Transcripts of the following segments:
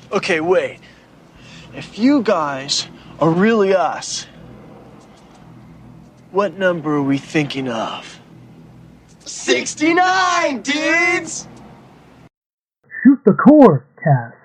Okay, wait. If you guys are really us, what number are we thinking of? 69, dudes! Shoot the Core Cast.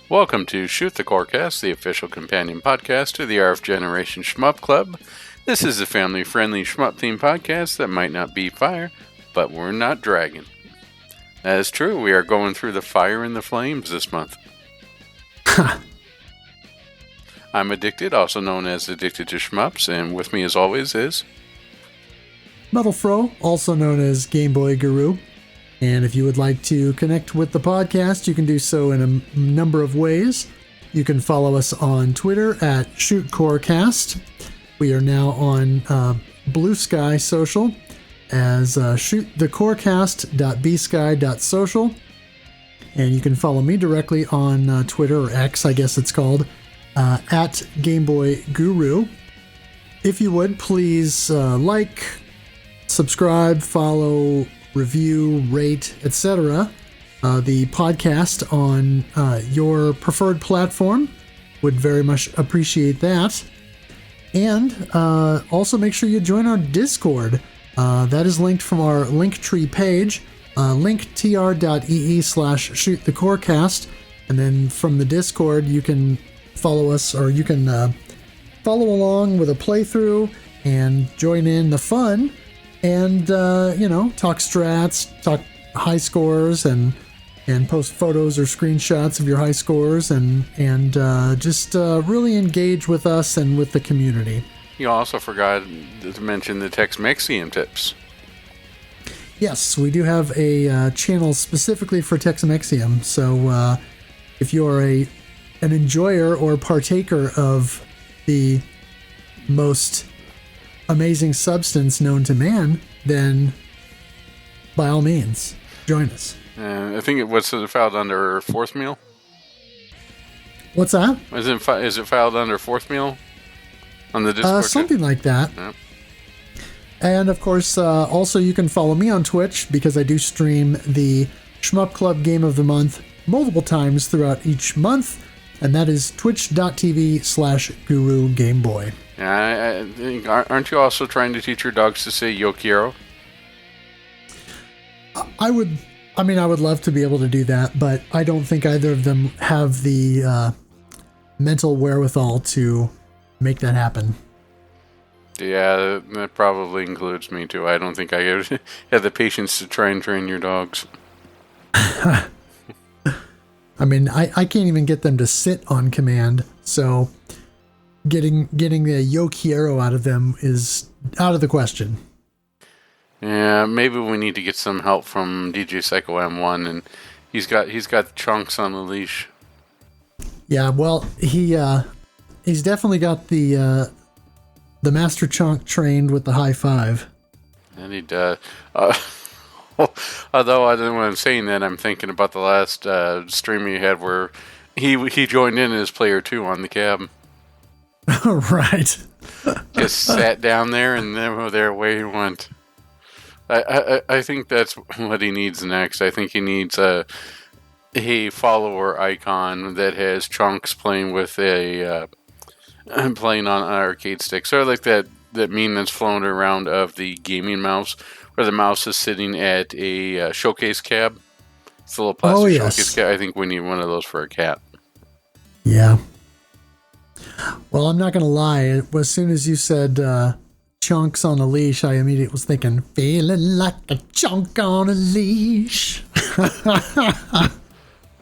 Welcome to Shoot the Corecast, the official companion podcast to the RF Generation Shmup Club. This is a family-friendly shmup-themed podcast that might not be fire, but we're not dragon. That is true, we are going through the fire and the flames this month. I'm Addicted, also known as Addicted to Shmups, and with me as always is... MetalFRO, also known as Game Boy Guru. And if you would like to connect with the podcast, you can do so in a number of ways. You can follow us on Twitter at ShootCoreCast. We are now on Blue Sky Social as shootthecorecast.bsky.social. And you can follow me directly on Twitter, or X, I guess it's called, at GameBoyGuru. If you would, please like, subscribe, follow, review, rate, etc. The podcast on your preferred platform. Would very much appreciate that. And also make sure you join our Discord. That is linked from our Linktree page, linktr.ee/shootthecorecast. And then from the Discord, you can follow us, or you can follow along with a playthrough and join in the fun. And, talk strats, talk high scores, and post photos or screenshots of your high scores, and just really engage with us and with the community. You also forgot to mention the Tex-Mexium tips. Yes, we do have a channel specifically for Tex-Mexium, so if you are an enjoyer or partaker of the most amazing substance known to man, then by all means, join us. I think it was filed under fourth meal. What's that? Is it filed under fourth meal on the Discord? Something like that. Yep. And of course, also you can follow me on Twitch because I do stream the Shmup Club Game of the Month multiple times throughout each month, and that is twitch.tv/GuruGameBoy. Yeah, I think, aren't you also trying to teach your dogs to say Yo quiero? I would love to be able to do that, but I don't think either of them have the mental wherewithal to make that happen. Yeah, that probably includes me too. I don't think I have the patience to try and train your dogs. I can't even get them to sit on command, so getting the Yo quiero out of them is out of the question. Yeah, maybe we need to get some help from DJ Psycho M1, and he's got chunks on the leash. Yeah, well, he's definitely got the Master Chunk trained with the high five. And he does. Although when I'm saying that, I'm thinking about the last stream he had where he joined in as player 2 on the cab. Right. Just sat down there, and then away he went. I think that's what he needs next. I think he needs a follower icon that has chunks playing with playing on an arcade stick. Sort of like that meme that's flown around of the gaming mouse, where the mouse is sitting at a showcase cab. It's a little plastic showcase cab. I think we need one of those for a cat. Yeah. Well, I'm not going to lie. As soon as you said chunks on a leash, I immediately was thinking, feeling like a chunk on a leash.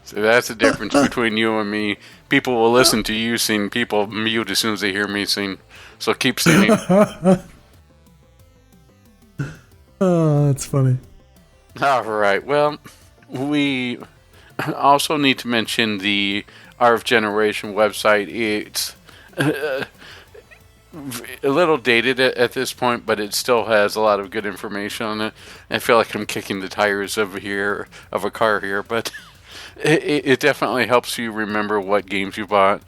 So that's the difference between you and me. People will listen to you sing. People mute as soon as they hear me sing. So keep singing. Oh, that's funny. All right. Well, we also need to mention the RF Generation website. It's a little dated at this point, but it still has a lot of good information on it. I feel like I'm kicking the tires of a car here, but it definitely helps you remember what games you bought,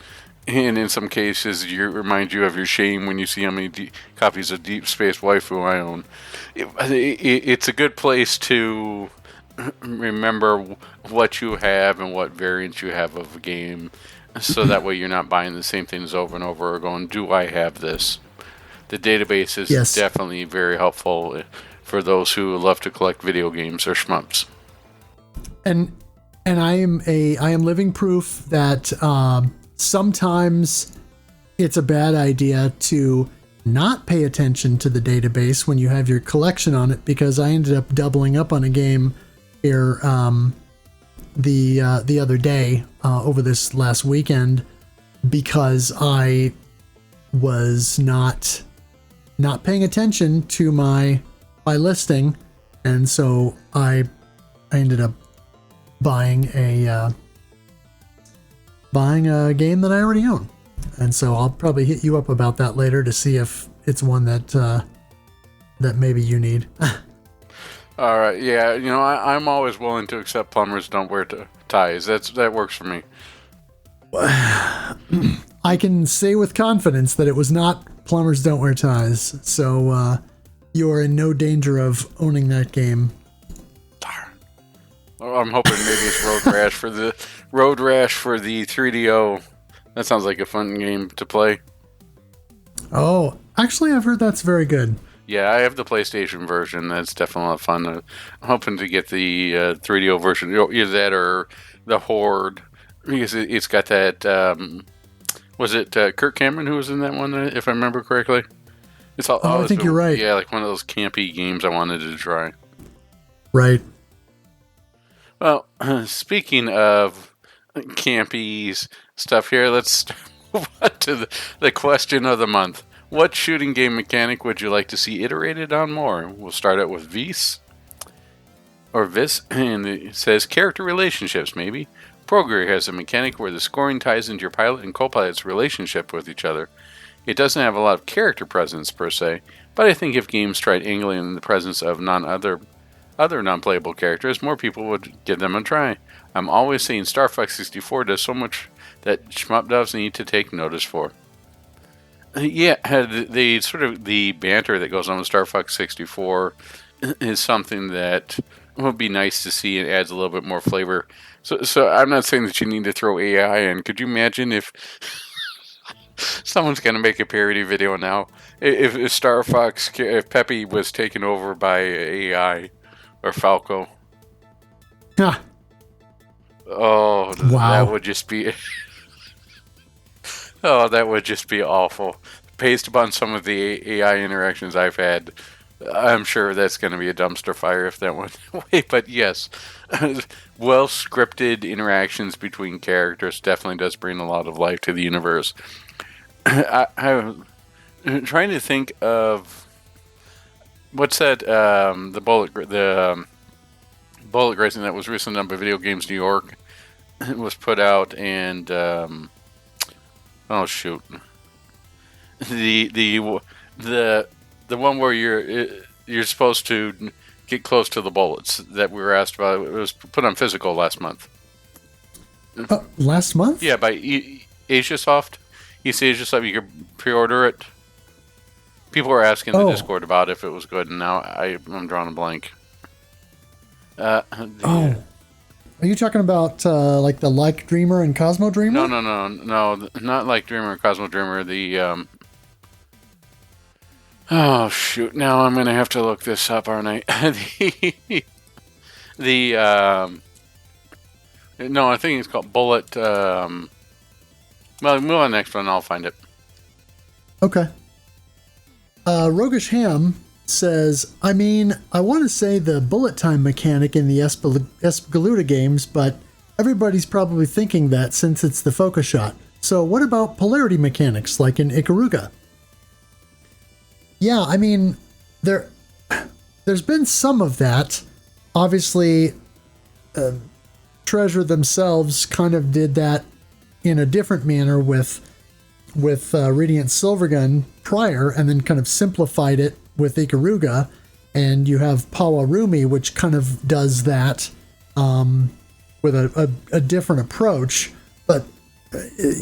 and in some cases, it reminds you of your shame when you see how many copies of Deep Space Waifu I own. It's a good place to remember what you have and what variants you have of a game, so that way you're not buying the same things over and over or going, do I have this? The database is definitely very helpful for those who love to collect video games or shmups. And I am living proof that sometimes it's a bad idea to not pay attention to the database when you have your collection on it, because I ended up doubling up on a game here the other day over this last weekend, because I was not paying attention to my listing, and so I ended up buying a game that I already own. And so I'll probably hit you up about that later to see if it's one that maybe you need. All right, yeah, I'm always willing to accept plumbers don't wear ties. That works for me. I can say with confidence that it was not plumbers don't wear ties, so you are in no danger of owning that game. Darn. Well, I'm hoping maybe it's Road Rash for the 3DO. That sounds like a fun game to play. Oh, actually, I've heard that's very good. Yeah, I have the PlayStation version. That's definitely a lot of fun. I'm hoping to get the 3DO version. Either that or the Horde, because it's got that. Was it Kirk Cameron who was in that one, if I remember correctly? I think you're right. Yeah, like one of those campy games I wanted to try. Right. Well, speaking of campy stuff here, let's move on to the question of the month. What shooting game mechanic would you like to see iterated on more? We'll start out with Vis, and it says character relationships, maybe. Progress has a mechanic where the scoring ties into your pilot and co-pilot's relationship with each other. It doesn't have a lot of character presence per se, but I think if games tried angling in the presence of other non-playable characters, more people would give them a try. I'm always saying Star Fox 64 does so much that shmup devs need to take notice for. Yeah, the banter that goes on with Star Fox 64 is something that would be nice to see. It adds a little bit more flavor. So I'm not saying that you need to throw AI in. Could you imagine if someone's going to make a parody video now? If Star Fox, if Peppy was taken over by AI or Falco? Huh. Oh, wow. That would just be... Oh, that would just be awful. Based upon some of the AI interactions I've had, I'm sure that's going to be a dumpster fire if that went away. But yes, well-scripted interactions between characters definitely does bring a lot of life to the universe. I'm trying to think of what's that? The bullet grazing that was recently done by Video Games New York. It was put out, and oh shoot, the one where you're supposed to get close to the bullets that we were asked about. It was put on physical last month. Last month? Yeah, by Asiasoft. Asiasoft. You could pre-order it. People were asking the Discord about if it was good, and now I'm drawing a blank. Are you talking about like the Like Dreamer and Cosmo Dreamer? No, not Like Dreamer and Cosmo Dreamer. The oh shoot! Now I'm gonna have to look this up, aren't I? No, I think it's called Bullet. Well, move on to the next one. I'll find it. Okay. Roguish Ham says, I mean, I want to say the bullet time mechanic in the Espgaluda games, but everybody's probably thinking that since it's the focus shot. So what about polarity mechanics like in Ikaruga? Yeah, I mean, there's been some of that. Obviously, Treasure themselves kind of did that in a different manner with Radiant Silvergun prior, and then kind of simplified it with Ikaruga. And you have Pawarumi, which kind of does that with a different approach. But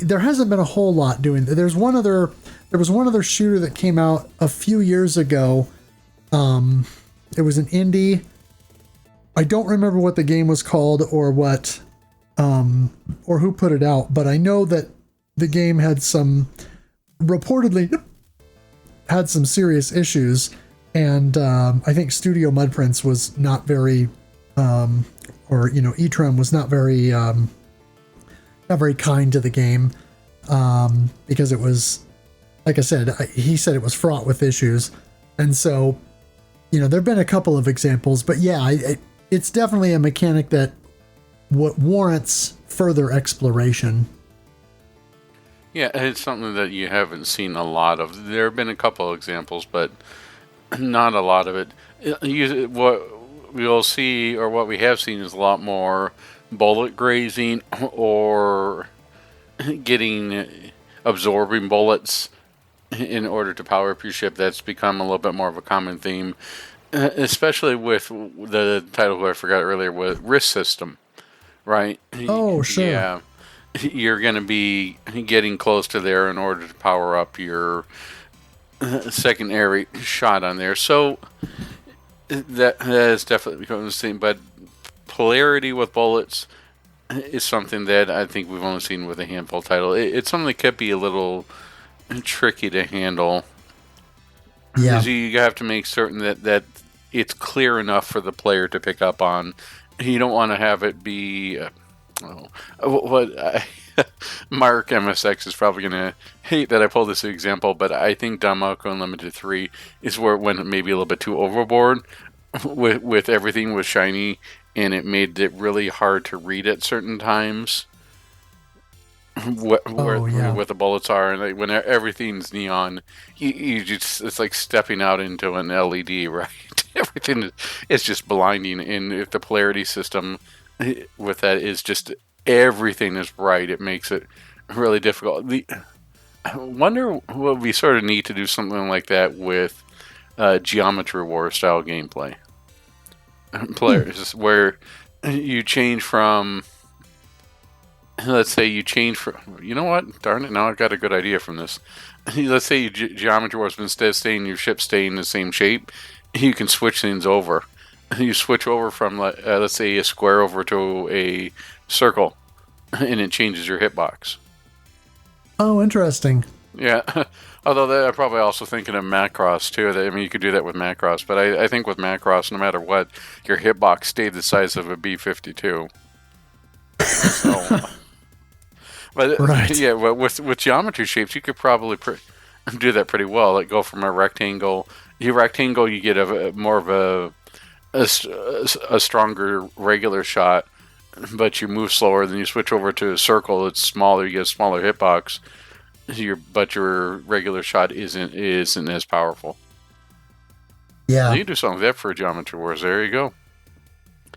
there hasn't been a whole lot doing that. There was one other shooter that came out a few years ago. It was an indie. I don't remember what the game was called or what, or who put it out, but I know that the game reportedly had some serious issues, and I think Studio Mudprints was not very, Etram was not very kind to the game, because it was, like I said, he said it was fraught with issues, and so, there've been a couple of examples, but yeah, it's definitely a mechanic that warrants further exploration. Yeah, it's something that you haven't seen a lot of. There have been a couple of examples, but not a lot of it. What we'll see, or what we have seen, is a lot more bullet grazing or absorbing bullets in order to power up your ship. That's become a little bit more of a common theme, especially with the title who I forgot earlier, with Risk System, right? Oh, sure. Yeah. You're going to be getting close to there in order to power up your secondary shot on there. So that has definitely become the same. But polarity with bullets is something that I think we've only seen with a handful of titles. It's something that could be a little tricky to handle. Yeah. Because you have to make certain that it's clear enough for the player to pick up on. You don't want to have it be... Mark MSX is probably going to hate that I pulled this example, but I think Namco Unlimited 3 is where it went maybe a little bit too overboard with everything was shiny, and it made it really hard to read at certain times where the bullets are, and when everything's neon, you just, it's like stepping out into an LED, right? Everything is just blinding, and if the polarity system with that is just everything is bright, it makes it really difficult. I wonder what we sort of need to do something like that with Geometry War style gameplay. Players where you change from, let's say you change from, you know what? Darn it! Now I've got a good idea from this. Let's say Geometry Wars, instead of staying your ship staying the same shape, you can switch things over. You switch over from, let's say, a square over to a circle, and it changes your hitbox. Oh, interesting. Yeah. Although I'm probably also thinking of Macross, too. I mean, you could do that with Macross, but I think with Macross, no matter what, your hitbox stayed the size of a B-52. So, but right. Yeah, with geometry shapes, you could probably do that pretty well. Like go from a rectangle. You get more of a stronger regular shot, but you move slower. Then you switch over to a circle. It's smaller. You get a smaller hitbox. But your regular shot isn't as powerful. Yeah, so you do something like that for Geometry Wars. There you go.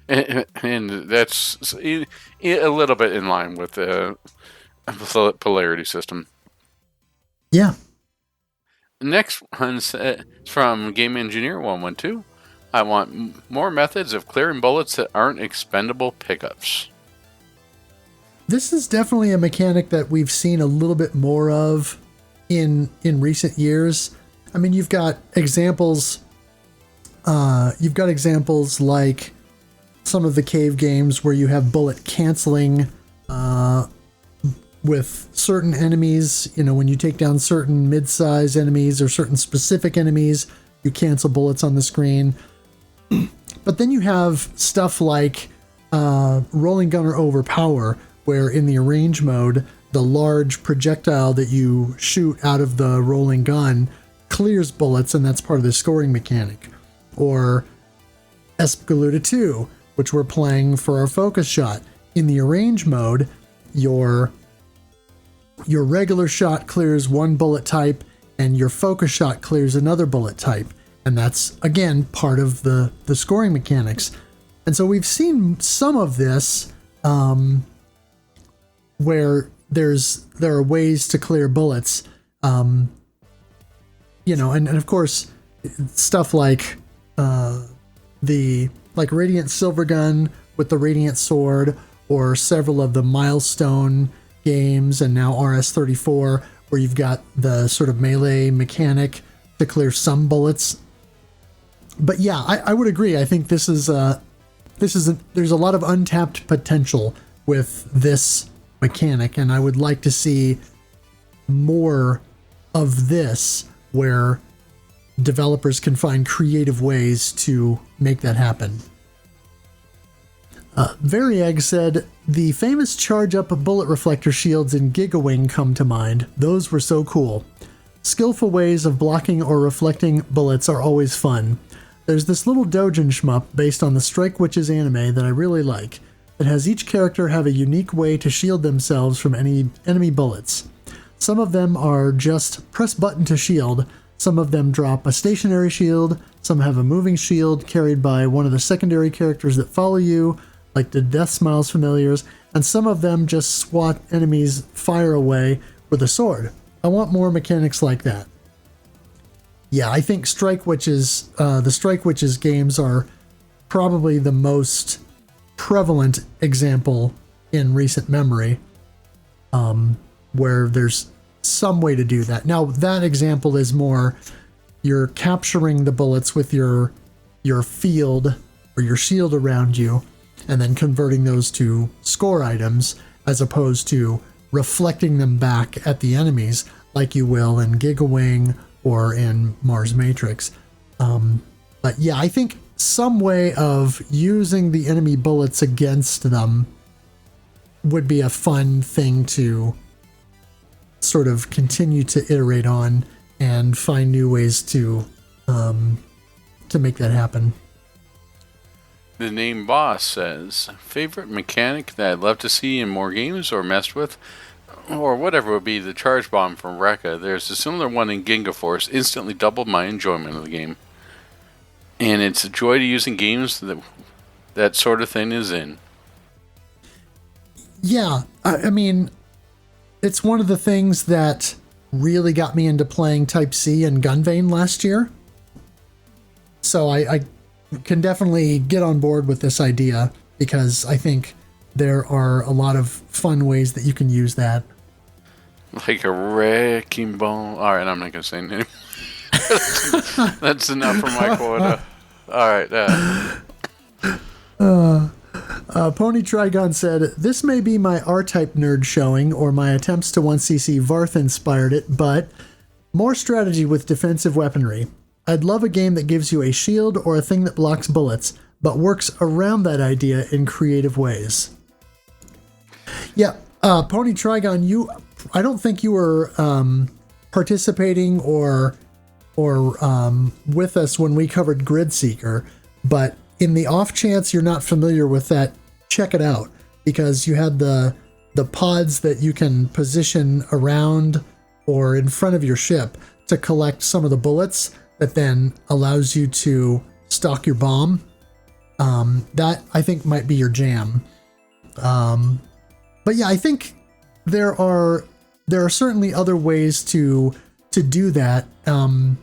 And that's a little bit in line with the polarity system. Yeah. Next one's from Game Engineer 112. I want more methods of clearing bullets that aren't expendable pickups. This is definitely a mechanic that we've seen a little bit more of in recent years. I mean, you've got examples like some of the cave games where you have bullet canceling with certain enemies. You know, when you take down certain mid-size enemies or certain specific enemies, you cancel bullets on the screen. But then you have stuff like Rolling Gunner Overpower, where in the arrange mode, the large projectile that you shoot out of the rolling gun clears bullets, and that's part of the scoring mechanic. Or Espgaluda 2, which we're playing for our focus shot. In the arrange mode, your regular shot clears one bullet type, and your focus shot clears another bullet type. And that's, again, part of the scoring mechanics. And so we've seen some of this where there are ways to clear bullets. And of course, stuff like Radiant Silvergun with the Radiant Sword, or several of the Milestone games, and now RS-34, where you've got the sort of melee mechanic to clear some bullets. But yeah, I would agree. I think there's a lot of untapped potential with this mechanic, and I would like to see more of this where developers can find creative ways to make that happen. Varieg said, the famous charge-up bullet reflector shields in Gigawing come to mind. Those were so cool. Skillful ways of blocking or reflecting bullets are always fun. There's this little doujin shmup based on the Strike Witches anime that I really like. It has each character have a unique way to shield themselves from any enemy bullets. Some of them are just press button to shield, some of them drop a stationary shield, some have a moving shield carried by one of the secondary characters that follow you, like the Death Smiles familiars, and some of them just swat enemies fire away with a sword. I want more mechanics like that. Yeah, I think the Strike Witches games are probably the most prevalent example in recent memory, where there's some way to do that. Now, that example is more, you're capturing the bullets with your field or your shield around you, and then converting those to score items, as opposed to reflecting them back at the enemies like you will in Gigawing or in Mars Matrix. But yeah, I think some way of using the enemy bullets against them would be a fun thing to sort of continue to iterate on and find new ways to make that happen. The name Boss says, favorite mechanic that I'd love to see in more games or messed with, or whatever, would be the charge bomb from Rekka. There's a similar one in Ginga Force, instantly doubled my enjoyment of the game. And it's a joy to use in games that sort of thing is in. Yeah, I mean, it's one of the things that really got me into playing Type C and Gunvein last year. So I can definitely get on board with this idea, because I think there are a lot of fun ways that you can use that. Like a wrecking ball. All right, I'm not going to say anything. That's enough for my quota. All right. Pony Trigon said, this may be my R-Type nerd showing, or my attempts to 1cc Varth inspired it, but more strategy with defensive weaponry. I'd love a game that gives you a shield or a thing that blocks bullets, but works around that idea in creative ways. Yeah, Pony Trigon, I don't think you were participating or with us when we covered Grid Seeker, but in the off chance you're not familiar with that, check it out, because you had the pods that you can position around or in front of your ship to collect some of the bullets that then allows you to stock your bomb. That I think might be your jam. But yeah, I think there are certainly other ways to do that. And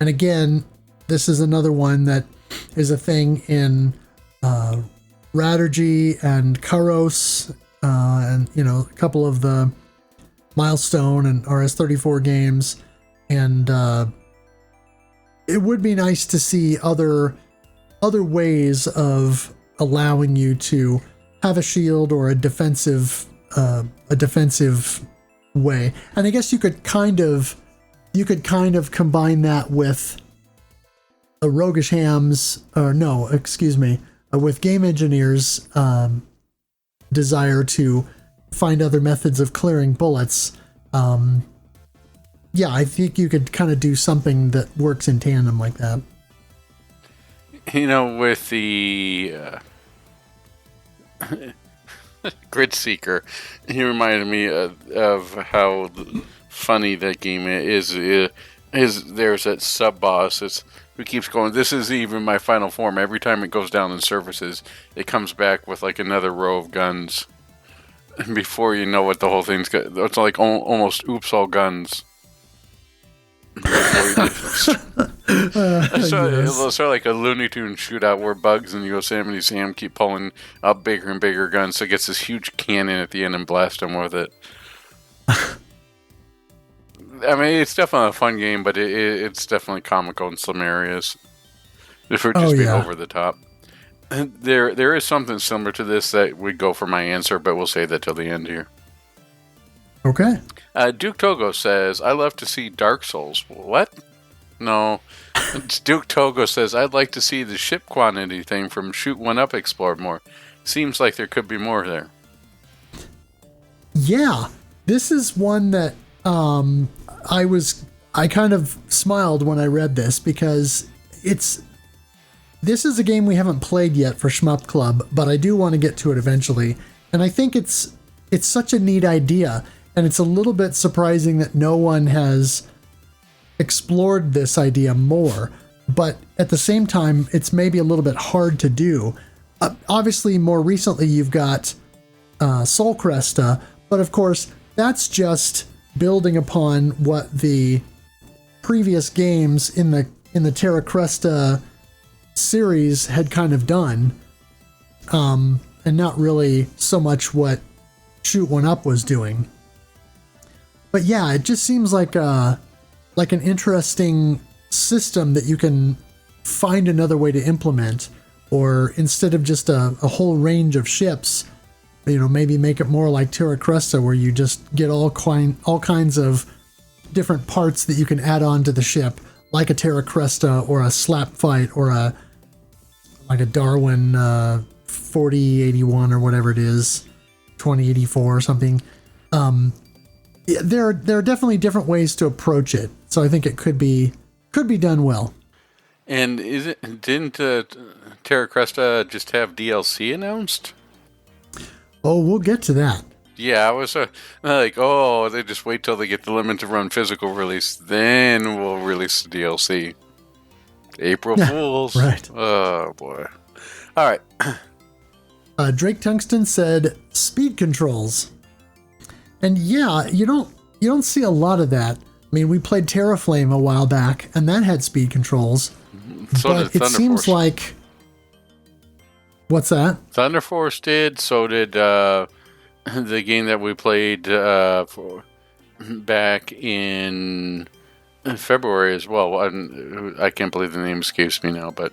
again, this is another one that is a thing in Raturgy and Karos, and a couple of the Milestone and RS-34 games, and it would be nice to see other ways of allowing you to have a shield or a defensive way. And I guess you could kind of combine that with a Roguish Ham's, with Game Engineer's desire to find other methods of clearing bullets. Yeah, I think you could kind of do something that works in tandem like that. With the Grid Seeker, he reminded me of how funny that game is. There's that sub boss. who keeps going, this is even my final form. Every time it goes down in services, it comes back with like another row of guns. And before you know it, the whole thing's got, it's like almost oops, all guns. It's sort of like a Looney Tunes shootout where Bugs and Yosemite Sam keep pulling out bigger and bigger guns, so it gets this huge cannon at the end and blast them with it. I mean, it's definitely a fun game, but it's definitely comical in some areas. If we're just being over the top. There is something similar to this that would go for my answer, but we'll save that till the end here. Okay. Duke Togo says, I love to see Dark Souls. What? No. Duke Togo says, I'd like to see the ship quantity thing from Shoot One Up explored more. Seems like there could be more there. Yeah. This is one that I kind of smiled when I read this, because this is a game we haven't played yet for Shmup Club, but I do want to get to it eventually. And I think it's such a neat idea. And it's a little bit surprising that no one has explored this idea more. But at the same time, it's maybe a little bit hard to do. Obviously, more recently, you've got Sol Cresta. But of course, that's just building upon what the previous games in the Terra Cresta series had kind of done. And not really so much what Shoot One Up was doing. But yeah, it just seems like an interesting system that you can find another way to implement, or instead of just a whole range of ships, maybe make it more like Terra Cresta, where you just get all kinds of different parts that you can add on to the ship, like a Terra Cresta or a Slap Fight or like a Darwin 4081 or whatever it is, 2084 or something. There are definitely different ways to approach it, so I think it could be done well. And didn't Terra Cresta just have DLC announced? Oh, we'll get to that. Yeah, I was like, they just wait till they get the limited run physical release, then we'll release the DLC. April Fools. Right. Oh, boy. All right. Drake Tungsten said speed controls. And yeah, you don't see a lot of that. I mean, we played Terraflame a while back, and that had speed controls. So but it seems like... What's that? Thunder Force did. So did the game that we played back in February as well. I can't believe the name escapes me now, but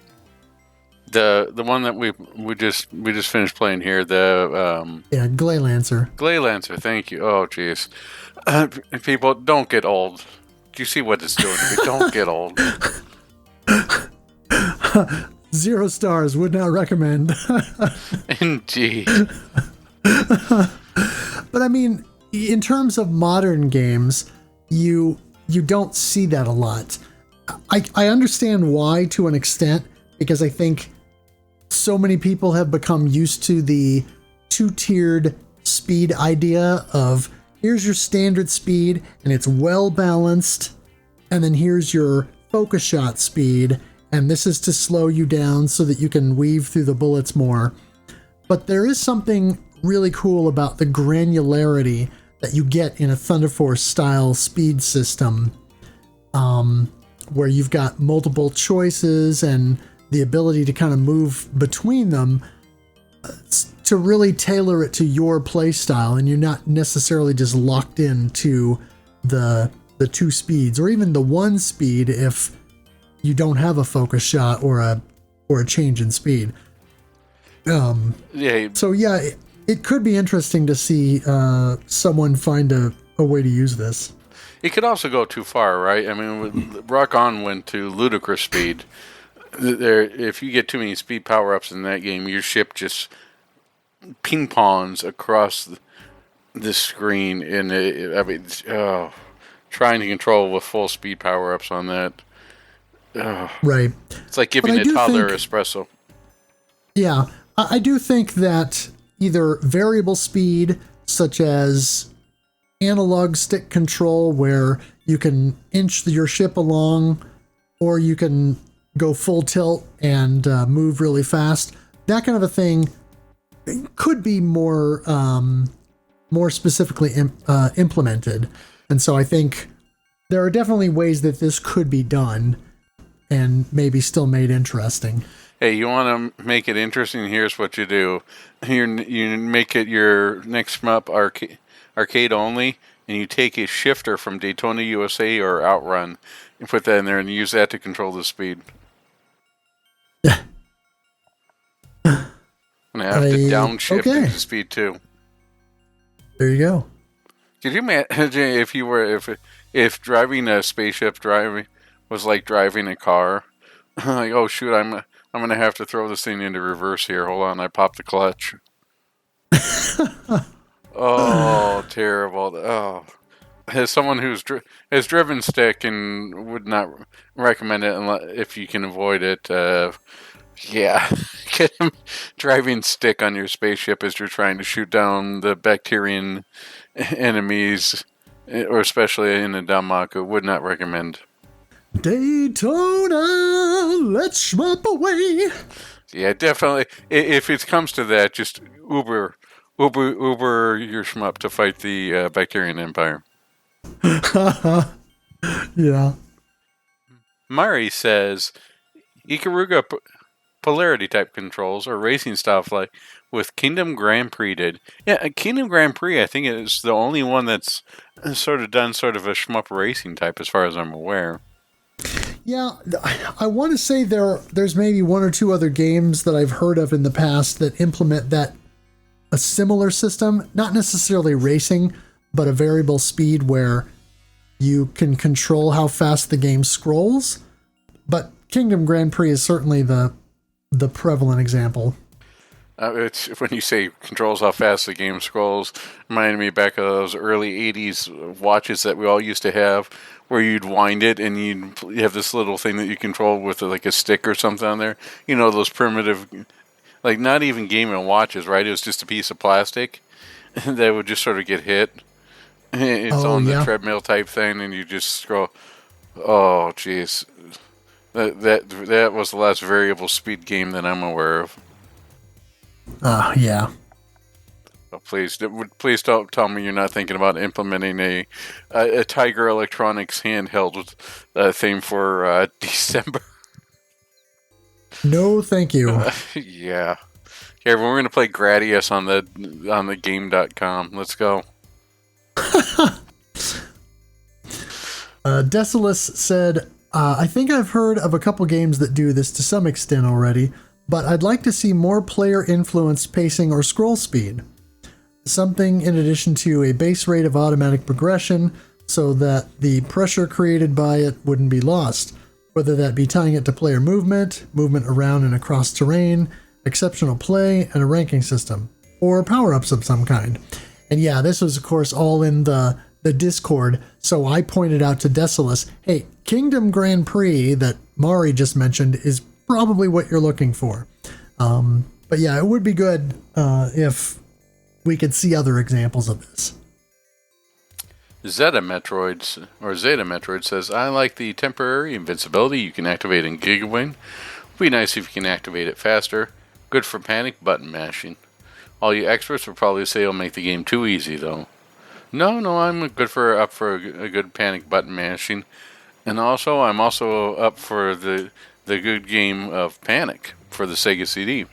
the one that we just finished playing here, Glay Lancer. Glay Lancer, thank you. Oh, jeez. People, don't get old. Do you see what it's doing to me? Don't get old. 0 stars, would not recommend. Indeed. But I mean, in terms of modern games, you don't see that a lot. I understand why to an extent, because I think so many people have become used to the 2-tiered speed idea of, here's your standard speed and it's well balanced, and then here's your focus shot speed, and this is to slow you down so that you can weave through the bullets more. But there is something really cool about the granularity that you get in a Thunder Force style speed system, where you've got multiple choices and the ability to kind of move between them to really tailor it to your play style, and you're not necessarily just locked into the 2 speeds, or even the 1 speed if you don't have a focus shot or a change in speed. So yeah, it could be interesting to see someone find a way to use this. It could also go too far, right? I mean, Rock On went to ludicrous speed. If you get too many speed power-ups in that game, your ship just ping-pongs across the screen. And trying to control with full speed power-ups on that. Right. It's like giving a toddler espresso. Yeah, I do think that either variable speed, such as analog stick control, where you can inch your ship along, or you can go full tilt and move really fast. That kind of a thing could be more specifically implemented. And so I think there are definitely ways that this could be done and maybe still made interesting. Hey, you want to make it interesting? Here's what you do. You make it your next shmup arcade only, and you take a shifter from Daytona USA or Outrun and put that in there and use that to control the speed. And I have to downshift the speed too. There you go. Could you imagine if driving a spaceship was like driving a car? Like, oh shoot, I'm gonna have to throw this thing into reverse here. Hold on, I popped the clutch. Oh, terrible. Oh, as someone has driven stick and would not recommend it if you can avoid it. Yeah, get him driving stick on your spaceship as you're trying to shoot down the Bacterian enemies, or especially in a Namco. Would not recommend. Daytona, let's shmup away. Yeah, definitely. If it comes to that, just Uber your shmup to fight the Bacterian Empire. Yeah. Mari says Ikaruga polarity type controls or racing stuff like with Kingdom Grand Prix did. Yeah, Kingdom Grand Prix I think is the only one that's sort of done sort of a shmup racing type as far as I'm aware. Yeah, I want to say there's maybe one or two other games that I've heard of in the past that implement a similar system, not necessarily racing, but a variable speed where you can control how fast the game scrolls. But Kingdom Grand Prix is certainly the prevalent example. It's when you say controls how fast the game scrolls, reminded me back of those early 80s watches that we all used to have, where you'd wind it and you'd have this little thing that you control with like a stick or something on there. You know, those primitive, like not even Game & Watches, right? It was just a piece of plastic that would just sort of get hit. It's on the treadmill type thing, and you just scroll. Oh, jeez. That was the last variable speed game that I'm aware of. Yeah. Oh, please don't tell me you're not thinking about implementing a Tiger Electronics handheld thing for December. No, thank you. Yeah. Okay, everyone, we're going to play Gradius on the game.com. Let's go. Decimus said, I think I've heard of a couple games that do this to some extent already, but I'd like to see more player-influenced pacing or scroll speed. Something in addition to a base rate of automatic progression so that the pressure created by it wouldn't be lost, whether that be tying it to player movement around and across terrain, exceptional play, and a ranking system, or power-ups of some kind. And yeah, this was, of course, all in the Discord, so I pointed out to Decimus, hey, Kingdom Grand Prix that Mari just mentioned is probably what you're looking for. But yeah, it would be good if we could see other examples of this. Zeta Metroid says, I like the temporary invincibility you can activate in Gigawing. Would be nice if you can activate it faster. Good for panic button mashing. All you experts would probably say it'll make the game too easy, though. No, I'm up for a good panic button mashing. And also, I'm also up for the good game of Panic for the Sega CD.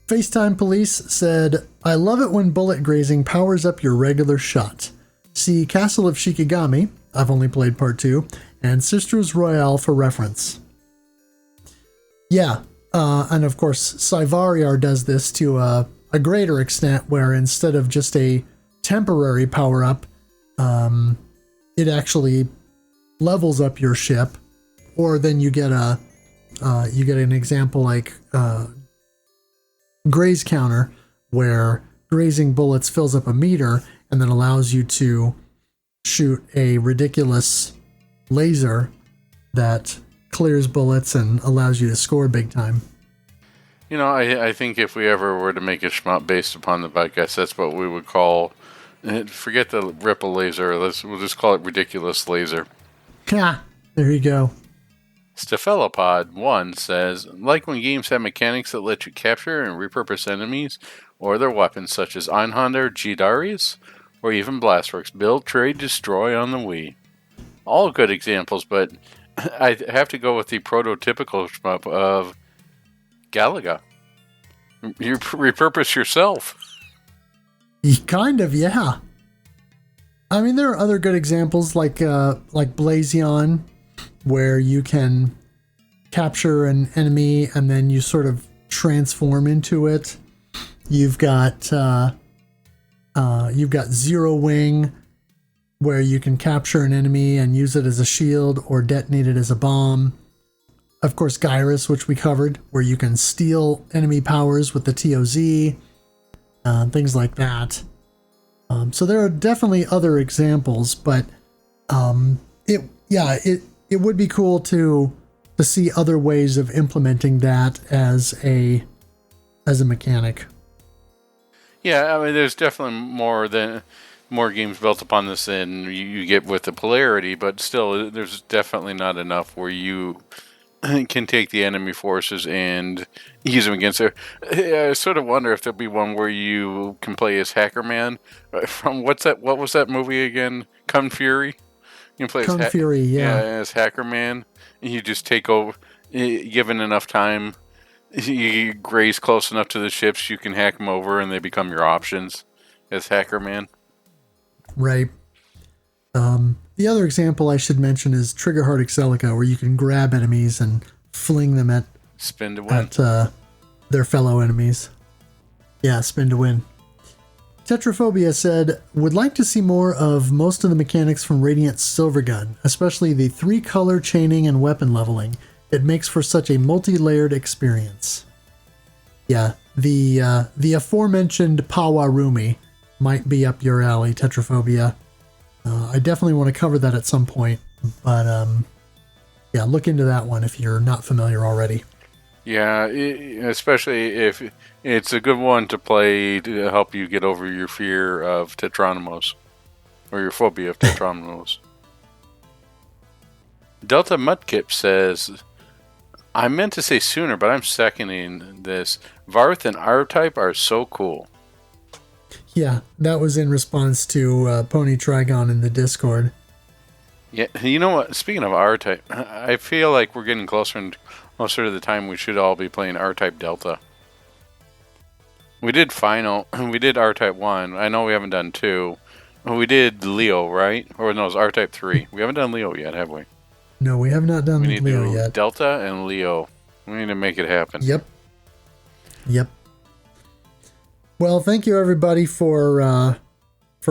FaceTime Police said, I love it when bullet grazing powers up your regular shot. See Castle of Shikigami, I've only played part 2, and Sisters Royale for reference. Yeah, and of course, Cyvariar does this to a greater extent, where instead of just a temporary power-up, it actually levels up your ship, or then you get an example like Graze Counter, where grazing bullets fills up a meter and then allows you to shoot a ridiculous laser that clears bullets and allows you to score big time. You know, I think if we ever were to make a shmup based upon the bike, I guess that's what we would call. Forget the ripple laser. We'll just call it ridiculous laser. Ha! There you go. Staphelopod1 says, like when games have mechanics that let you capture and repurpose enemies or their weapons, such as Einhander, G-Daris, or even Blastworks. Build, trade, destroy on the Wii. All good examples, but I have to go with the prototypical shmup of Galaga. You repurpose yourself. Kind of, yeah. I mean, there are other good examples like Blazion, where you can capture an enemy and then you sort of transform into it. You've got Zero Wing, where you can capture an enemy and use it as a shield or detonate it as a bomb. Of course, Gyrus, which we covered, where you can steal enemy powers with the TOZ, things like that. So there are definitely other examples, but it would be cool to see other ways of implementing that as a mechanic. Yeah, I mean, there's definitely more games built upon this than you get with the polarity, but still, there's definitely not enough where you can take the enemy forces and use them against her. I sort of wonder if there'll be one where you can play as Hacker Man from what was that movie again? Kung Fury. You can play Kung Fury, yeah, as Hacker Man. You just take over. Given enough time, you graze close enough to the ships, you can hack them over, and they become your options as Hacker Man. Right. The other example I should mention is Triggerheart Exelica, where you can grab enemies and fling them at spin to win. At their fellow enemies. Yeah, spin to win. Tetraphobia said, would like to see more of most of the mechanics from Radiant Silvergun, especially the 3-color chaining and weapon leveling. It makes for such a multi-layered experience. Yeah, the aforementioned Pawarumi might be up your alley, Tetraphobia. I definitely want to cover that at some point, but yeah, look into that one if you're not familiar already. Yeah, especially if it's a good one to play to help you get over your fear of Tetronymos, or your phobia of Tetronymos. Delta Mudkip says, I meant to say sooner, but I'm seconding this. Varth and R-Type are so cool. Yeah, that was in response to Pony Trigon in the Discord. Yeah, you know what? Speaking of R-Type, I feel like we're getting closer and closer to the time we should all be playing R-Type Delta. We did R-Type 1. I know we haven't done 2. We did Leo, right? Or no, it was R-Type 3. We haven't done Leo yet, have we? No, we have not done we need Leo to do yet. Delta and Leo. We need to make it happen. Yep. Well, thank you everybody for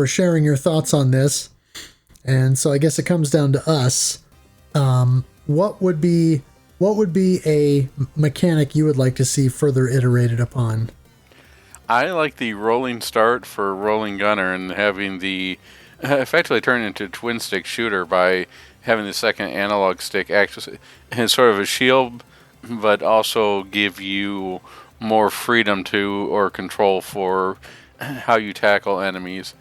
sharing your thoughts on this. And so I guess it comes down to us. What would be a mechanic you would like to see further iterated upon? I like the rolling start for Rolling Gunner and having the effectively turn into a twin stick shooter by having the second analog stick actually as sort of a shield, but also give you more freedom to or control for how you tackle enemies.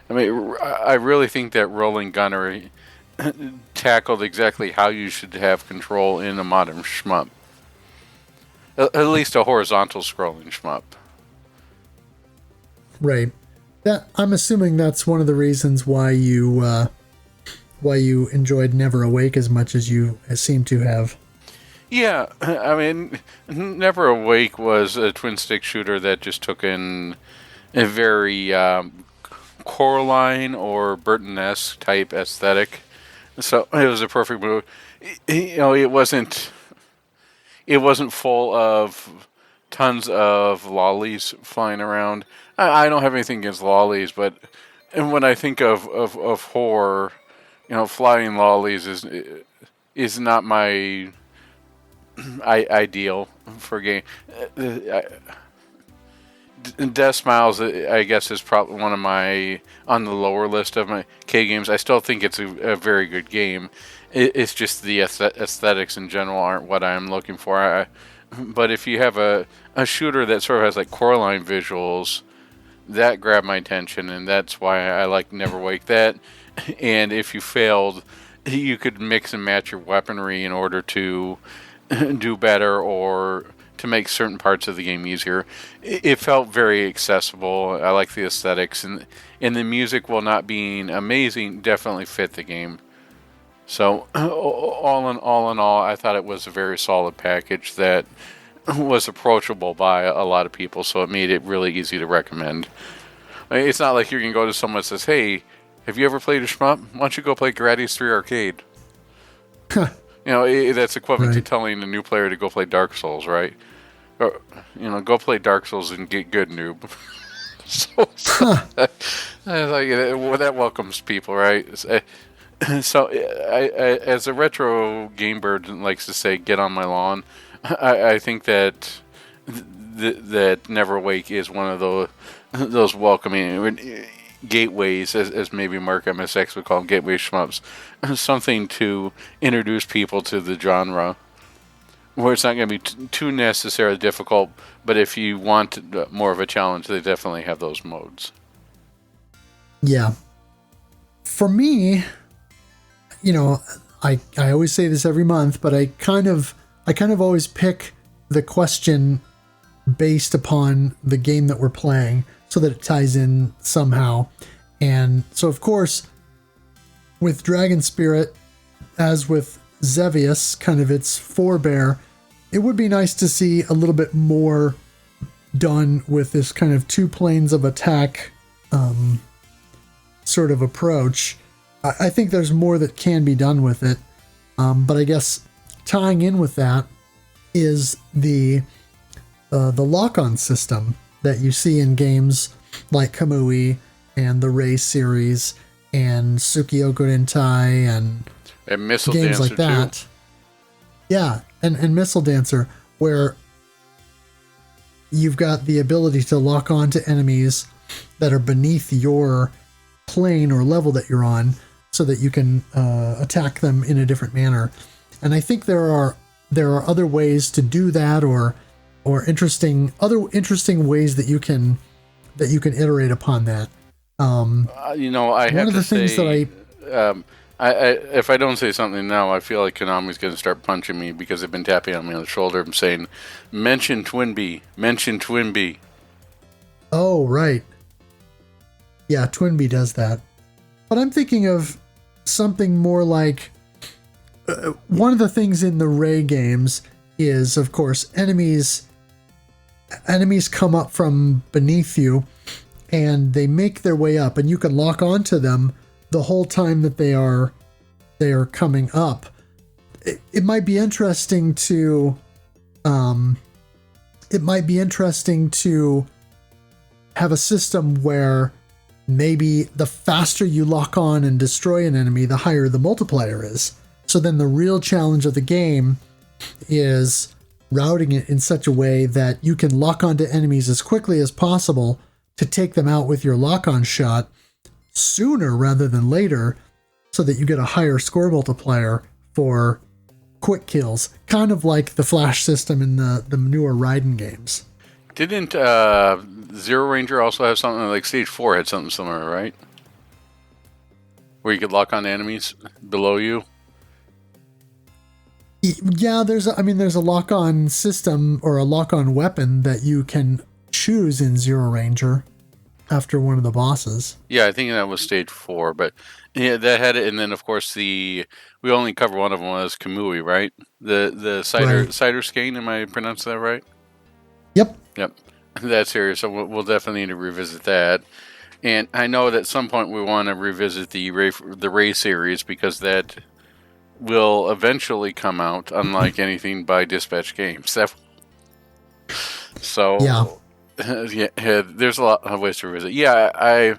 I mean, I really think that Rolling Gunner tackled exactly how you should have control in a modern shmup. At least a horizontal scrolling shmup. Right. I'm assuming that's one of the reasons why you enjoyed Never Awake as much as you seem to have. Yeah, I mean, Never Awake was a twin stick shooter that just took in a very Coraline or Burton-esque type aesthetic. So it was a perfect move. You know, it wasn't full of tons of lollies flying around. I don't have anything against lollies, but when I think of horror, you know, flying lollies is not my ideal for game. Death Smiles, I guess, is probably one of my on the lower list of my K games. I still think it's a very good game. It's just the aesthetics in general aren't what I'm looking for. But if you have a shooter that sort of has like Coraline visuals, that grabbed my attention, and that's why I like Never Wake that. And if you failed, you could mix and match your weaponry in order to do better or to make certain parts of the game easier. It felt very accessible. I like the aesthetics, and the music, while not being amazing, definitely fit the game. So all in all, I thought it was a very solid package that was approachable by a lot of people, so it made it really easy to recommend. It's not like you can go to someone that says, "Hey, have you ever played a shmup? Why don't you go play Gradius 3 Arcade?" That's equivalent to telling a new player to go play Dark Souls, right? Or, go play Dark Souls and get good, noob. That welcomes people, right? So, as a retro game bird likes to say, "Get on my lawn." I think that Neverwake is one of those welcoming gateways, as maybe Mark MSX would call them, gateway shmups, something to introduce people to the genre, where it's not going to be too necessarily difficult, but if you want more of a challenge, they definitely have those modes. Yeah. For me, I always say this every month, but I kind of always pick the question based upon the game that we're playing so that it ties in somehow. And so, of course, with Dragon Spirit, as with Xevious, kind of its forebear, it would be nice to see a little bit more done with this kind of two planes of attack sort of approach. I think there's more that can be done with it, but I guess tying in with that is the lock-on system that you see in games like Kamui and the Ray series and Tsukio Gorentai and Missile games Dancer like that. too. Yeah, and Missile Dancer, where you've got the ability to lock on to enemies that are beneath your plane or level that you're on, so that you can attack them in a different manner. And I think there are other ways to do that, or interesting ways that you can iterate upon that. I have to say, if I don't say something now, I feel like Konami's going to start punching me because they've been tapping on me on the shoulder and saying, "Mention Twinbee, mention Twinbee." Oh, right. Yeah, Twinbee does that. But I'm thinking of something more like one of the things in the Ray games is, of course, enemies come up from beneath you and they make their way up, and you can lock onto them the whole time that they are coming up. It might be interesting to have a system where maybe the faster you lock on and destroy an enemy, the higher the multiplier is. So then the real challenge of the game is routing it in such a way that you can lock onto enemies as quickly as possible to take them out with your lock-on shot sooner rather than later, so that you get a higher score multiplier for quick kills, kind of like the flash system in the newer Raiden games. Didn't Zero Ranger also have something like Stage 4 had something similar, right? Where you could lock on enemies below you? Yeah, there's a lock-on system or a lock-on weapon that you can choose in Zero Ranger after one of the bosses. Yeah, I think that was Stage 4, but yeah, that had it. And then, of course, we only covered one of them was Kamui, right? The cider skein. Am I pronouncing that right? Yep. That's serious. So we'll definitely need to revisit that. And I know that at some point we want to revisit the Ray series, because that will eventually come out, unlike anything by Dispatch Games. Yeah, there's a lot of ways to revisit. Yeah,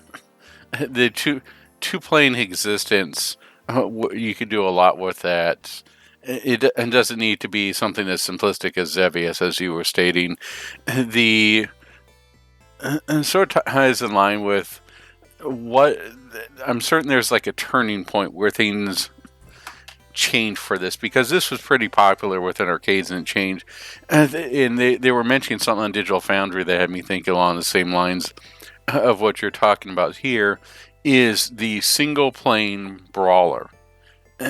the two-plane existence, you could do a lot with that. It doesn't need to be something as simplistic as Xevious, as you were stating. The sort of ties in line with what I'm certain there's like a turning point where things change for this, because this was pretty popular within arcades and it changed. And they were mentioning something on Digital Foundry that had me thinking along the same lines of what you're talking about here, is the single plane brawler.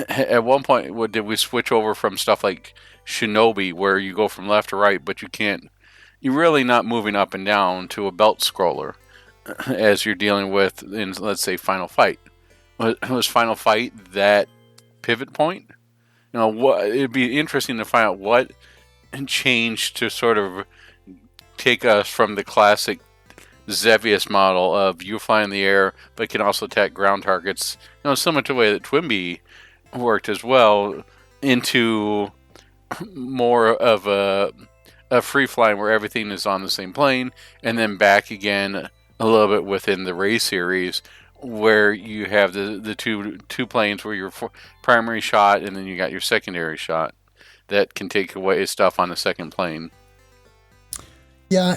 at one point, did we switch over from stuff like Shinobi, where you go from left to right, but you're really not moving up and down, to a belt scroller as you're dealing with in, let's say, Final Fight. Was Final Fight that pivot point? It'd be interesting to find out what changed to sort of take us from the classic Xevious model of you fly in the air, but can also attack ground targets, similar to the way that Twinbee worked as well, into more of a free flying where everything is on the same plane, and then back again a little bit within the Ray series, where you have the two planes where your primary shot, and then you got your secondary shot that can take away stuff on the second plane. Yeah,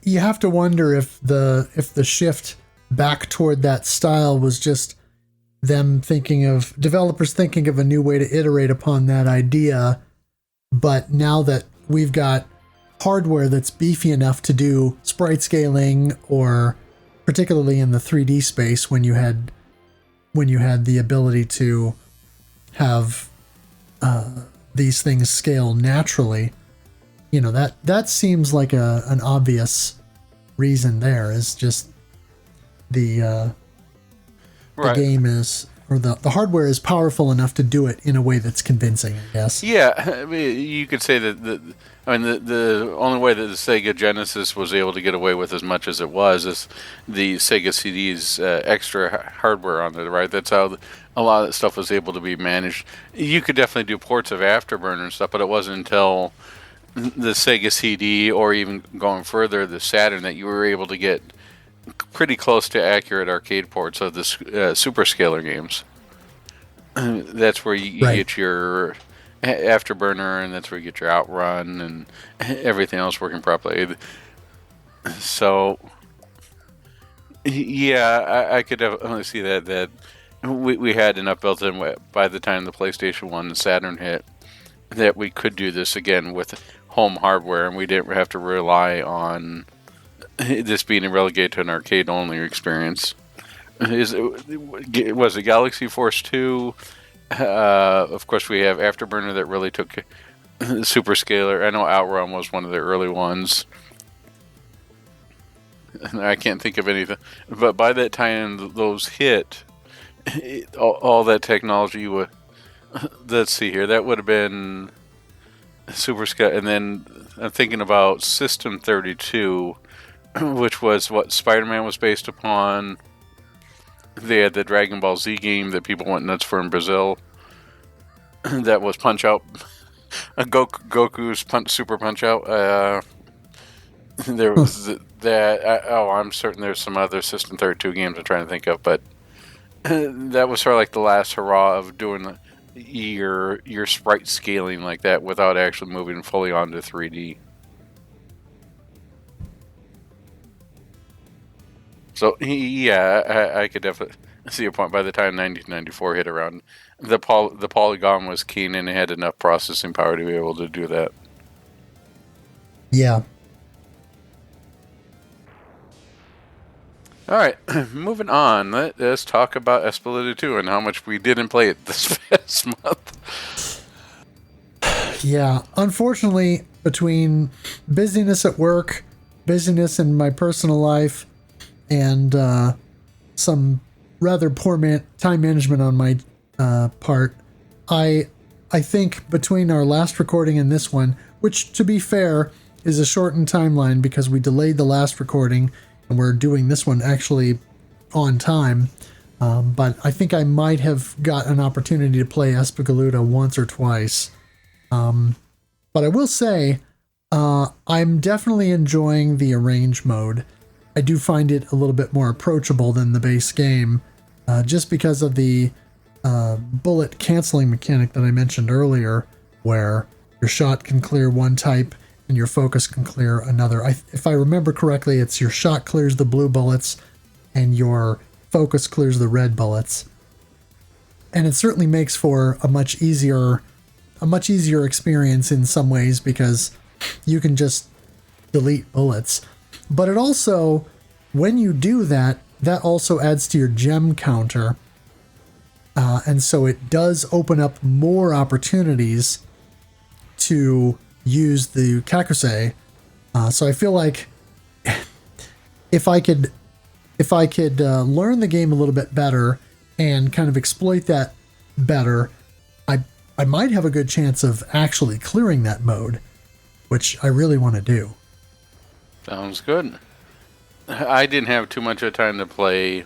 you have to wonder if the shift back toward that style was just developers thinking of a new way to iterate upon that idea. But now that we've got hardware that's beefy enough to do sprite scaling, or particularly in the 3D space, when you had the ability to have these things scale naturally, that seems like an obvious reason. There is just the game is, or the hardware is powerful enough to do it in a way that's convincing, I guess. Yeah, I mean, you could say that the only way that the Sega Genesis was able to get away with as much as it was is the Sega CD's extra hardware on it, right? That's how a lot of that stuff was able to be managed. You could definitely do ports of Afterburner and stuff, but it wasn't until the Sega CD, or even going further, the Saturn, that you were able to get pretty close to accurate arcade ports of the Superscaler games. That's where you get your Afterburner, and that's where you get your Outrun and everything else working properly. So, yeah, I could definitely see that we had enough built in by the time the PlayStation 1 and Saturn hit, that we could do this again with home hardware, and we didn't have to rely on this being relegated to an arcade-only experience. Was it Galaxy Force 2? Of course, we have Afterburner that really took Superscaler. I know Outrun was one of the early ones. I can't think of anything. But by that time those hit, all that technology would... Let's see here. That would have been Superscaler. And then I'm thinking about System 32, which was what Spider-Man was based upon. They had the Dragon Ball Z game that people went nuts for in Brazil. That was Punch Out. Goku's Super Punch Out. There was that. I'm certain there's some other System 32 games I'm trying to think of, but that was sort of like the last hurrah of doing your sprite scaling like that without actually moving fully onto 3D. So, yeah, I could definitely see a point. By the time 1994 hit around, the polygon was keen and it had enough processing power to be able to do that. Yeah. All right, moving on. Let's talk about Espelita 2 and how much we didn't play it this past month. Yeah, unfortunately, between busyness at work, busyness in my personal life, and some rather poor time management on my part, I think between our last recording and this one, which, to be fair, is a shortened timeline because we delayed the last recording and we're doing this one actually on time, but I think I might have got an opportunity to play Espelita once or twice. But I will say, I'm definitely enjoying the arrange mode. I do find it a little bit more approachable than the base game, just because of the bullet canceling mechanic that I mentioned earlier, where your shot can clear one type and your focus can clear another. If I remember correctly, it's your shot clears the blue bullets and your focus clears the red bullets. And it certainly makes for a much easier experience in some ways, because you can just delete bullets. But it also, when you do that, that also adds to your gem counter. And so it does open up more opportunities to use the kakusei. So I feel like if I could learn the game a little bit better and kind of exploit that better, I might have a good chance of actually clearing that mode, which I really want to do. Sounds good. I didn't have too much of time to play.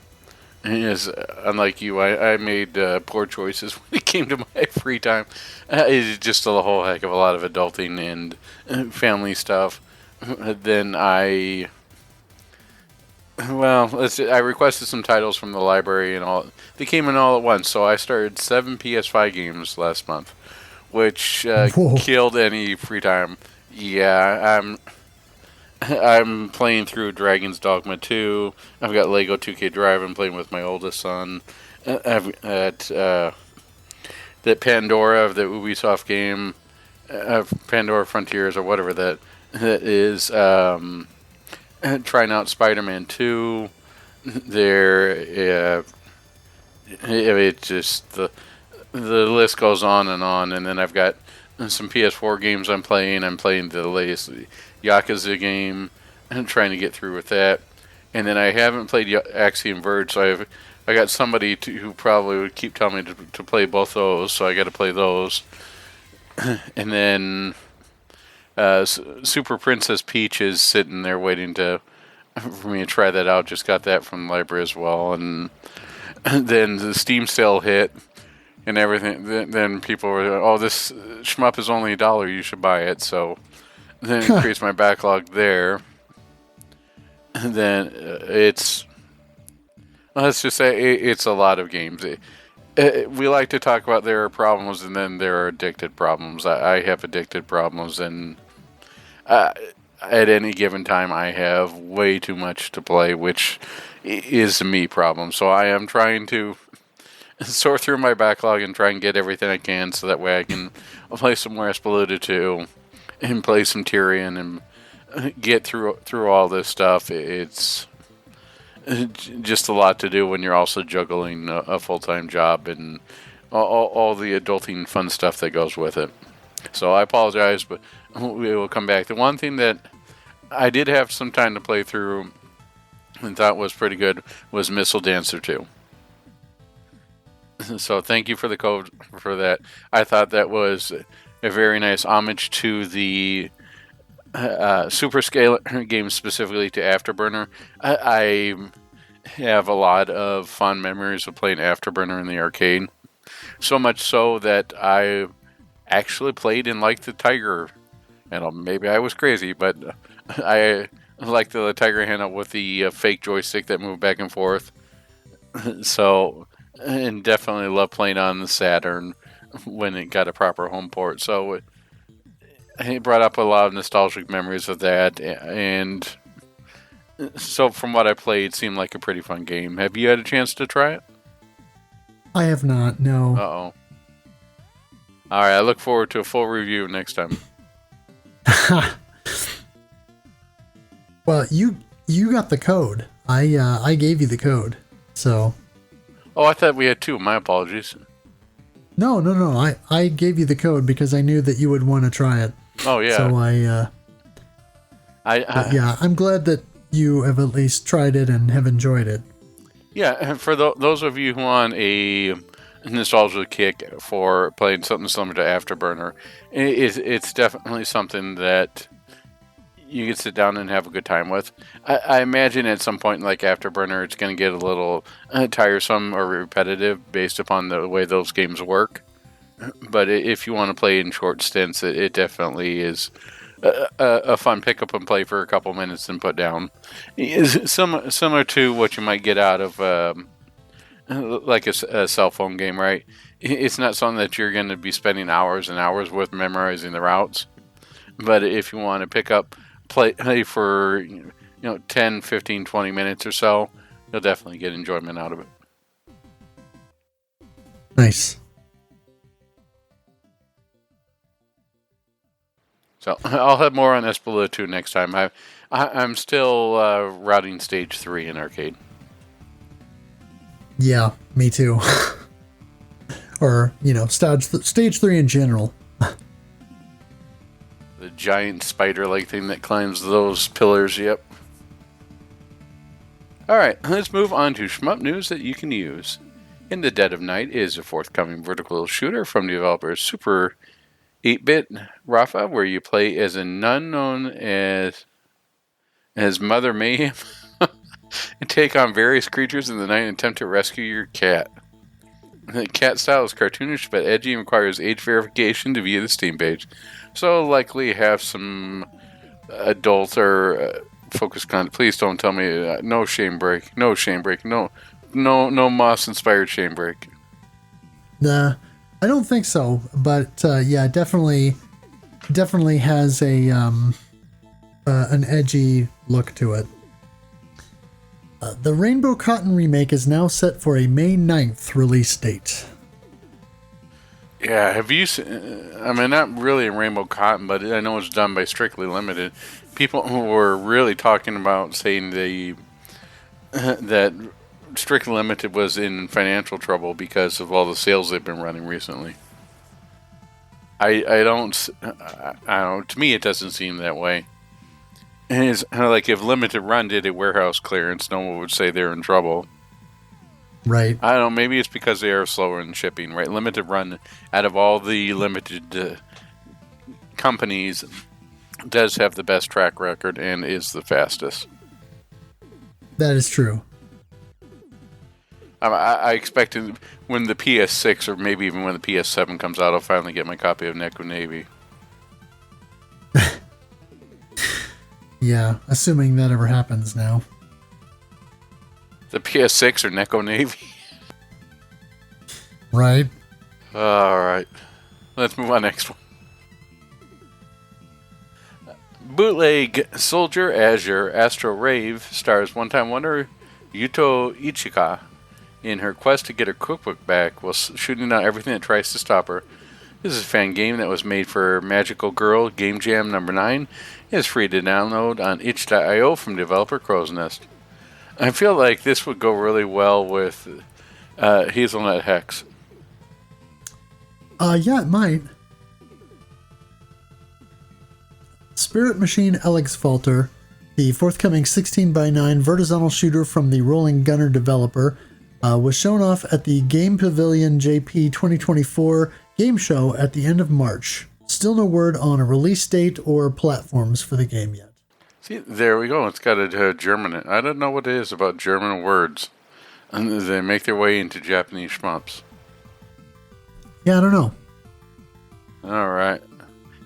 As unlike you, I made poor choices when it came to my free time. It's just a whole heck of a lot of adulting and family stuff. Then I requested some titles from the library and all. They came in all at once, so I started 7 PS5 games last month, which killed any free time. Yeah, I'm playing through Dragon's Dogma 2. I've got Lego 2K Drive. I'm playing with my oldest son. I've got that Pandora, the Ubisoft game, Pandora Frontiers or whatever that is. Trying out Spider-Man 2. It's just the list goes on, and then I've got some PS4 games I'm playing. I'm playing the latest Yakuza game and trying to get through with that. And then I haven't played Axiom Verge, so I got somebody who probably would keep telling me to play both those, so I got to play those. And then Super Princess Peach is sitting there waiting for me to try that out. Just got that from the library as well. And then the Steam sale hit and everything. Then people were, oh, this shmup is only $1. You should buy it. So then it creates my backlog there. And then let's just say it's a lot of games. We like to talk about there are problems and then there are addicted problems. I have addicted problems, and at any given time I have way too much to play, which is a me problem. So I am trying to sort through my backlog and try and get everything I can so that way I can play some more Espeleta 2 and play some Tyrion and get through all this stuff. It's just a lot to do when you're also juggling a full-time job and all the adulting fun stuff that goes with it. So I apologize, but we will come back. The one thing that I did have some time to play through and thought was pretty good was Missile Dancer 2. So thank you for the code for that. I thought that was a very nice homage to the Super Scale game, specifically to Afterburner. I have a lot of fond memories of playing Afterburner in the arcade. So much so that I actually played and liked the Tiger handle. Maybe I was crazy, but I liked the Tiger handle with the fake joystick that moved back and forth. So, and definitely love playing on the Saturn when it got a proper home port. So it brought up a lot of nostalgic memories of that, and so from what I played, it seemed like a pretty fun game. Have you had a chance to try it? I have not, no. Uh-oh. Alright, I look forward to a full review next time. Well, you got the code. I gave you the code, so... Oh, I thought we had two. My apologies. No. I gave you the code because I knew that you would want to try it. Oh, yeah. So yeah, I'm glad that you have at least tried it and have enjoyed it. Yeah, for those of you who want a nostalgia kick for playing something similar to Afterburner, it's definitely something that you can sit down and have a good time with. I imagine at some point, like Afterburner, it's going to get a little tiresome or repetitive based upon the way those games work. But if you want to play in short stints, it definitely is a fun pick up and play for a couple minutes and put down. It's similar to what you might get out of like a cell phone game, right? It's not something that you're going to be spending hours and hours with memorizing the routes. But if you want to pick up, play for 10, 15, 20 minutes or so, you'll definitely get enjoyment out of it. Nice. So I'll have more on Espeleta 2 next time. I'm still routing stage 3 in arcade. Yeah, me too. or stage 3 in general. The giant spider-like thing that climbs those pillars. Yep. All right, let's move on to shmup news that you can use. In the Dead of Night is a forthcoming vertical shooter from developer Super 8-Bit Rafa, where you play as a nun known as Mother Mayhem and take on various creatures in the night and attempt to rescue your cat. The cat style is cartoonish but edgy and requires age verification to view the Steam page, so likely have some adult or focus content. Please don't tell me no shame break, no moss inspired shame break. Nah, I don't think so, but yeah, definitely has a an edgy look to it. The Rainbow Cotton remake is now set for a May 9th release date. Yeah, have you seen, I mean, not really Rainbow Cotton, but I know it's done by Strictly Limited. People who were really talking about saying that Strictly Limited was in financial trouble because of all the sales they've been running recently. I don't, to me it doesn't seem that way. And it's kind of like if Limited Run did a warehouse clearance, no one would say they're in trouble. Right. I don't know, maybe it's because they are slower in shipping, right? Limited Run, out of all the limited companies, does have the best track record and is the fastest. That is true. I expected when the PS6 or maybe even when the PS7 comes out, I'll finally get my copy of Neko Navy. Yeah, assuming that ever happens now. The PS6 or Neko Navy? Right. Alright. Let's move on next one. Bootleg Soldier Azure Astro Rave stars one-time wonder Yuto Ichika in her quest to get her cookbook back while shooting out everything that tries to stop her. This is a fan game that was made for Magical Girl Game Jam number 9. It is free to download on itch.io from developer Crow's Nest. I feel like this would go really well with Hazelnut Hex. Yeah, it might. Spirit Machine Alex Falter, the forthcoming 16x9 vertical shooter from the Rolling Gunner developer, was shown off at the Game Pavilion JP 2024 game show at the end of March. Still no word on a release date or platforms for the game yet. See, there we go. It's got a German in it. I don't know what it is about German words. And they make their way into Japanese shmups. Yeah, I don't know. Alright.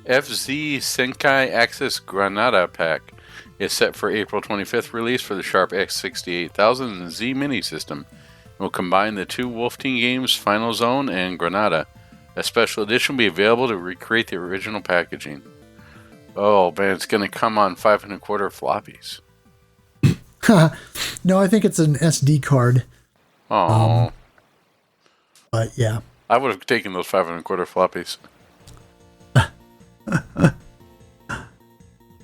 FZ Senkai Axis Granada Pack is set for April 25th release for the Sharp X68000 and Z Mini system. It will combine the two Wolf Team games, Final Zone and Granada. A special edition will be available to recreate the original packaging. Oh man, it's going to come on 5 1/4 floppies. No, I think it's an SD card. Oh. But yeah. I would have taken those 5 1/4 floppies.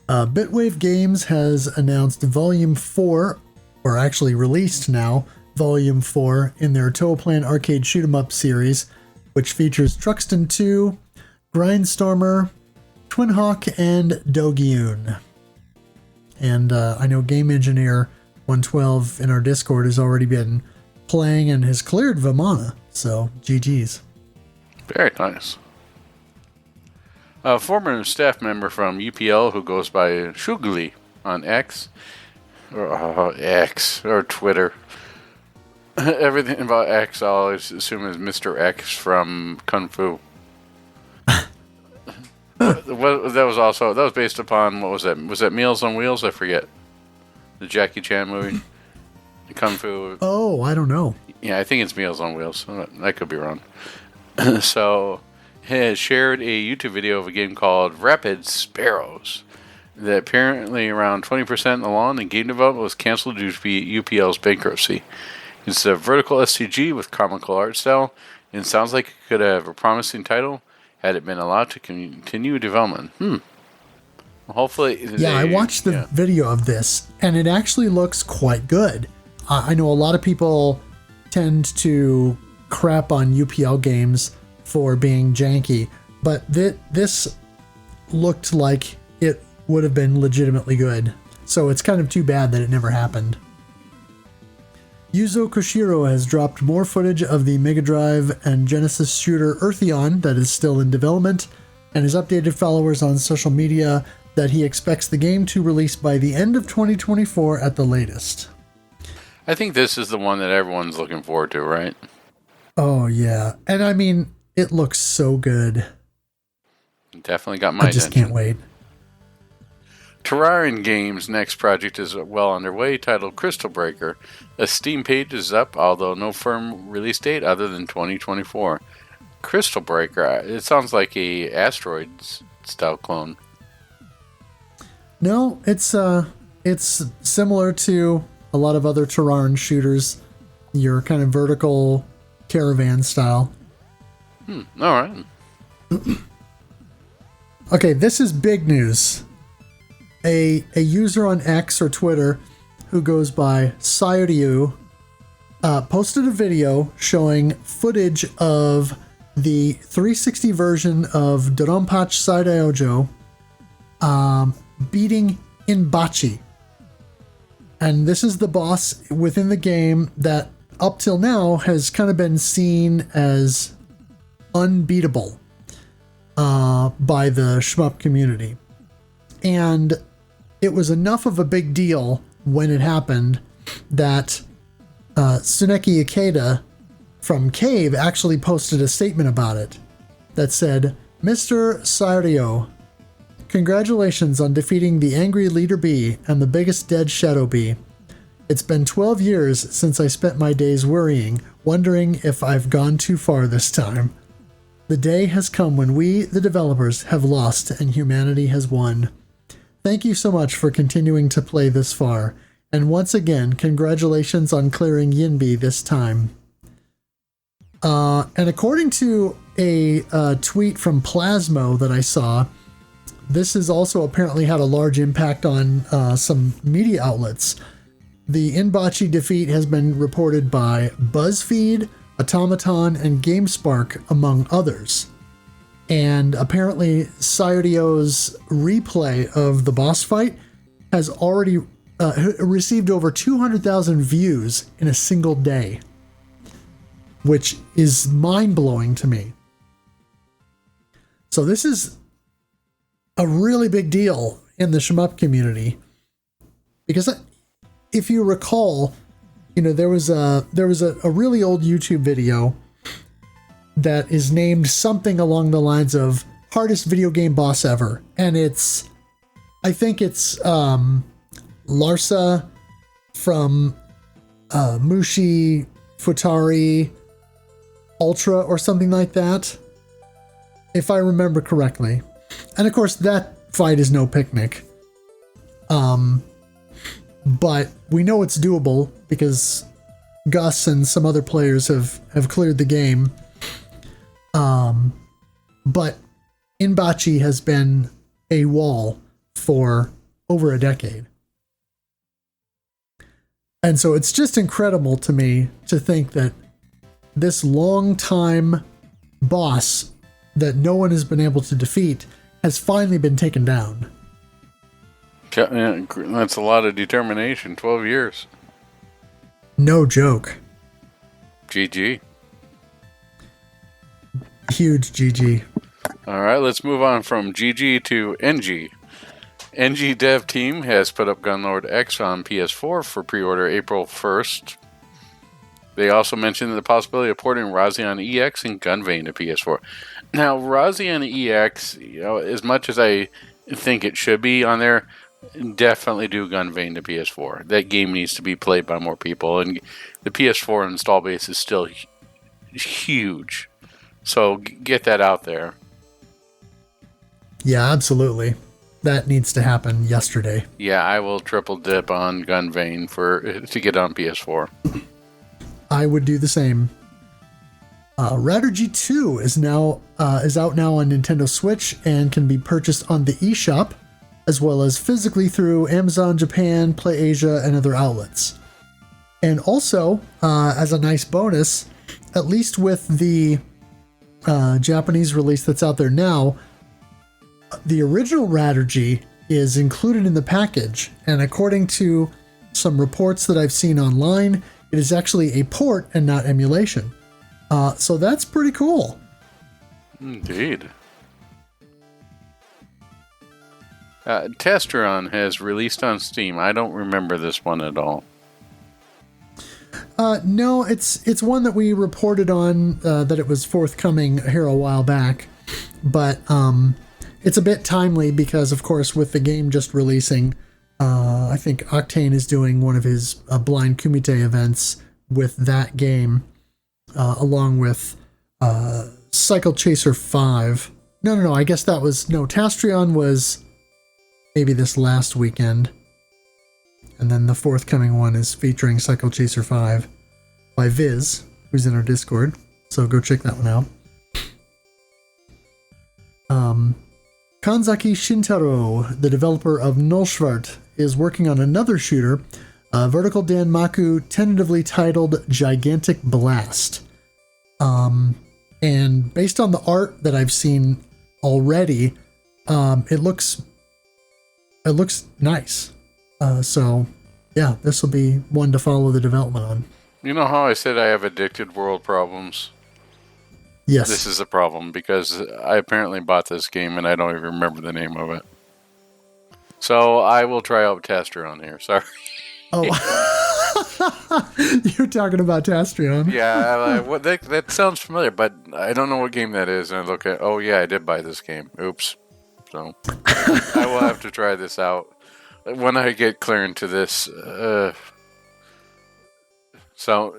Bitwave Games has announced Volume 4, or actually released now, Volume 4 in their Toaplan Arcade Shoot 'em Up series, which features Truxton 2, Grindstormer, Twin Hawk, and Dogyun. And I know Game Engineer 112 in our Discord has already been playing and has cleared Vimana, so GG's. Very nice. A former staff member from UPL who goes by Shugli on X or Twitter. Everything about X I always assume is Mr. X from Kung Fu. That was based upon, what was that? Was that Meals on Wheels? I forget. The Jackie Chan movie. Kung Fu. Oh, I don't know. Yeah, I think it's Meals on Wheels. I could be wrong. So, has shared a YouTube video of a game called Rapid Sparrows that apparently around 20% along in game development was canceled due to UPL's bankruptcy. It's a vertical SCG with comical art style, and it sounds like it could have a promising title had it been allowed to continue development. Hopefully. Yeah, I watched the video of this, and it actually looks quite good. I know a lot of people tend to crap on UPL games for being janky, but this looked like it would have been legitimately good. So it's kind of too bad that it never happened. Yuzo Koshiro has dropped more footage of the Mega Drive and Genesis shooter Eartheon that is still in development, and has updated followers on social media that he expects the game to release by the end of 2024 at the latest. I think this is the one that everyone's looking forward to, right? Oh, yeah. And I mean, it looks so good. Definitely got my attention. I just can't wait. Terrarian Games' next project is well underway, titled Crystal Breaker. A Steam page is up, although no firm release date other than 2024. Crystal Breaker, it sounds like a Asteroids-style clone. No, it's similar to a lot of other Terrarian shooters. Your kind of vertical caravan style. All right. Okay, this is big news. A user on X or Twitter who goes by Sayuryu posted a video showing footage of the 360 version of Doronpachi Saidaiojo beating Inbachi. And this is the boss within the game that up till now has kind of been seen as unbeatable by the shmup community. And it was enough of a big deal when it happened that Tsuneki Ikeda from Cave actually posted a statement about it that said, "Mr. Sario, congratulations on defeating the angry Leader Bee and the biggest dead Shadow Bee. It's been 12 years since I spent my days worrying, wondering if I've gone too far this time. The day has come when we, the developers, have lost and humanity has won. Thank you so much for continuing to play this far, and once again, congratulations on clearing Yinbi this time." And according to a tweet from Plasmo that I saw, this has also apparently had a large impact on some media outlets. The Inbachi defeat has been reported by BuzzFeed, Automaton, and GameSpark, among others. And apparently Sayurio's replay of the boss fight has already received over 200,000 views in a single day, which is mind-blowing to me. So this is a really big deal in the shmup community, because if you recall, there was a really old YouTube video that is named something along the lines of hardest video game boss ever, and I think it's Larsa from Mushi Futari Ultra or something like that, if I remember correctly. And of course, that fight is no picnic. But we know it's doable because Gus and some other players have cleared the game. But Inbachi has been a wall for over a decade. And so it's just incredible to me to think that this long-time boss that no one has been able to defeat has finally been taken down. That's a lot of determination. 12 years. No joke. GG. Huge GG. All right, let's move on from GG to NG. NG dev team has put up Gunlord X on PS4 for pre-order April 1st. They also mentioned the possibility of porting Razion EX and Gunvein to PS4. Now, Razion EX, as much as I think it should be on there, definitely do Gunvein to PS4. That game needs to be played by more people, and the PS4 install base is still huge. So get that out there. Yeah, absolutely. That needs to happen yesterday. Yeah, I will triple dip on Gunvein to get on PS4. I would do the same. Radargy 2 is out now on Nintendo Switch and can be purchased on the eShop, as well as physically through Amazon Japan, PlayAsia, and other outlets. And also, as a nice bonus, at least with the Japanese release that's out there now, the original Raturgy is included in the package, and according to some reports that I've seen online, it is actually a port and not emulation. So that's pretty cool. Indeed. Testeron has released on Steam. I don't remember this one at all. No, it's one that we reported on that it was forthcoming here a while back, but it's a bit timely because, of course, with the game just releasing, I think Octane is doing one of his Blind Kumite events with that game, along with Cycle Chaser 5. No, I guess that was... No, Tastreon was maybe this last weekend. And then the forthcoming one is featuring Cycle Chaser 5 by Viz, who's in our Discord. So go check that one out. Kanzaki Shintaro, the developer of Nullschwart, is working on another shooter, Vertical Danmaku, tentatively titled Gigantic Blast. And based on the art that I've seen already, it looks nice. So, yeah, this will be one to follow the development on. You know how I said I have addicted world problems? Yes. This is a problem because I apparently bought this game and I don't even remember the name of it. So I will try out Tastreon here. Sorry. Oh, you're talking about Tastreon. Yeah, that sounds familiar, but I don't know what game that is. And I look at, oh yeah, I did buy this game. Oops. So I will have to try this out when I get clear into this. So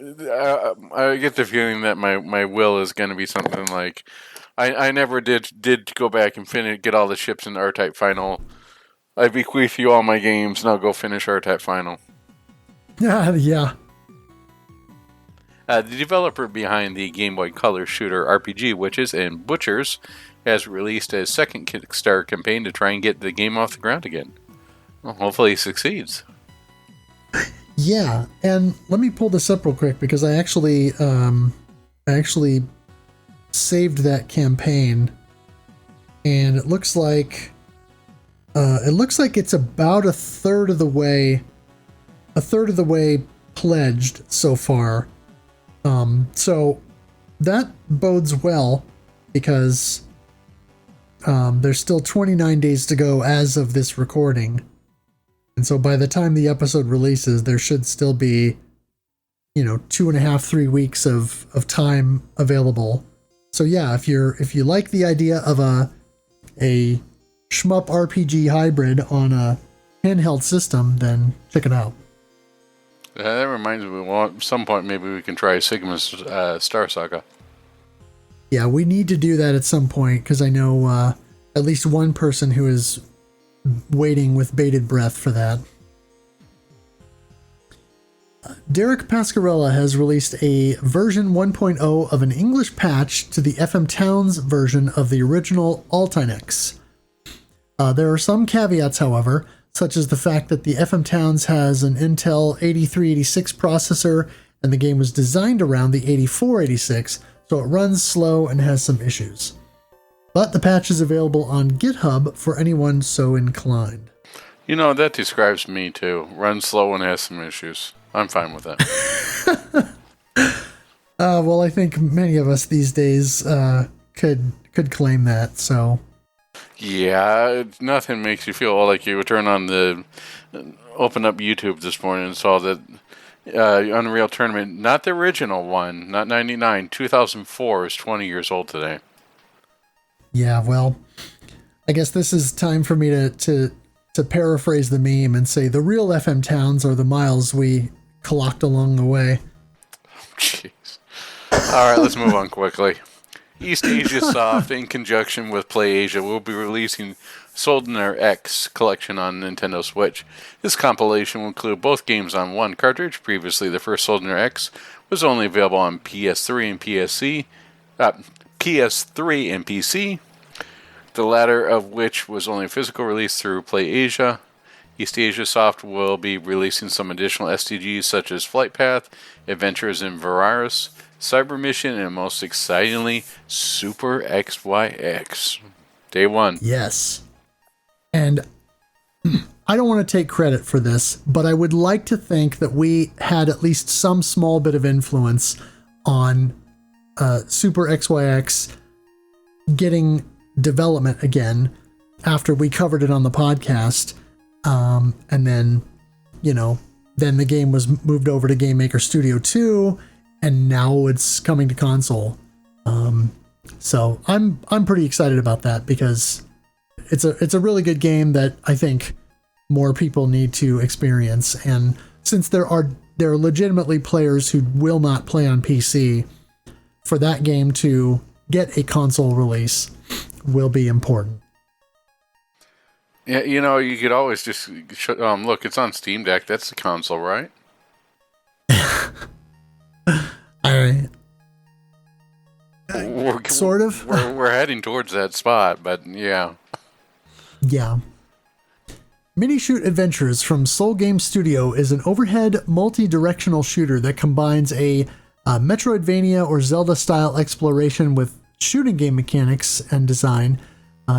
I get the feeling that my will is going to be something like I never did go back and get all the ships in the R-Type Final. I bequeath you all my games, and I'll go finish R-Type Final. Yeah. The developer behind the Game Boy Color shooter RPG Witches and Butchers has released a second Kickstarter campaign to try and get the game off the ground again. Well, hopefully he succeeds. Yeah, and let me pull this up real quick because I actually saved that campaign, and it looks like it's about a third of the way pledged so far. So that bodes well because there's still 29 days to go as of this recording. And so by the time the episode releases, there should still be, 2.5, 3 weeks of time available. So yeah, if you like the idea of a shmup RPG hybrid on a handheld system, then check it out. That reminds me, at some point maybe we can try Sigma's Star Saga. Yeah, we need to do that at some point because I know at least one person who is waiting with bated breath for that. Derek Pascarella has released a version 1.0 of an English patch to the FM Towns version of the original Altinex. There are some caveats, however, such as the fact that the FM Towns has an Intel 8386 processor and the game was designed around the 8486, so it runs slow and has some issues. But the patch is available on GitHub for anyone so inclined. That describes me too. Runs slow and has some issues. I'm fine with that. Well, I think many of us these days could claim that, so... Yeah, nothing makes you feel like you would open up YouTube this morning and saw that Unreal Tournament, not the original one, not 99, 2004 is 20 years old today. Yeah, well, I guess this is time for me to paraphrase the meme and say the real FM Towns are the miles we clocked along the way. Jeez. All right, let's move on quickly. East Asia Soft, in conjunction with PlayAsia, will be releasing Soldner X collection on Nintendo Switch. This compilation will include both games on one cartridge. Previously, the first Soldner X was only available on PS3 and PC, the latter of which was only a physical release through PlayAsia. East Asia Soft will be releasing some additional SDGs such as Flight Path, Adventures in Viraris, Cyber Mission, and most excitingly, Super XYX. Day one. Yes. And I don't want to take credit for this, but I would like to think that we had at least some small bit of influence on Super XYX getting development again after we covered it on the podcast. And then, then the game was moved over to Game Maker Studio 2, and now it's coming to console. So I'm pretty excited about that because it's a really good game that I think more people need to experience. And since there are legitimately players who will not play on PC, for that game to get a console release will be important. Yeah, you could always just look. It's on Steam Deck. That's the console, right? Sort of. We're heading towards that spot, but yeah. Yeah. Mini Shoot Adventures from Soul Game Studio is an overhead multi-directional shooter that combines a Metroidvania or Zelda-style exploration with shooting game mechanics and design,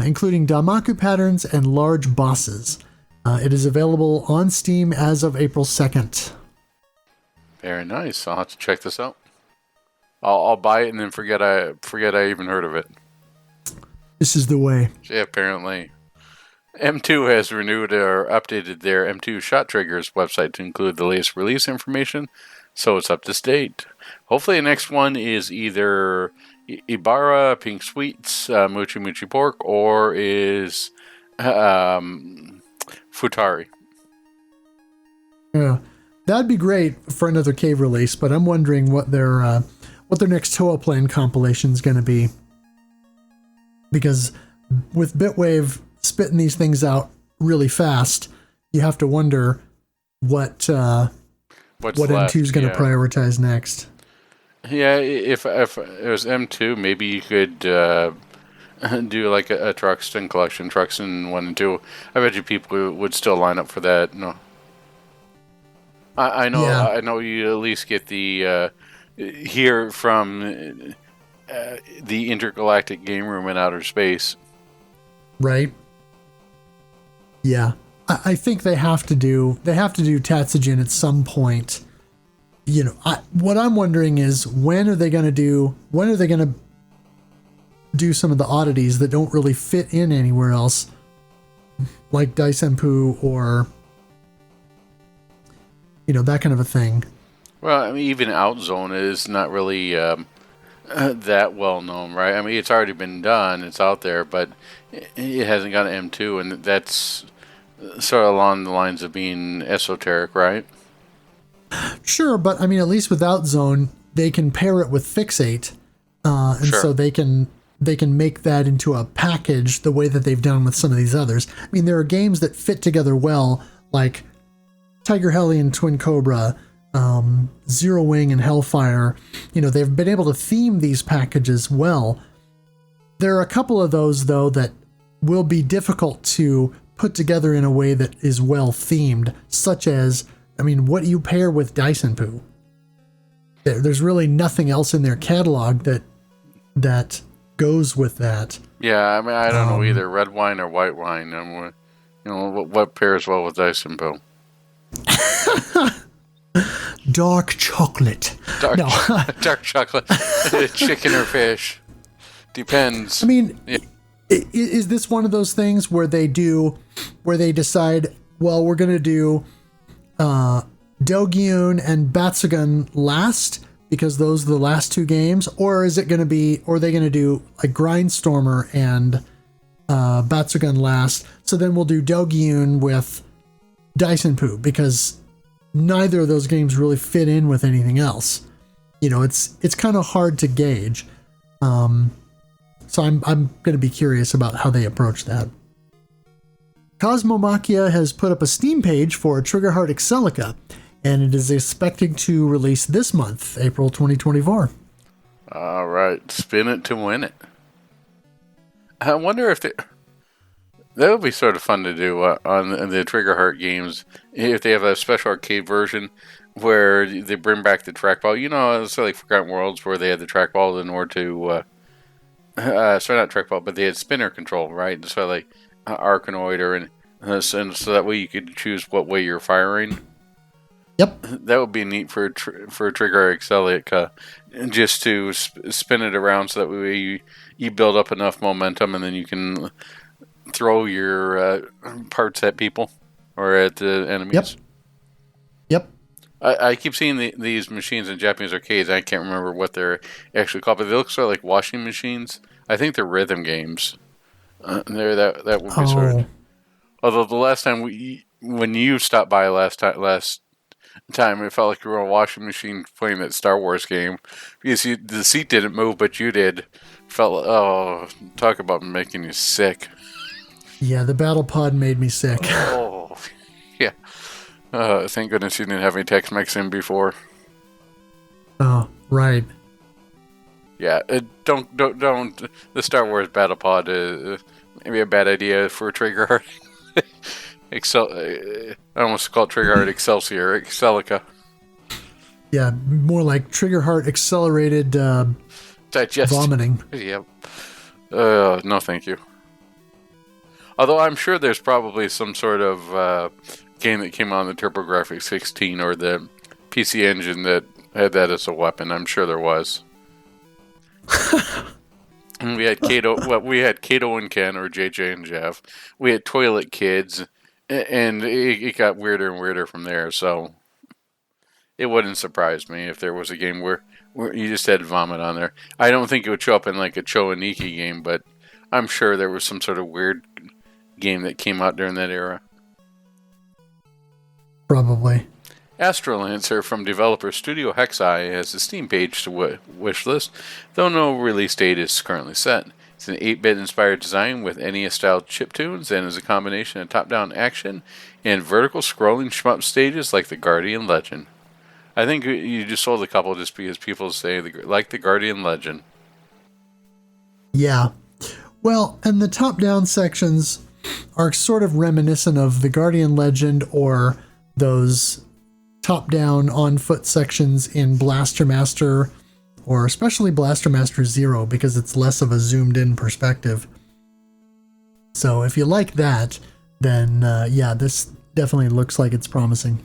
including Damaku patterns and large bosses. It is available on Steam as of April 2nd. Very nice. I'll have to check this out. I'll buy it and then forget I even heard of it. This is the way. Yeah, apparently. M2 has renewed or updated their M2 Shot Triggers website to include the latest release information, so it's up to date. Hopefully the next one is either Ibarra, Pink Sweets, Mochi Mochi Pork, or is Futari. Yeah, that'd be great for another cave release, but I'm wondering what their next Toa Plane compilation is going to be. Because with Bitwave spitting these things out really fast, you have to wonder what M2 is going to prioritize next. Yeah, if it was M2, maybe you could do like a Truxton collection, Truxton 1 and 2. I bet you people would still line up for that. No, I know. Yeah. I know you at least get the hear from the intergalactic game room in outer space, right? Yeah, I think they have to do Tatsujin at some point. What I'm wondering is when are they going to do some of the oddities that don't really fit in anywhere else, like Daisenpu or that kind of a thing. Well, I mean, even Outzone is not really that well known, right? I mean, it's already been done, it's out there, but it hasn't got an M2, and that's sort of along the lines of being esoteric, right? Sure, but I mean, at least with Outzone, they can pair it with Fixate, and sure. So they can make that into a package the way that they've done with some of these others. I mean, there are games that fit together well, like Tiger Heli and Twin Cobra, Zero Wing and Hellfire. They've been able to theme these packages well. There are a couple of those, though, that will be difficult to put together in a way that is well themed, such as, I mean, what do you pair with Daisenpu? There's really nothing else in their catalog that goes with that. Yeah, I mean, I don't know either, red wine or white wine. What pairs well with Daisenpu? Dark chocolate. Dark chocolate. Chicken or fish. Depends. I mean, yeah. Is this one of those things where they decide, well, we're going to do Dogyun and Batsugun last because those are the last two games, or are they going to do like Grindstormer and Batsugun last? So then we'll do Dogyun with Daisenpu because neither of those games really fit in with anything else. It's kind of hard to gauge. So I'm going to be curious about how they approach that. Cosmomachia has put up a Steam page for Triggerheart Excelica, and it is expected to release this month, April 2024. All right, spin it to win it. I wonder if that would be sort of fun to do on the Triggerheart games if they have a special arcade version where they bring back the trackball. You know, it's like Forgotten Worlds where they had the trackball in order to, sorry, not trackball, but they had spinner control, right? So like Arkanoid and so that way you could choose what way you're firing. Yep. That would be neat for a Trigger Excelica, just to spin it around so that way you build up enough momentum and then you can throw your parts at people or at the enemies. Yep. I keep seeing these machines in Japanese arcades. I can't remember what they're actually called, but they look sort of like washing machines. I think they're rhythm games. That would be sort of. Although the last time when you stopped by last time, it felt like you were a washing machine playing that Star Wars game because the seat didn't move, but you did. Talk about making you sick. Yeah, the battle pod made me sick. Oh, yeah. Thank goodness you didn't have any Tex-Mex in before. Oh, right. Yeah, don't. The Star Wars battle pod is maybe a bad idea for Trigger Heart. I almost called Trigger Heart Excelsior, Excelica. Yeah, more like Trigger Heart accelerated vomiting. Yep. No, thank you. Although I'm sure there's probably some sort of game that came out on the TurboGrafx 16 or the PC Engine that had that as a weapon. I'm sure there was. And we had Kato and Ken, or JJ and Jeff. We had Toilet Kids, and it got weirder and weirder from there. So it wouldn't surprise me if there was a game where you just had vomit on there. I don't think it would show up in like a Cho and Nikki game, but I'm sure there was some sort of weird game that came out during that era. Probably. Astrolancer from developer Studio Hexeye has a Steam page to wish list, though no release date is currently set. It's an 8-bit inspired design with NES-style chiptunes and is a combination of top-down action and vertical scrolling shmup stages like the Guardian Legend. I think you just sold a couple just because people say like the Guardian Legend. Yeah. Well, and the top-down sections are sort of reminiscent of the Guardian Legend or those top-down on-foot sections in Blaster Master, or especially Blaster Master Zero, because it's less of a zoomed-in perspective. So if you like that, then yeah, this definitely looks like it's promising.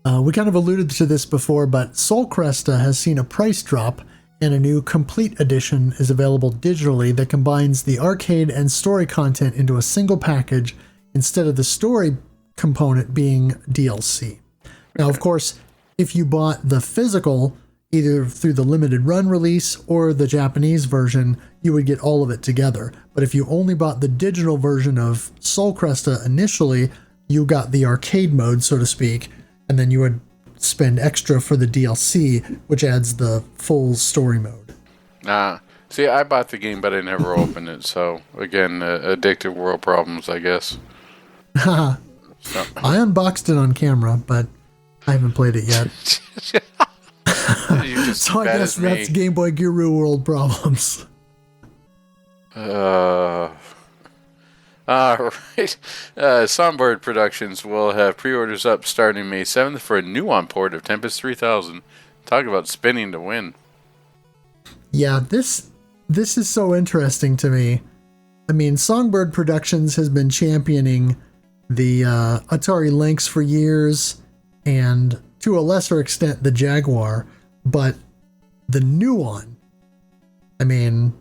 We kind of alluded to this before, but Soul Cresta has seen a price drop, and a new Complete Edition is available digitally that combines the arcade and story content into a single package instead of the story component being DLC. Now, of course, if you bought the physical, either through the limited run release or the Japanese version, you would get all of it together. But if you only bought the digital version of Soul Cresta initially, you got the arcade mode, so to speak, and then you would spend extra for the DLC, which adds the full story mode. See, I bought the game, but I never opened it. So, again, addictive world problems, I guess. I unboxed it on camera, but I haven't played it yet. So I guess that's Game Boy Guru World problems. Alright. Songbird Productions will have pre-orders up starting May 7th for a new on-port of Tempest 3000. Talk about spinning to win. Yeah, this is so interesting to me. I mean, Songbird Productions has been championing the Atari Lynx for years, and to a lesser extent the Jaguar, but the new one, I mean,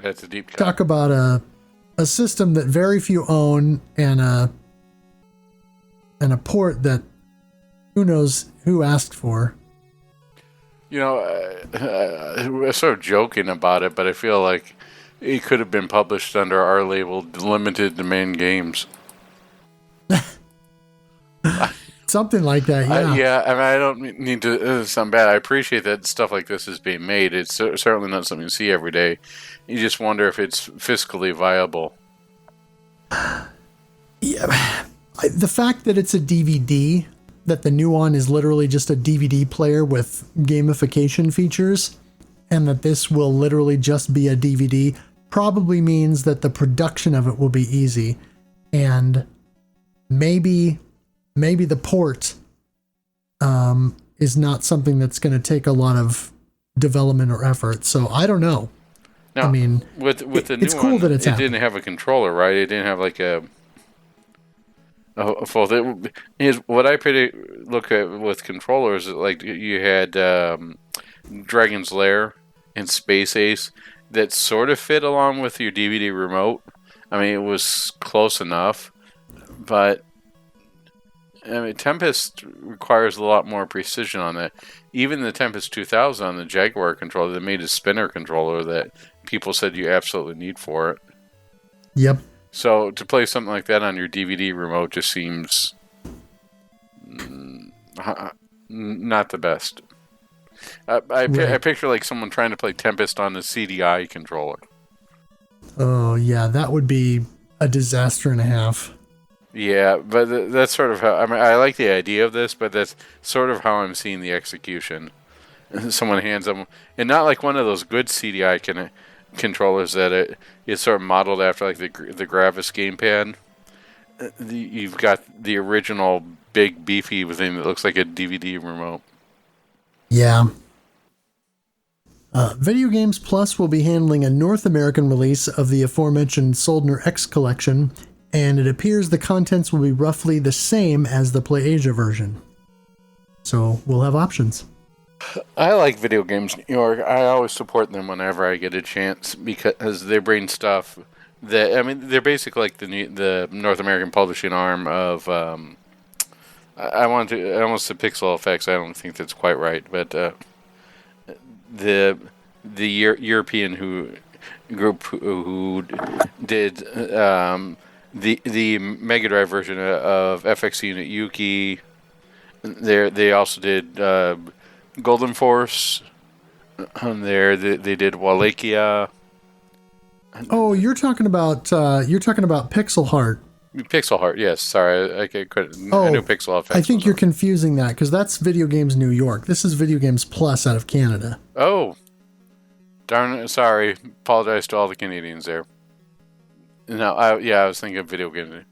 that's a deep cut. Talk about a system that very few own, and a port that who knows who asked for. You know, we're sort of joking about it, but I feel like it could have been published under our label, Limited Domain Games. Something like that, yeah. I mean, I don't need to sound bad. I appreciate that stuff like this is being made. It's certainly not something you see every day. You just wonder if it's fiscally viable. Yeah, the fact that it's a DVD, that the new one is literally just a DVD player with gamification features, and that this will literally just be a DVD, probably means that the production of it will be easy. And maybe maybe the port is not something that's going to take a lot of development or effort. So I don't know. Now, I mean, with the new it's cool one, that it's it happening. didn't have a controller, right? It didn't have like a full. What I look at with controllers, like you had Dragon's Lair and Space Ace that sort of fit along with your DVD remote. I mean, it was close enough, but I mean, Tempest requires a lot more precision on that. Even the Tempest 2000 on the Jaguar controller, that made a spinner controller that people said you absolutely need for it. Yep. So to play something like that on your DVD remote just seems not the best. I picture like someone trying to play Tempest on the CDI controller. Oh, yeah, that would be a disaster and a half. Yeah, but that's sort of how... I mean, I like the idea of this, but that's sort of how I'm seeing the execution. Someone hands them... And not like one of those good CDI controllers that is sort of modeled after like the Gravis gamepad. You've got the original big beefy thing that looks like a DVD remote. Yeah. Video Games Plus will be handling a North American release of the aforementioned Soldner X collection, and it appears the contents will be roughly the same as the PlayAsia version. So we'll have options. I like Video Games New York. I always support them whenever I get a chance because they bring stuff that, I mean, they're basically like the North American publishing arm of I almost said Pixel Effects. I don't think that's quite right, but the European group who did the Mega Drive version of FX Unit Yuki. They also did Golden Force. They did Wallachia. Oh, you're talking about Pixel Heart. Pixel Heart, yes. Sorry, I couldn't. Oh, I knew Pixel Effects. I think you're confusing that because that's Video Games New York. This is Video Games Plus out of Canada. Oh, darn it! Sorry, apologize to all the Canadians there. No, I was thinking of Video Games.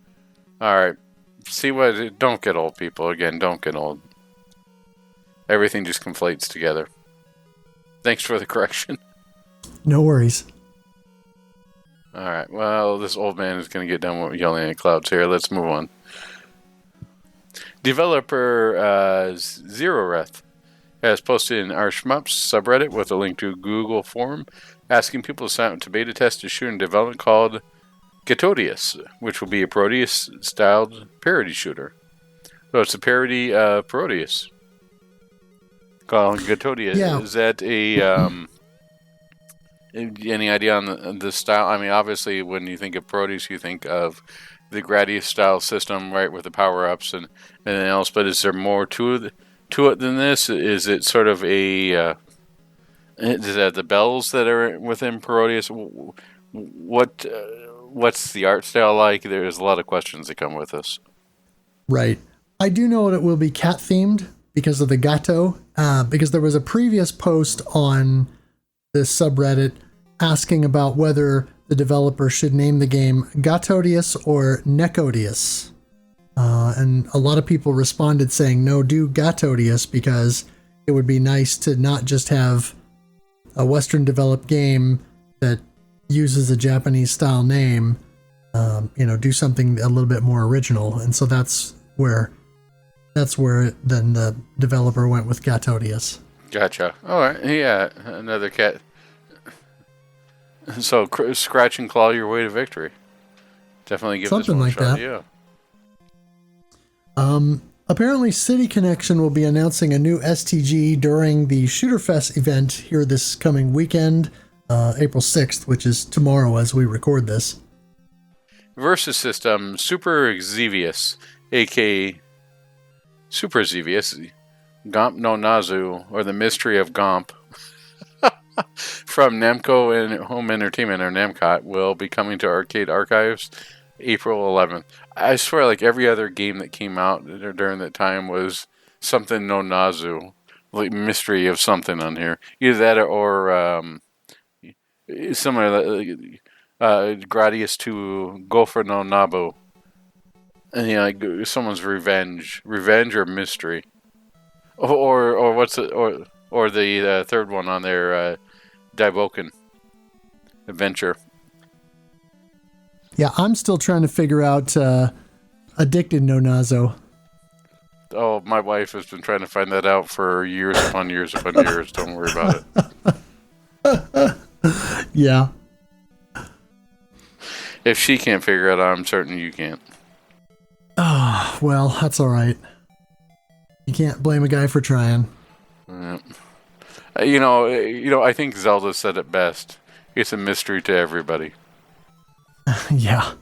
All right, see what? Don't get old, people. Again, don't get old. Everything just conflates together. Thanks for the correction. No worries. All right. Well, this old man is going to get done with yelling at clouds here. Let's move on. Developer Zeroreth has posted an our Shmups subreddit with a link to a Google form asking people to sign up to beta test a shooter in development called Gatodius, which will be a Proteus-styled parody shooter. So it's a parody of Proteus called Gatodius. Yeah. Is that a... Any idea on the style? I mean, obviously, when you think of Proteus, you think of the Gradius style system, right, with the power ups and anything else. But is there more to it than this? Is it sort of a? Is that the bells that are within Proteus? What's the art style like? There's a lot of questions that come with this. Right. I do know that it will be cat themed because of the gato. Because there was a previous post on this subreddit asking about whether the developer should name the game Gatodius or Necodius. And a lot of people responded saying, no, do Gatodius because it would be nice to not just have a Western developed game that uses a Japanese style name, do something a little bit more original. And so that's where then the developer went with Gatodius. Gotcha. All right. Yeah, another cat. So scratch and claw your way to victory. Definitely give something this one like a shot. that. Yeah. Apparently, City Connection will be announcing a new STG during the Shooter Fest event here this coming weekend, April 6th, which is tomorrow as we record this. Versus System Super Xevious, aka Super Xevious, Gomp no Nazu, or the Mystery of Gomp, from Namco and Home Entertainment, or Namcot, will be coming to Arcade Archives April 11th. I swear, like every other game that came out during that time was something no Nazu, like mystery of something on here. Either that or similar, Gradius to Gopher no Nabu. like someone's revenge or mystery, or what's it, or the third one on there, Divoken Adventure. Yeah, I'm still trying to figure out Addicted No Nazo. Oh, my wife has been trying to find that out for years upon years upon years. Don't worry about it. Yeah. If she can't figure it out, I'm certain you can't. Oh, well, that's all right. You can't blame a guy for trying. I think Zelda said it best. It's a mystery to everybody. Yeah.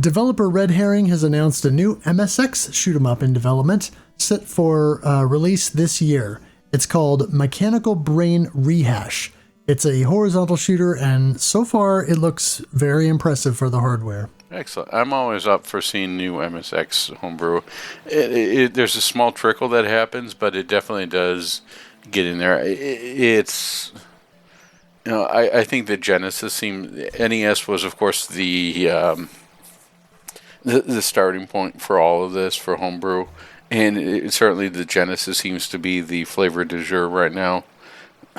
Developer Red Herring has announced a new MSX shoot-'em-up in development, set for release this year. It's called Mechanical Brain Rehash. It's a horizontal shooter, and so far it looks very impressive for the hardware. Excellent. I'm always up for seeing new MSX homebrew. There's a small trickle that happens, but it definitely does get in there. I think the Genesis NES was, of course, the starting point for all of this for homebrew, and certainly the Genesis seems to be the flavor du jour right now.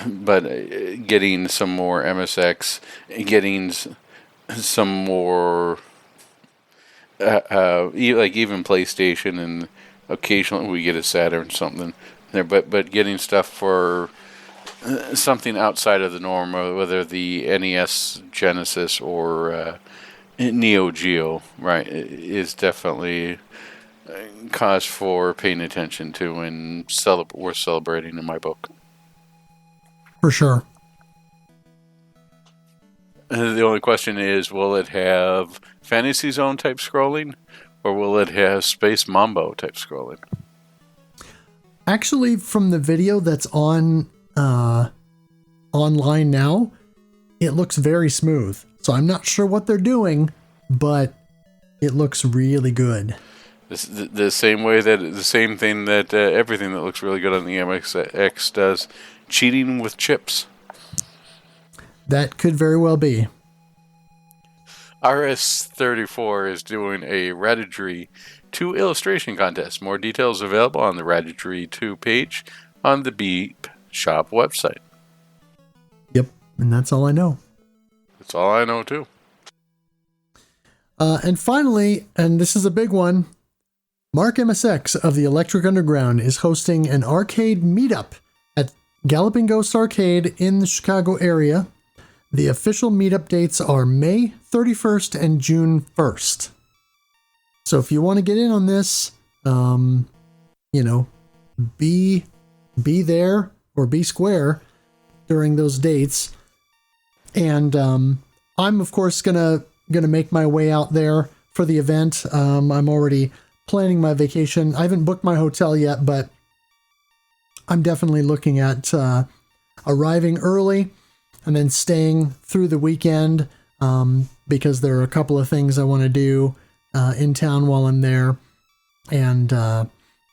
But getting some more MSX, getting some more, even PlayStation, and occasionally we get a Saturn or something there. But getting stuff for something outside of the norm, whether the NES, Genesis, or Neo Geo, right, is definitely cause for paying attention to and worth celebrating in my book. For sure. The only question is, will it have Fantasy Zone type scrolling, or will it have Space Mambo type scrolling? Actually, from the video that's on online now, it looks very smooth. So I'm not sure what they're doing, but it looks really good. The same thing that everything that looks really good on the MSX does. Cheating with chips. That could very well be. RS34 is doing a Radidry 2 illustration contest. More details available on the Radidry 2 page on the Beep Shop website. Yep, and that's all I know. That's all I know too. And finally, and this is a big one, Mark MSX of the Electric Underground is hosting an arcade meetup at Galloping Ghost Arcade in the Chicago area. The official meetup dates are May 31st and June 1st. So if you want to get in on this, be there or be square during those dates. And I'm of course gonna make my way out there for the event. I'm already planning my vacation. I haven't booked my hotel yet, but I'm definitely looking at arriving early and then staying through the weekend because there are a couple of things I want to do in town while I'm there, and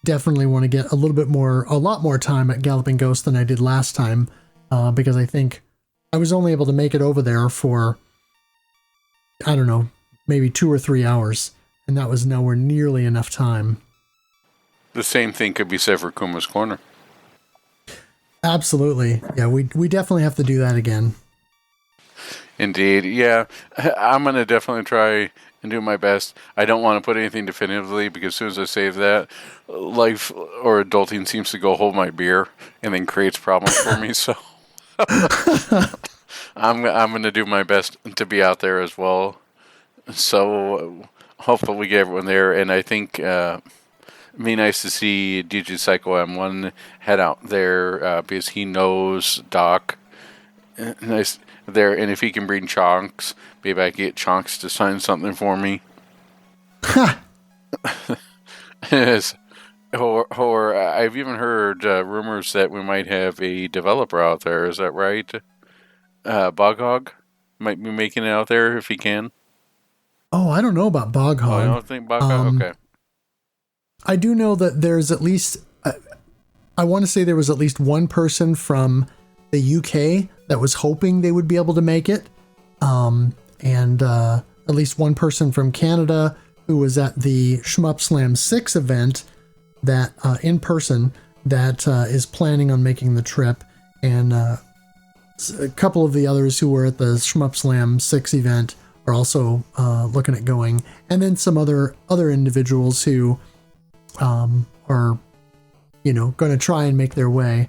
definitely want to get a lot more time at Galloping Ghost than I did last time because I think I was only able to make it over there for, I don't know, maybe 2 or 3 hours, and that was nowhere nearly enough time. The same thing could be said for Kuma's Corner. Absolutely. Yeah, we definitely have to do that again. Indeed. Yeah, I'm going to definitely try and do my best. I don't want to put anything definitively because as soon as I say that, life or adulting seems to go hold my beer and then creates problems for me. So I'm going to do my best to be out there as well. So hopefully we get everyone there. And I think it'd be nice to see DJ Psycho M1 head out there because he knows Doc. Nice there, and if he can bring Chonks, maybe I can get Chonks to sign something for me. Or I've even heard rumors that we might have a developer out there. Is that right? Boghog might be making it out there if he can. Oh, I don't know about Boghog. Oh, I don't think Boghog. Okay. I do know that there's at least, I want to say there was at least one person from the UK that was hoping they would be able to make it. And at least one person from Canada who was at the Shmup Slam 6 event that in person that is planning on making the trip, and a couple of the others who were at the Shmup Slam 6 event are also looking at going, and then some other individuals who are, you know, going to try and make their way.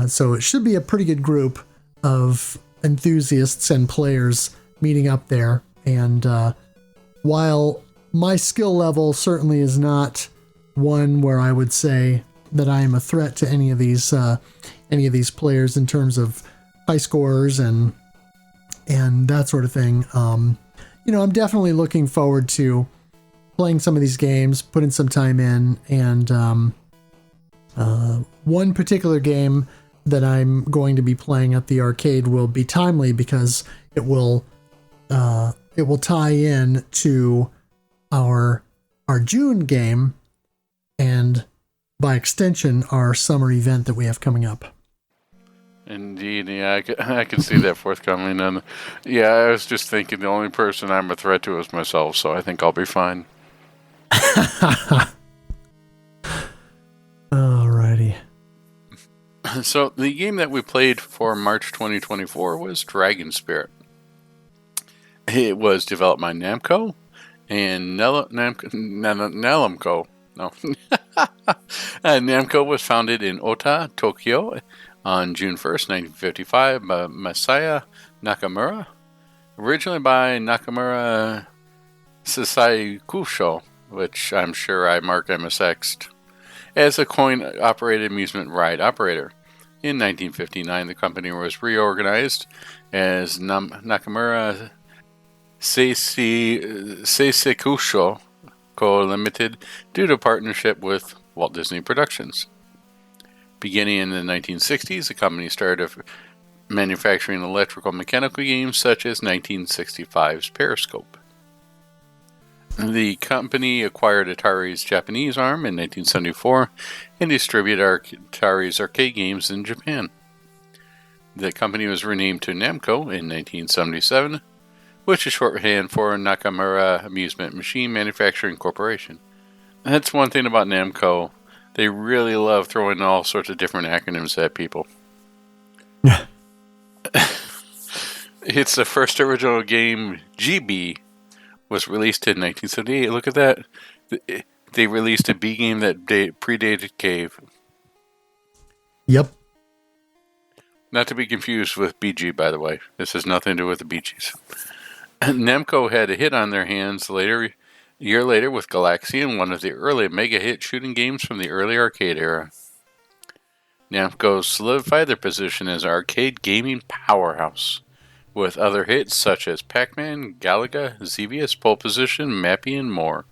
So it should be a pretty good group of enthusiasts and players meeting up there. And while my skill level certainly is not one where I would say that I am a threat to any of these players in terms of high scores and that sort of thing, you know, I'm definitely looking forward to playing some of these games, putting some time in, and one particular game that I'm going to be playing at the arcade will be timely because it will tie in to our June game, and by extension our summer event that we have coming up. Indeed, yeah, I could see that forthcoming. And yeah, I was just thinking the only person I'm a threat to is myself, so I think I'll be fine. Alrighty. So the game that we played for March 2024 was Dragon Spirit. It was developed by Namco and Namco. No. Namco was founded in Ota, Tokyo on June 1st, 1955 by Masaya Nakamura. Originally by Nakamura Sasaikusho, which I'm sure I marked MSX'd, as a coin-operated amusement ride operator. In 1959, the company was reorganized as Nakamura Seisekusho Co. Limited due to partnership with Walt Disney Productions. Beginning in the 1960s, the company started manufacturing electrical mechanical games such as 1965's Periscope. The company acquired Atari's Japanese arm in 1974 and distributed Atari's arcade games in Japan. The company was renamed to Namco in 1977, which is shorthand for Nakamura Amusement Machine Manufacturing Corporation. That's one thing about Namco. They really love throwing all sorts of different acronyms at people. It's the first original game, GB, was released in 1978. Look at that. They released a B game that predated Cave. Yep. Not to be confused with BG, by the way. This has nothing to do with the Bee Gees. Namco had a hit on their hands a year later with Galaxian, one of the early mega-hit shooting games from the early arcade era. Namco solidified their position as an arcade gaming powerhouse, with other hits such as Pac-Man, Galaga, Xevious, Pole Position, Mappy, and more.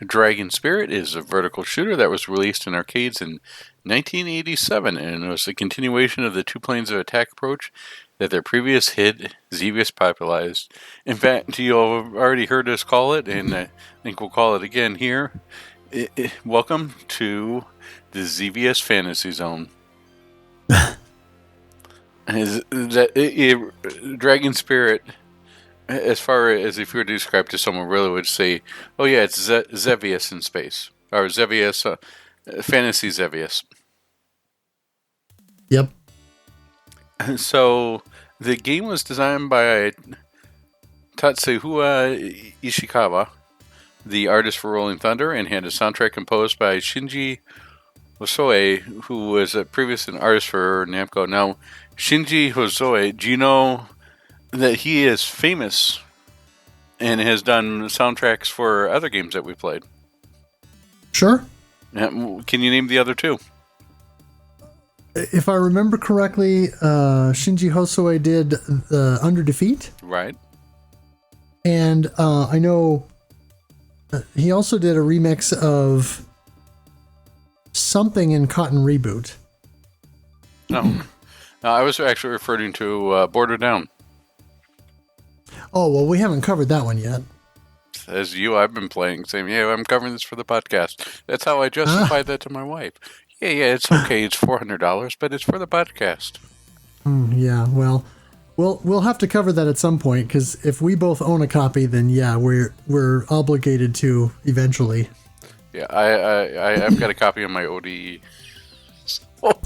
Dragon Spirit is a vertical shooter that was released in arcades in 1987, and it was a continuation of the two planes of attack approach that their previous hit, Xevious, popularized. In fact, you've already heard us call it, and I think we'll call it again here. Welcome to the Xevious Fantasy Zone. Dragon Spirit, as far as if you were to describe to someone, really would say, oh yeah, it's Xevious in space. Or Xevious, Fantasy Xevious. Yep. So, the game was designed by Tatsuhua Ishikawa, the artist for Rolling Thunder, and had a soundtrack composed by Shinji Hosoe, who was previously an artist for Namco. Now, Shinji Hosoe, do you know that he is famous and has done soundtracks for other games that we played? Sure. Can you name the other two? If I remember correctly, Shinji Hosoe did Under Defeat. Right. And I know he also did a remix of something in Cotton Reboot. No. I was actually referring to Border Down. Oh, well, we haven't covered that one yet. As I've been playing, saying, yeah, I'm covering this for the podcast. That's how I justified that to my wife. Yeah, it's okay. It's $400, but it's for the podcast. Yeah, well, We'll have to cover that at some point, because if we both own a copy, then yeah, we're obligated to eventually. Yeah, I've got a copy of my ODE.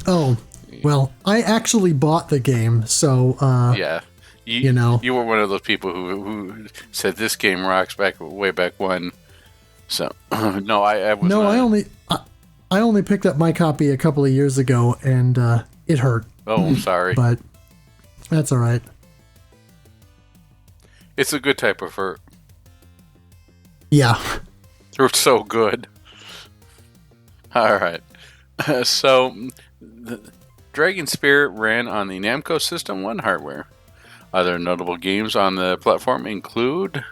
Oh, well, I actually bought the game, so Yeah. You know. You were one of those people who said this game rocks way back when. So no, I was no, not. I only picked up my copy a couple of years ago, and it hurt. Oh, I'm sorry. But that's all right. It's a good type of hurt. Yeah. They're so good. All right. So, Dragon Spirit ran on the Namco System 1 hardware. Other notable games on the platform include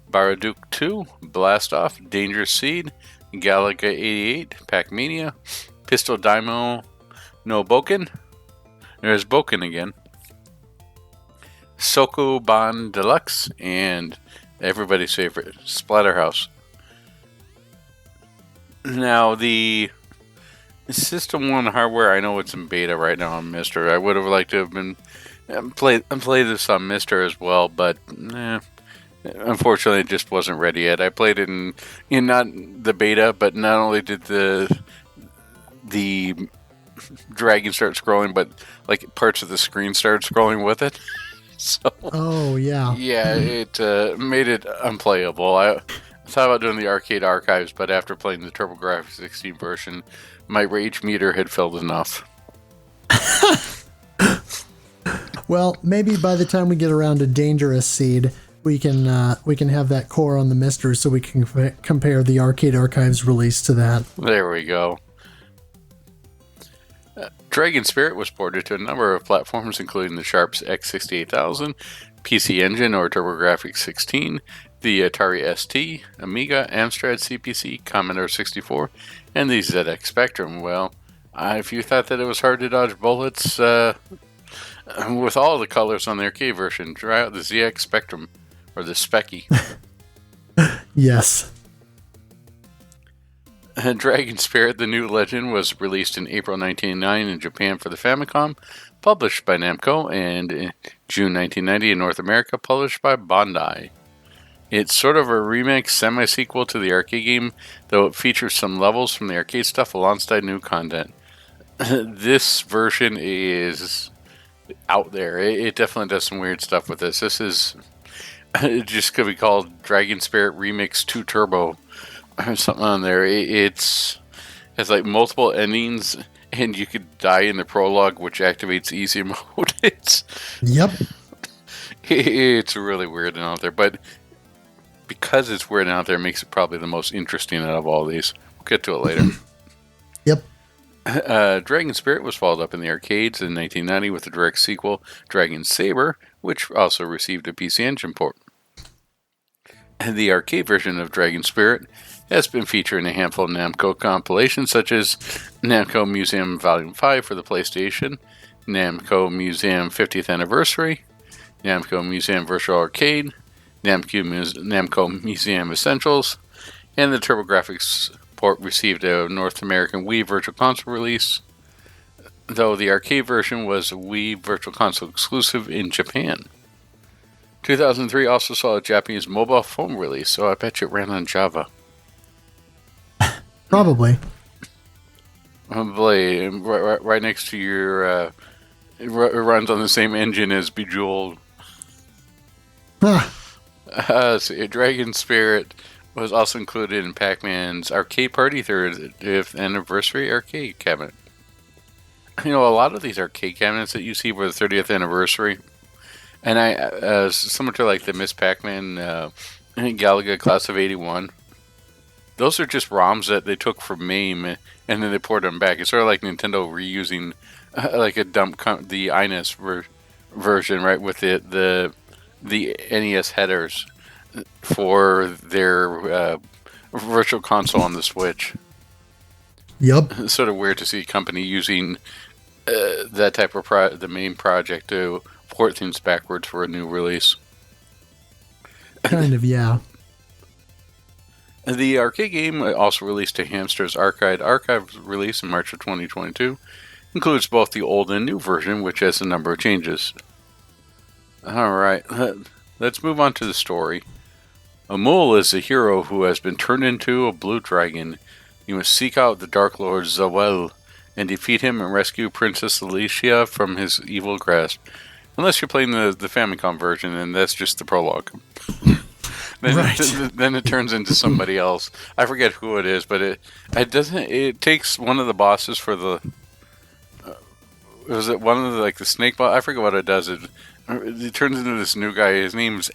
Baraduke 2, Blastoff, Dangerous Seed, Galaga 88, Pac-Mania, Pistol Dynamo, No Boken. There's Boken again. Sokoban Deluxe, and everybody's favorite, Splatterhouse. Now, the System 1 hardware, I know it's in beta right now on Mister. I would have liked to have been play this on Mister as well, but unfortunately it just wasn't ready yet. I played it in not the beta, but not only did the dragon start scrolling, but like parts of the screen started scrolling with it. So, oh yeah, it made it unplayable. I thought about doing the arcade archives, but after playing the TurboGrafx 16 version, my rage meter had filled enough. Well, maybe by the time we get around to Dangerous Seed, we can have that core on the Mister, so we can compare the arcade archives release to that. There we go. Dragon Spirit was ported to a number of platforms, including the Sharp's X68000, PC Engine or TurboGrafx 16, the Atari ST, Amiga, Amstrad CPC, Commodore 64, and the ZX Spectrum. Well, if you thought that it was hard to dodge bullets with all the colors on the arcade version, try out the ZX Spectrum, or the Specky. Yes. Dragon Spirit, The New Legend was released in April 1989 in Japan for the Famicom, published by Namco, and in June 1990 in North America, published by Bandai. It's sort of a remake, semi-sequel to the arcade game, though it features some levels from the arcade stuff alongside new content. This version is out there. It definitely does some weird stuff with this. This is... It just could be called Dragon Spirit Remix 2 Turbo or something on there. It has like multiple endings, and you could die in the prologue, which activates easy mode. Yep. It's really weird and out there, but because it's weird and out there, it makes it probably the most interesting out of all these. We'll get to it later. Yep. Dragon Spirit was followed up in the arcades in 1990 with the direct sequel, Dragon Saber, which also received a PC Engine port. The arcade version of Dragon Spirit has been featured in a handful of Namco compilations, such as Namco Museum Volume 5 for the PlayStation, Namco Museum 50th Anniversary, Namco Museum Virtual Arcade, Namco Museum Essentials, and the TurboGrafx port received a North American Wii Virtual Console release, though the arcade version was Wii Virtual Console exclusive in Japan. 2003 also saw a Japanese mobile phone release, so I bet you it ran on Java. Probably. Probably. Right next to your... it runs on the same engine as Bejeweled. Dragon Spirit was also included in Pac-Man's Arcade Party 30th Anniversary arcade cabinet. You know, a lot of these arcade cabinets that you see for the 30th anniversary, and similar to like the Miss Pac-Man Galaga Class of 81, those are just ROMs that they took from MAME and then they ported them back. It's sort of like Nintendo reusing like a the INES version, right, with the NES headers for their virtual console on the Switch. Yep. It's sort of weird to see a company using that type of the main project to port things backwards for a new release. Kind of, yeah. The arcade game also released a Hamster's Archive release in March of 2022. Includes both the old and new version, which has a number of changes. All right, let's move on to the story. Amul is a hero who has been turned into a blue dragon. You must seek out the Dark Lord Zawel and defeat him and rescue Princess Alicia from his evil grasp. Unless you're playing the Famicom version, and that's just the prologue. Then it turns into somebody else. I forget who it is, but it takes one of the bosses for the. Was it one of the snake boss? I forget what it does. It turns into this new guy. His name's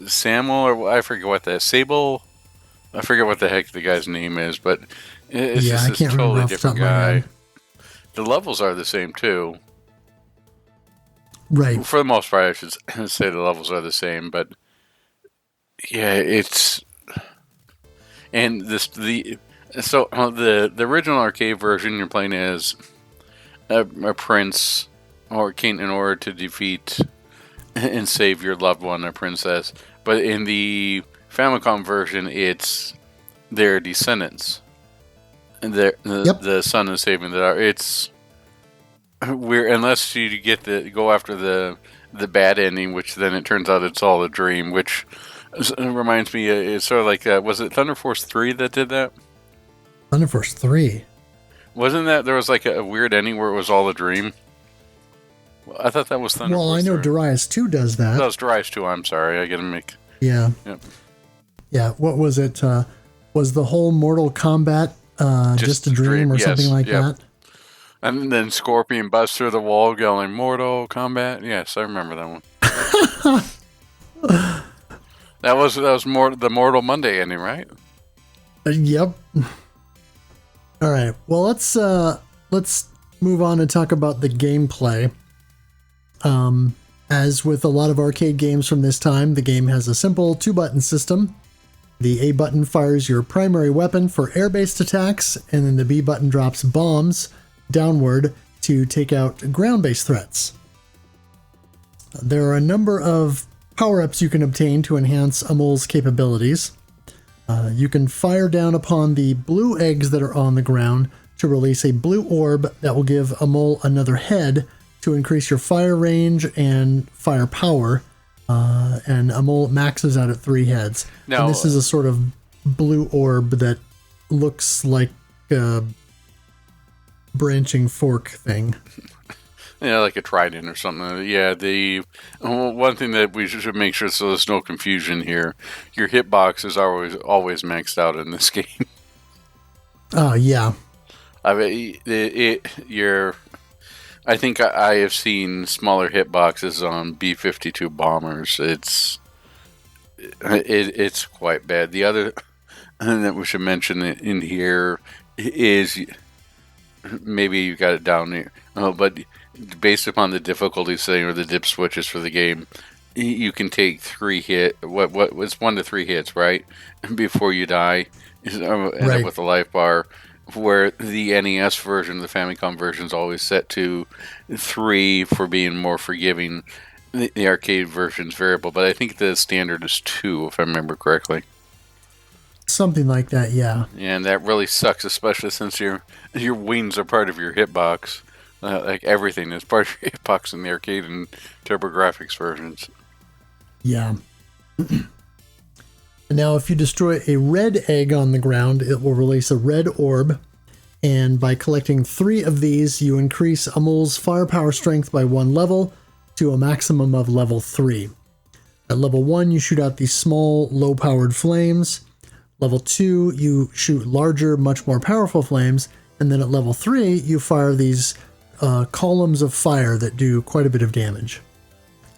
Samuel, or I forget what that Sable. I forget what the heck the guy's name is, but it's just this totally different guy. The levels are the same too. Right. For the most part, I should say the levels are the same, but yeah, it's and the original arcade version you're playing as a prince or king in order to defeat and save your loved one, a princess. But in the Famicom version, it's their descendants, and the son is saving the daughter. It's weird unless you go after the bad ending, which then it turns out it's all a dream. Which reminds me, it's sort of like was it Thunder Force 3 that did that? Thunder Force 3. Wasn't that there was like a weird ending where it was all a dream? I thought that was Thunder Force. Well, I know 3. Darius 2 does that. That was Darius 2. I'm sorry, I gotta make. Yeah. Yep. Yeah. What was it? Was the whole Mortal Kombat just a dream or something like that? And then Scorpion busts through the wall, yelling "Mortal Kombat." Yes, I remember that one. that was more the Mortal Monday ending, right? Yep. All right. Well, let's move on and talk about the gameplay. As with a lot of arcade games from this time, the game has a simple 2-button system. The A button fires your primary weapon for air-based attacks, and then the B button drops bombs downward to take out ground-based threats. There are a number of power-ups you can obtain to enhance Amul's capabilities. You can fire down upon the blue eggs that are on the ground to release a blue orb that will give Amul another head to increase your fire range and fire power. And Amul maxes out at 3 heads. Now, and this is a sort of blue orb that looks like a branching fork thing. Yeah, like a trident or something. Yeah, one thing that we should make sure so there's no confusion here. Your hitbox is always maxed out in this game. Oh, yeah. I mean, I think I have seen smaller hitboxes on B-52 bombers. It's quite bad. The other thing that we should mention in here is maybe you got it down here, but based upon the difficulty setting or the dip switches for the game, you can take 3 hit. What was 1 to 3 hits, right? Before you die, end up with a life bar. Where the NES version, the Famicom version, is always set to 3 for being more forgiving. The arcade version's variable, but I think the standard is 2, if I remember correctly. Something like that, yeah. And that really sucks, especially since your wings are part of your hitbox. Like everything is part of your hitbox in the arcade and TurboGrafx versions. Yeah. Now, if you destroy a red egg on the ground, it will release a red orb, and by collecting 3 of these, you increase Amul's firepower strength by 1 level to a maximum of level 3. At level 1, you shoot out these small, low-powered flames. Level 2, you shoot larger, much more powerful flames, and then at level 3, you fire these columns of fire that do quite a bit of damage.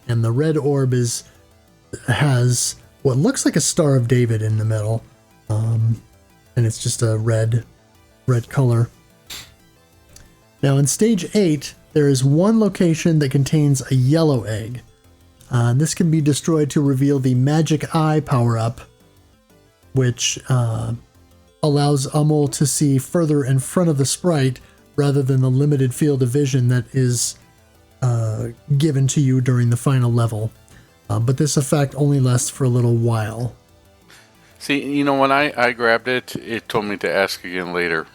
And the red orb has what looks like a Star of David in the middle, and it's just a red color. Now in stage 8, there is one location that contains a yellow egg. This can be destroyed to reveal the Magic Eye power-up, which allows Amul to see further in front of the sprite rather than the limited field of vision that is given to you during the final level. But this effect only lasts for a little while. See, when I grabbed it, it told me to ask again later.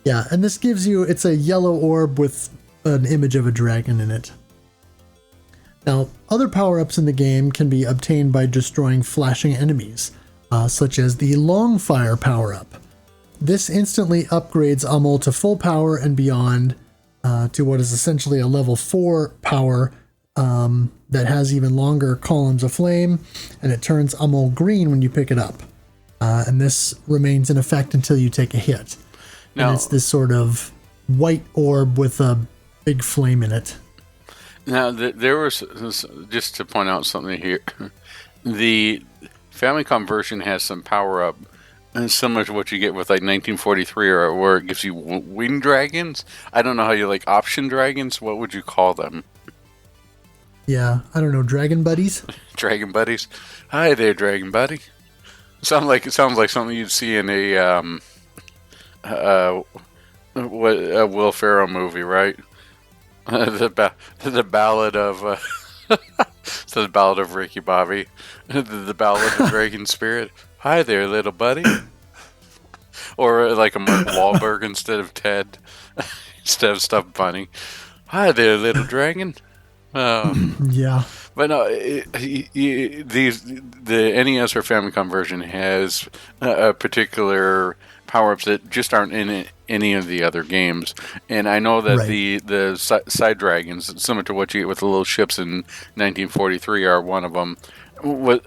Yeah, and this gives you, it's a yellow orb with an image of a dragon in it. Now, other power-ups in the game can be obtained by destroying flashing enemies, such as the Long Fire power-up. This instantly upgrades Amul to full power and beyond, to what is essentially a level 4 power that has even longer columns of flame, and it turns Amul green when you pick it up. And this remains in effect until you take a hit. Now, and it's this sort of white orb with a big flame in it. Now, there was, just to point out something here, the Famicom version has some power-up similar to what you get with like 1943, or where it gives you wing dragons. I don't know how you like option dragons. What would you call them? Yeah, I don't know, dragon buddies? Dragon buddies. Hi there, dragon buddy. It sounds like something you'd see in a Will Ferrell movie, right? the ballad of the ballad of Ricky Bobby, the ballad of Dragon Spirit. Hi there, little buddy. Or like a Mark Wahlberg instead of Ted, instead of Stuffed Bunny. Hi there, little dragon. Yeah. But no, the NES or Famicom version has a particular power-ups that just aren't in any of the other games. And I know that the side dragons, similar to what you get with the little ships in 1943, are one of them.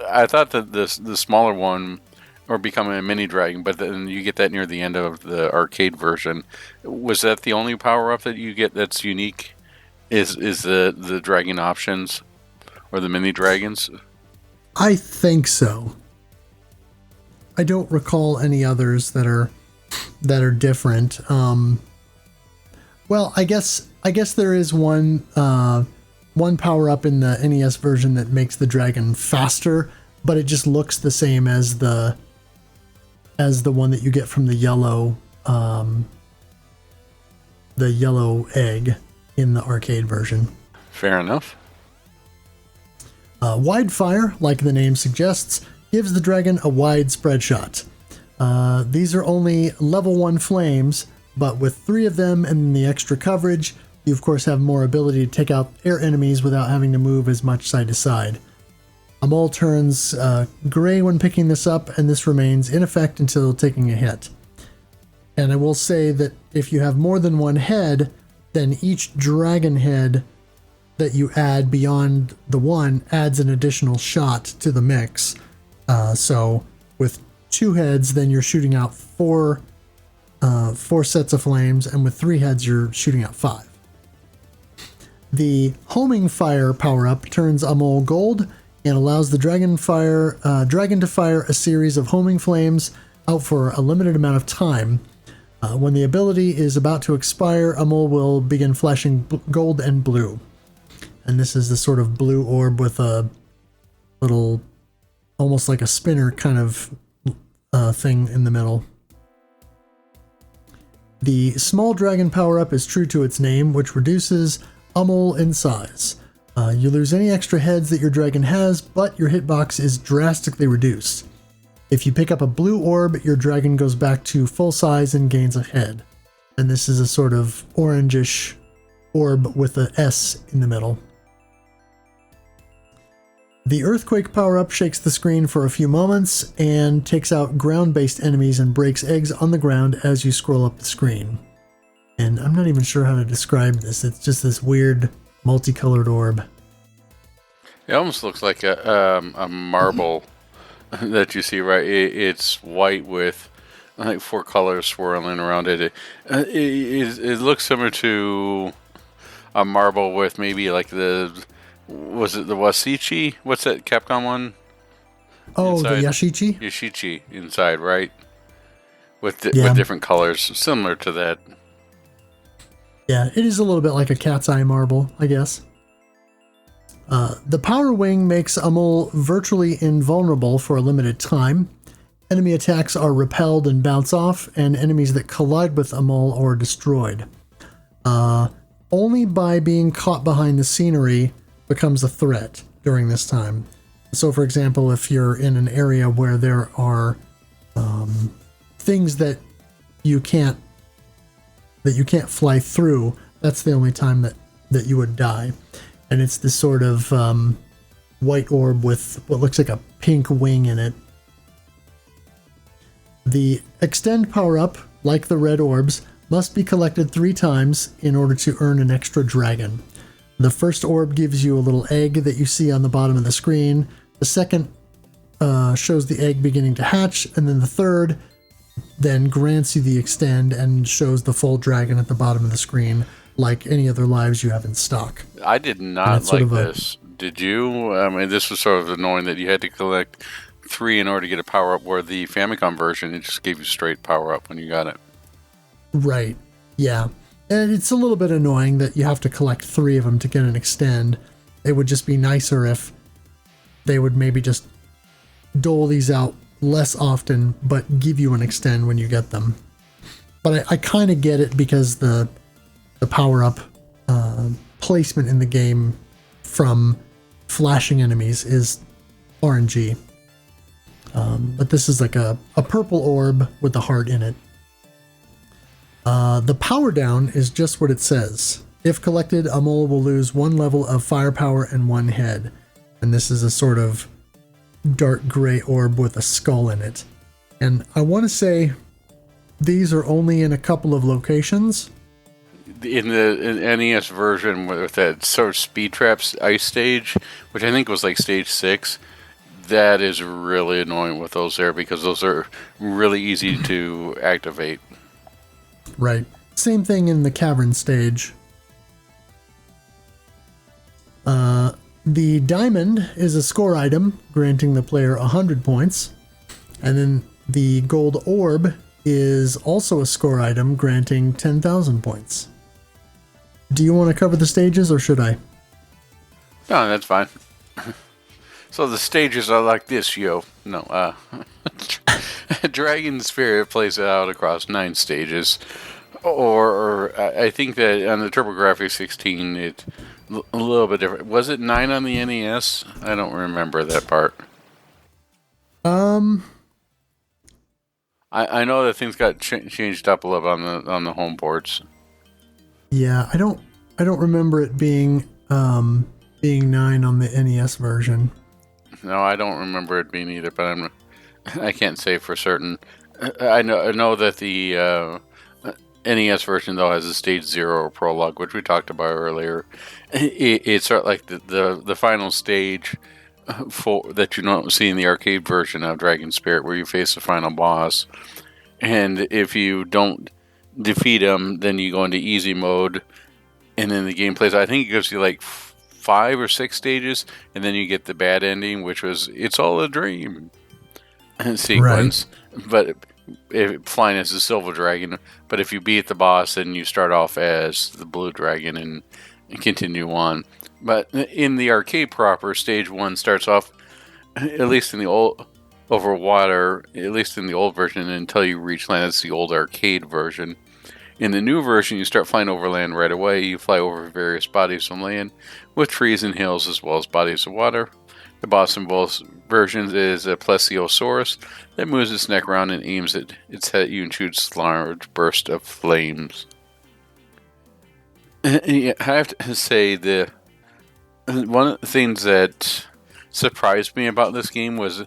I thought that the smaller one, or becoming a mini dragon, but then you get that near the end of the arcade version. Was that the only power-up that you get that's unique? Is the dragon options or the mini dragons? I think so. I don't recall any others that are different. Well, I guess there is one power up in the NES version that makes the dragon faster, but it just looks the same as the one that you get from the yellow egg in the arcade version. Fair enough. Wide Fire, like the name suggests, gives the dragon a wide spread shot. These are only level 1 flames, but with 3 of them and the extra coverage, you of course have more ability to take out air enemies without having to move as much side to side. Amul turns gray when picking this up, and this remains in effect until taking a hit. And I will say that if you have more than one head, then each dragon head that you add beyond the one adds an additional shot to the mix. So with 2 heads, then you're shooting out 4 sets of flames, and with 3 heads, you're shooting out 5. The Homing Fire power-up turns Amul gold and allows the dragon to fire a series of homing flames out for a limited amount of time. When the ability is about to expire, Amul will begin flashing gold and blue. And this is the sort of blue orb with a little, almost like a spinner kind of thing in the middle. The Small Dragon power-up is true to its name, which reduces Amul in size. You lose any extra heads that your dragon has, but your hitbox is drastically reduced. If you pick up a blue orb, your dragon goes back to full size and gains a head. And this is a sort of orangish orb with an S in the middle. The Earthquake power-up shakes the screen for a few moments and takes out ground-based enemies and breaks eggs on the ground as you scroll up the screen. And I'm not even sure how to describe this. It's just this weird multicolored orb. It almost looks like a marble that you see, right? It's white with like 4 colors swirling around it. It looks similar to a marble with maybe like was it the Wasichi? What's that Capcom one? Oh, inside? the Yashichi? Yashichi inside, right? With different colors, similar to that. Yeah, it is a little bit like a cat's eye marble, I guess. The Power Wing makes Amul virtually invulnerable for a limited time. Enemy attacks are repelled and bounce off, and enemies that collide with Amul are destroyed. Only by being caught behind the scenery becomes a threat during this time. So, for example, if you're in an area where there are things that you can't fly through, That's the only time that you would die. And it's this sort of white orb with what looks like a pink wing in it. The extend power-up, like the red orbs, must be collected 3 times in order to earn an extra dragon. The first orb gives you a little egg that you see on the bottom of the screen. The second shows the egg beginning to hatch, and then the third then grants you the extend and shows the full dragon at the bottom of the screen, like any other lives you have in stock. I did not like this. Did you? I mean, this was sort of annoying that you had to collect 3 in order to get a power-up, where the Famicom version, it just gave you straight power-up when you got it. Right, yeah. And it's a little bit annoying that you have to collect 3 of them to get an extend. It would just be nicer if they would maybe just dole these out less often, but give you an extend when you get them. But I kind of get it because the power-up placement in the game from flashing enemies is RNG. But this is like a purple orb with a heart in it. The power down is just what it says. If collected, a mole will lose 1 level of firepower and 1 head. And this is a sort of dark gray orb with a skull in it. And I want to say these are only in a couple of locations. In the NES version with that sort of speed traps ice stage, which I think was like stage 6, that is really annoying with those there, because those are really easy to activate. Right. Same thing in the cavern stage. The diamond is a score item, granting the player 100 points. And then the gold orb is also a score item, granting 10,000 points. Do you want to cover the stages, or should I? No, that's fine. So the stages are like this, yo. No, Dragon Spirit plays it out across 9 stages. Or I think that on the TurboGrafx 16, it's a little bit different. Was it 9 on the NES? I don't remember that part. I know that things got changed up a little on the home ports. Yeah, I don't remember it being 9 on the NES version. No, I don't remember it being either, but I can't say for certain. I know that the NES version, though, has a stage 0 prologue, which we talked about earlier. It's sort of like the final stage that you don't see in the arcade version of Dragon Spirit, where you face the final boss. And if you don't defeat him, then you go into easy mode, and then the game plays. I think it gives you like 5 or 6 stages, and then you get the bad ending, which was "It's all a dream" sequence. Right. But flying as the silver dragon. But if you beat the boss, then you start off as the blue dragon and continue on. But in the arcade proper, stage 1 starts off, at least in the old, over water, at least in the old version, until you reach land. That's the old arcade version. In the new version, you start flying over land right away. You fly over various bodies of land with trees and hills, as well as bodies of water. The boss in both versions is a plesiosaurus that moves its neck around and aims at its head at you and shoots large bursts of flames. I have to say, one of the things that surprised me about this game was,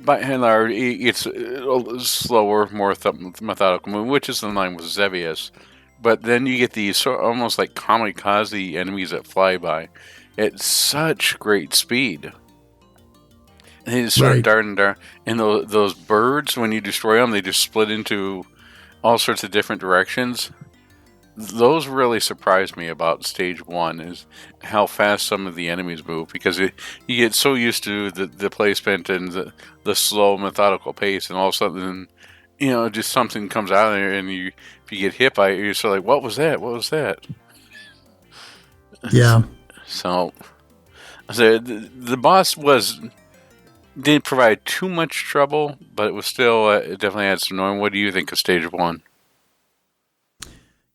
by and large, it's a slower, more methodical movement, which is in line with Xevious. But then you get these almost like kamikaze enemies that fly by at such great speed. And they just start darting. And those birds, when you destroy them, they just split into all sorts of different directions. Those really surprised me about stage 1, is how fast some of the enemies move, because you get so used to the placement and the slow, methodical pace, and all of a sudden, just something comes out of there, and if you get hit by it, you're sort of like, what was that? What was that? Yeah. So the boss didn't provide too much trouble, but it was still, it definitely had some annoying. What do you think of stage 1?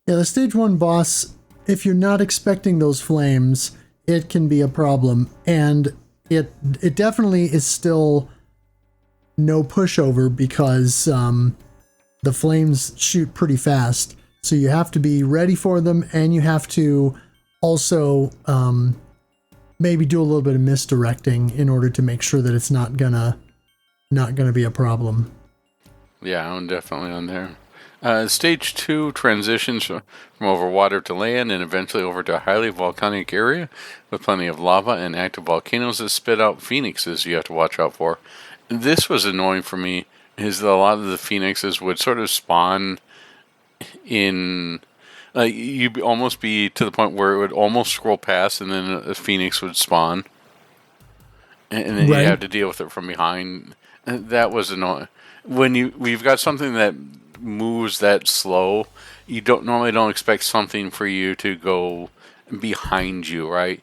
Yeah, the stage 1 boss, if you're not expecting those flames, it can be a problem. And it definitely is still no pushover, because the flames shoot pretty fast. So you have to be ready for them, and you have to also maybe do a little bit of misdirecting in order to make sure that it's not gonna be a problem. Yeah, I'm definitely on there. Stage 2 transitions from over water to land and eventually over to a highly volcanic area with plenty of lava and active volcanoes that spit out phoenixes you have to watch out for. This was annoying for me, is that a lot of the phoenixes would sort of spawn in... you'd almost be to the point where it would almost scroll past and then a phoenix would spawn. And then Right. you have to deal with it from behind. That was annoying. When we've got something that moves that slow, you normally don't expect something for you to go behind you, right?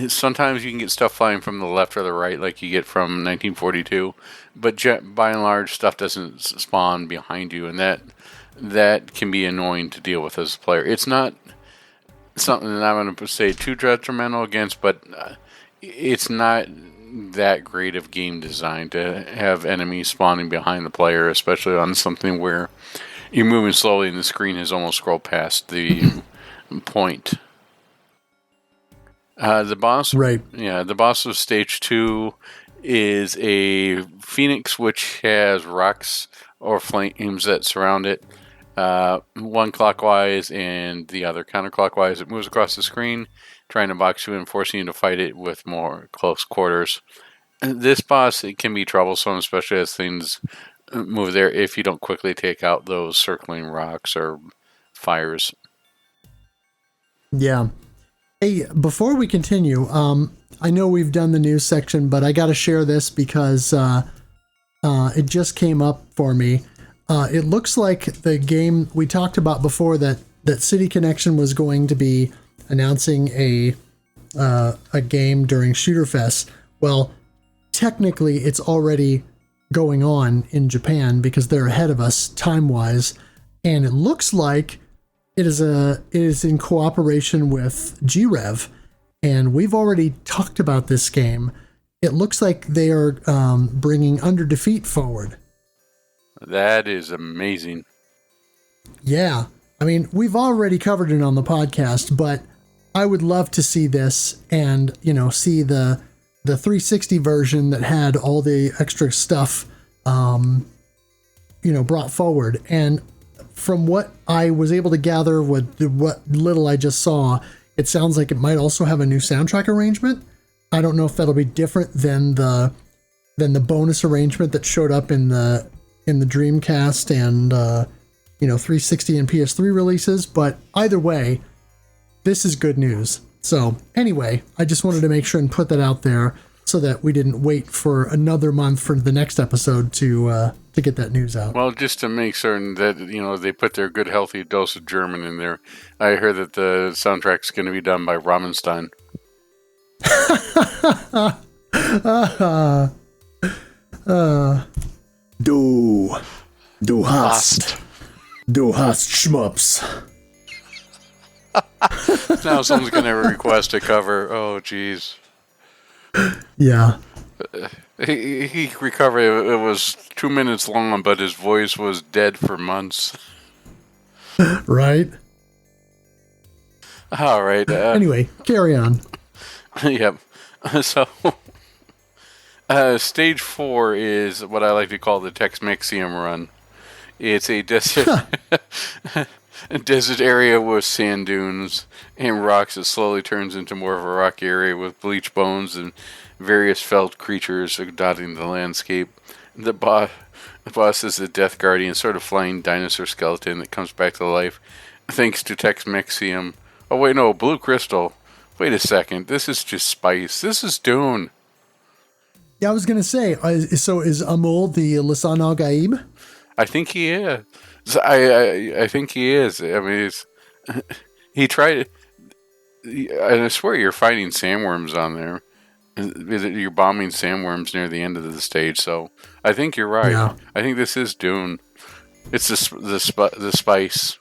Sometimes you can get stuff flying from the left or the right, like you get from 1942, but by and large, stuff doesn't spawn behind you, and that can be annoying to deal with as a player. It's not something that I'm going to say too detrimental against, but it's not that great of game design to have enemies spawning behind the player, especially on something where you're moving slowly and the screen has almost scrolled past the point. The boss, Right. Yeah, the boss of stage 2 is a phoenix which has rocks or flames that surround it. One clockwise and the other counterclockwise. It moves across the screen, trying to box you in, forcing you to fight it with more close quarters. This boss, it can be troublesome, especially as things move there, if you don't quickly take out those circling rocks or fires. Yeah. Hey, before we continue, I know we've done the news section, but I got to share this because it just came up for me. It looks like the game we talked about before that City Connection was going to be announcing a game during Shooter Fest. Well, technically, it's already going on in Japan because they're ahead of us time-wise, and it looks like it is in cooperation with G-Rev, and we've already talked about this game. It looks like they are bringing Under Defeat forward. That is amazing. Yeah. I mean, we've already covered it on the podcast, but I would love to see this and, see the 360 version that had all the extra stuff, brought forward. And from what I was able to gather, what little I just saw, it sounds like it might also have a new soundtrack arrangement. I don't know if that'll be different than the bonus arrangement that showed up in the Dreamcast and 360 and PS3 releases, but either way, this is good news. So anyway, I just wanted to make sure and put that out there so that we didn't wait for another month for the next episode to get that news out. Well, just to make certain that they put their good healthy dose of German in there, I heard that the soundtrack's going to be done by Ramenstein. Du hast Schmups. Now someone's going to request a cover. Oh, jeez. Yeah. He recovered. It was 2 minutes long, but his voice was dead for months. Right? All right. Anyway, carry on. Yep. So, stage 4 is what I like to call the Tex-Mexium run. It's a desert, a desert area with sand dunes and rocks that slowly turns into more of a rocky area with bleached bones and various felled creatures dotting the landscape. The boss is the Death Guardian, sort of flying dinosaur skeleton that comes back to life thanks to Tex-Mexium. Oh wait, no, Blue Crystal. Wait a second, this is just spice. This is Dune. Yeah, I was gonna say. So is Amul the Lisan Al Gaib? I think he is. I think he is. I mean, he tried. I swear you're fighting sandworms on there. You're bombing sandworms near the end of the stage. So I think you're right. Yeah. I think this is Dune. It's the spice.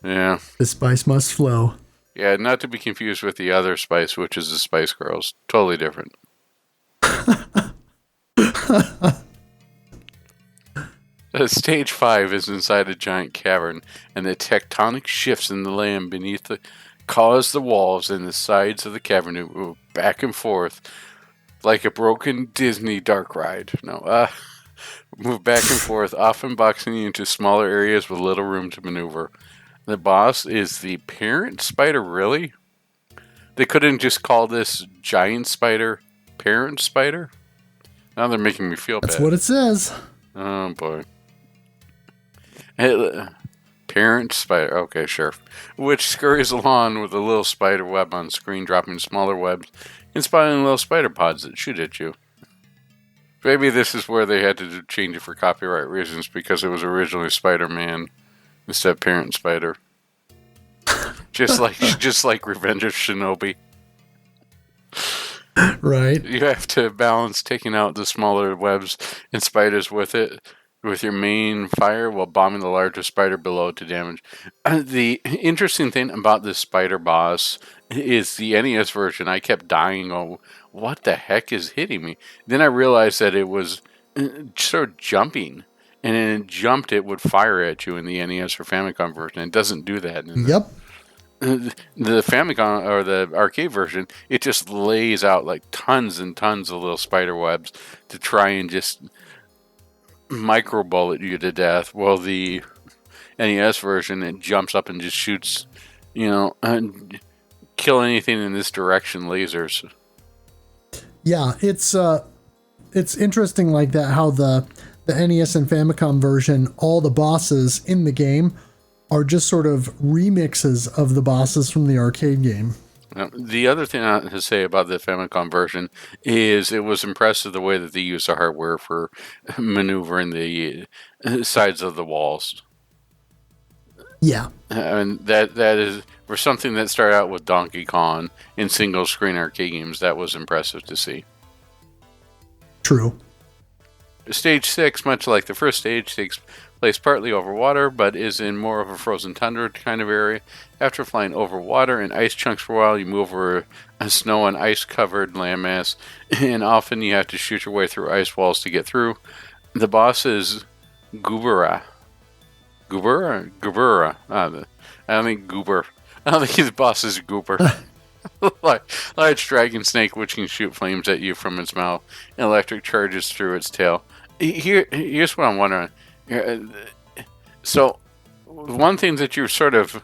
Yeah. The spice must flow. Yeah, not to be confused with the other spice, which is the Spice Girls. Totally different. Stage 5 is inside a giant cavern, and the tectonic shifts in the land beneath cause the walls and the sides of the cavern to move back and forth like a broken Disney dark ride. Move back and forth, often boxing you into smaller areas with little room to maneuver. The boss is the parent spider, really? They couldn't just call this giant spider parent spider? Now they're making me feel bad. That's what it says. Oh, boy. Parent spider. Okay, sure. Which scurries along with a little spider web on screen, dropping smaller webs and spawning little spider pods that shoot at you. Maybe this is where they had to change it for copyright reasons, because it was originally Spider-Man instead of Parent Spider. just like Revenge of Shinobi. Right. You have to balance taking out the smaller webs and spiders with your main fire while bombing the larger spider below to damage. The interesting thing about this spider boss is the NES version. I kept dying. Oh, what the heck is hitting me? Then I realized that it was sort of jumping. And then it jumped, it would fire at you in the NES or Famicom version. It doesn't do that. Yep. The Famicom or the arcade version, it just lays out like tons and tons of little spider webs to try and just micro bullet you to death. Well, the NES version, it jumps up and just shoots, and kill anything in this direction lasers. Yeah, it's interesting like that, how the NES and Famicom version, all the bosses in the game are just sort of remixes of the bosses from the arcade game. The other thing I have to say about the Famicom version is it was impressive the way that they used the hardware for maneuvering the sides of the walls. Yeah. And that is, for something that started out with Donkey Kong in single screen arcade games, that was impressive to see. True. Stage 6, much like the first stage, takes place partly over water, but is in more of a frozen tundra kind of area. After flying over water and ice chunks for a while, you move over a snow and ice covered landmass, and often you have to shoot your way through ice walls to get through. The boss is Goobera. Goobera. I don't think Goober. I don't think the boss is Goober. Large dragon snake which can shoot flames at you from its mouth and electric charges through its tail. Here's what I'm wondering. So, one thing that you're sort of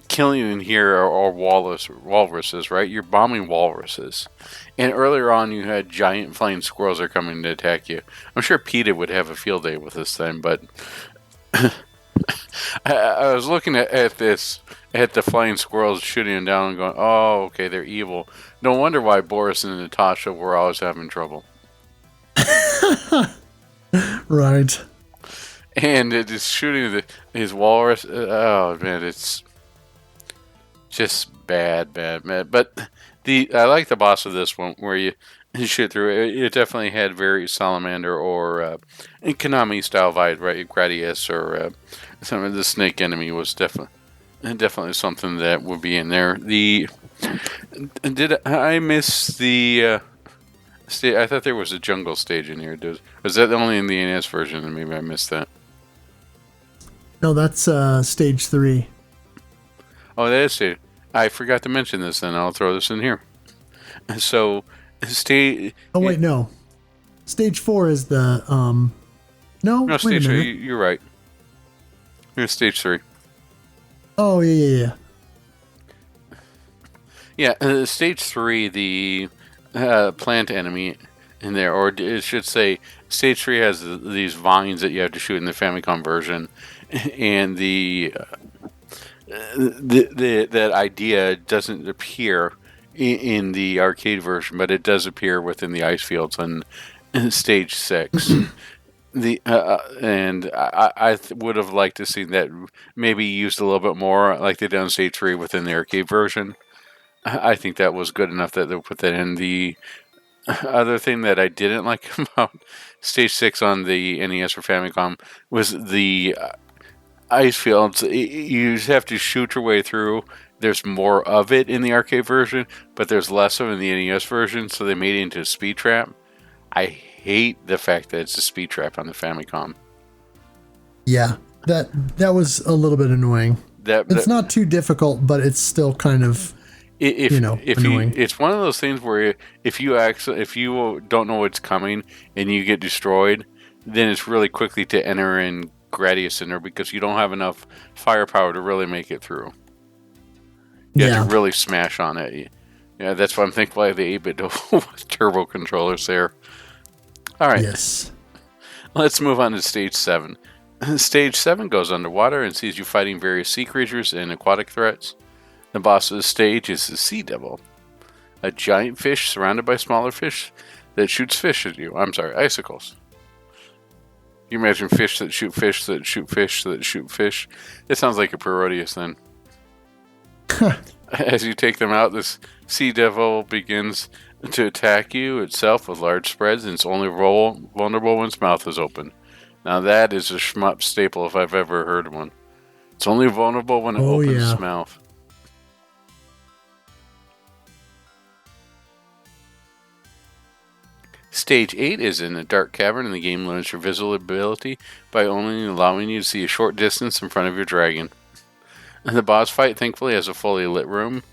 killing in here are walruses, right? You're bombing walruses. And earlier on, you had giant flying squirrels are coming to attack you. I'm sure PETA would have a field day with this thing, but I was looking at the flying squirrels shooting them down and going, oh, okay, they're evil. No wonder why Boris and Natasha were always having trouble. Right. And it is shooting his walrus. Oh, man, it's just bad. But I like the boss of this one where you shoot through it. It definitely had very Salamander or Konami style vibe, right? Gradius or some of the snake enemy was definitely something that would be in there. Did I miss the stage? I thought there was a jungle stage in here. Was that only in the NES version? And maybe I missed that. No, that's stage 3. Oh, that is stage. I forgot to mention this. Then I'll throw this in here. So, stage. Oh wait, no. Stage 4 is the No, No, stage 3. You're right. Here's stage 3. Oh yeah. Yeah, stage 3, the plant enemy in there, or it should say, stage 3 has these vines that you have to shoot in the Famicom version, and that idea doesn't appear in the arcade version, but it does appear within the ice fields on stage 6. And I would have liked to see that maybe used a little bit more, like they did on stage 3 within the arcade version. I think that was good enough that they put that in. The other thing that I didn't like about stage 6 on the NES or Famicom was the ice fields. You just have to shoot your way through. There's more of it in the arcade version, but there's less of it in the NES version, so they made it into a speed trap. I hate the fact that it's a speed trap on the Famicom. Yeah, that was a little bit annoying. It's not too difficult, but it's still kind of annoying. It's one of those things where if you don't know what's coming and you get destroyed, then it's really quickly to enter in Gradius in there because you don't have enough firepower to really make it through. You have to really smash on it. Yeah, that's why I'm thankful I have the 8-bit turbo controllers there. All right. Yes. Let's move on to Stage 7. Stage 7 goes underwater and sees you fighting various sea creatures and aquatic threats. The boss of the stage is the Sea Devil, a giant fish surrounded by smaller fish that shoots fish at you. I'm sorry, icicles. You imagine fish that shoot fish that shoot fish that shoot fish. It sounds like a Parodius then. As you take them out, this Sea Devil begins to attack you itself with large spreads, and it's only vulnerable when its mouth is open. Now that is a shmup staple if I've ever heard one. It's only vulnerable when it opens its mouth. Stage 8 is in a dark cavern, and the game limits your visibility by only allowing you to see a short distance in front of your dragon. The boss fight, thankfully, has a fully lit room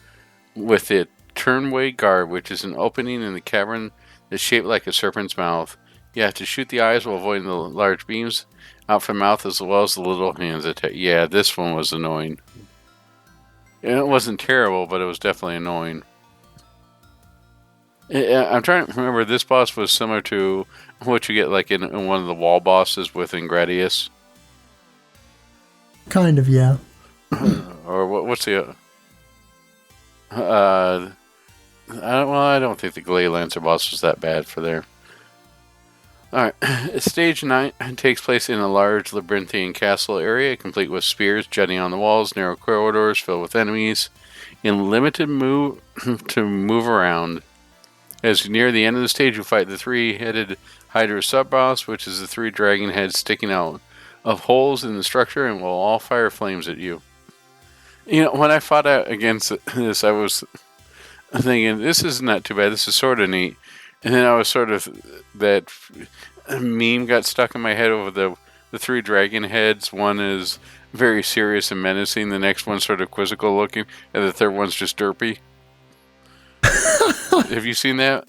with a turnway guard, which is an opening in the cavern that's shaped like a serpent's mouth. You have to shoot the eyes while avoiding the large beams out from the mouth as well as the little hands attack. Yeah, this one was annoying. And it wasn't terrible, but it was definitely annoying. I'm trying to remember, this boss was similar to what you get like in one of the wall bosses within Gradius. Kind of, yeah. Or what's the... I don't think the Glade Lancer boss was that bad for there. Alright, Stage 9 takes place in a large labyrinthine castle area, complete with spears jutting on the walls, narrow corridors filled with enemies, and limited move to move around. As you near the end of the stage, you fight the three-headed Hydra sub-boss, which is the three dragon heads sticking out of holes in the structure and will all fire flames at you. You know, when I fought out against this, I was thinking, this is not too bad, this is sort of neat. And then I was sort of, that meme got stuck in my head over the three dragon heads. One is very serious and menacing, the next one's sort of quizzical looking, and the third one's just derpy. Have you seen that?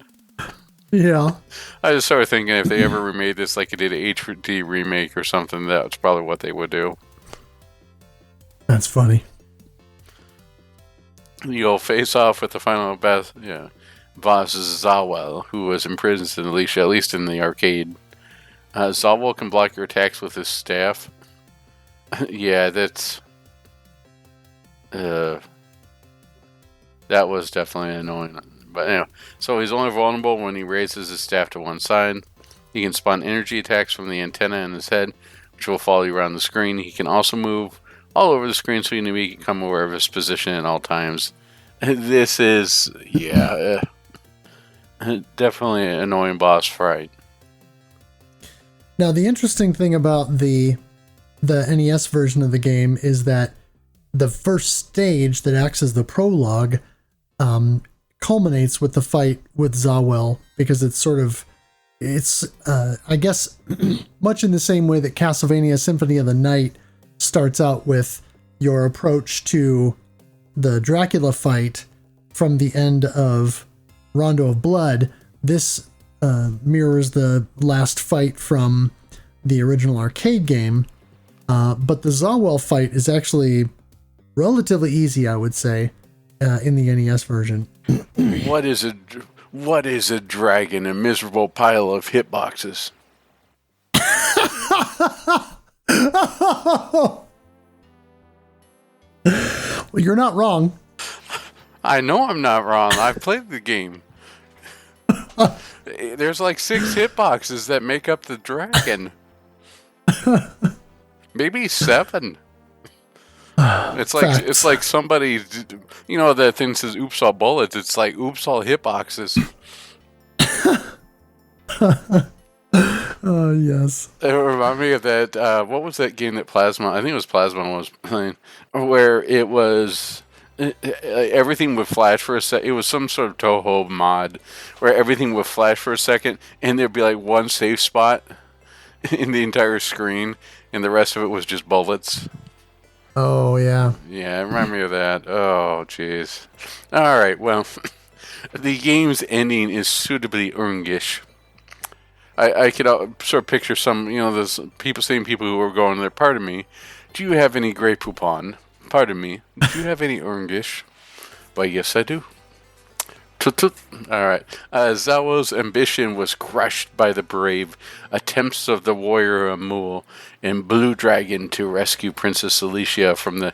Yeah. I just started thinking if they ever remade this like it did an HD remake or something, that's probably what they would do. That's funny. You'll face off with the final boss Zawel, who was imprisoned in Alicia, at least in the arcade. Zawel can block your attacks with his staff. Yeah, that was definitely annoying. But anyway, so he's only vulnerable when he raises his staff to one side. He can spawn energy attacks from the antenna in his head, which will follow you around the screen. He can also move all over the screen, so you need to become aware of his position at all times. This is, definitely an annoying boss fight. Now, the interesting thing about the NES version of the game is that the first stage that acts as the prologue culminates with the fight with Zawel, because it's I guess much in the same way that Castlevania Symphony of the Night starts out with your approach to the Dracula fight from the end of Rondo of Blood. This mirrors the last fight from the original arcade game, but the Zawel fight is actually relatively easy, I would say, in the NES version. What is a dragon? A miserable pile of hitboxes. Well, you're not wrong. I know I'm not wrong. I've played the game. There's like 6 hitboxes that make up the dragon. Maybe 7. It's like somebody, that thing says "Oops all bullets." It's like "Oops all hitboxes." Oh yes. It reminded me of that. What was that game that Plasma? I think it was Plasma was playing, where it was everything would flash for a sec. It was some sort of Toho mod where everything would flash for a second, and there'd be like one safe spot in the entire screen, and the rest of it was just bullets. Oh, yeah. Yeah, remind me of that. Oh, jeez. All right, well, the game's ending is suitably Urungish. I could sort of picture some, those people who were going there, pardon me, do you have any Grey Poupon? Pardon me, do you have any Urungish? Why, yes, I do. Tut. All right. Zawo's ambition was crushed by the brave attempts of the warrior Amul and Blue Dragon to rescue Princess Alicia from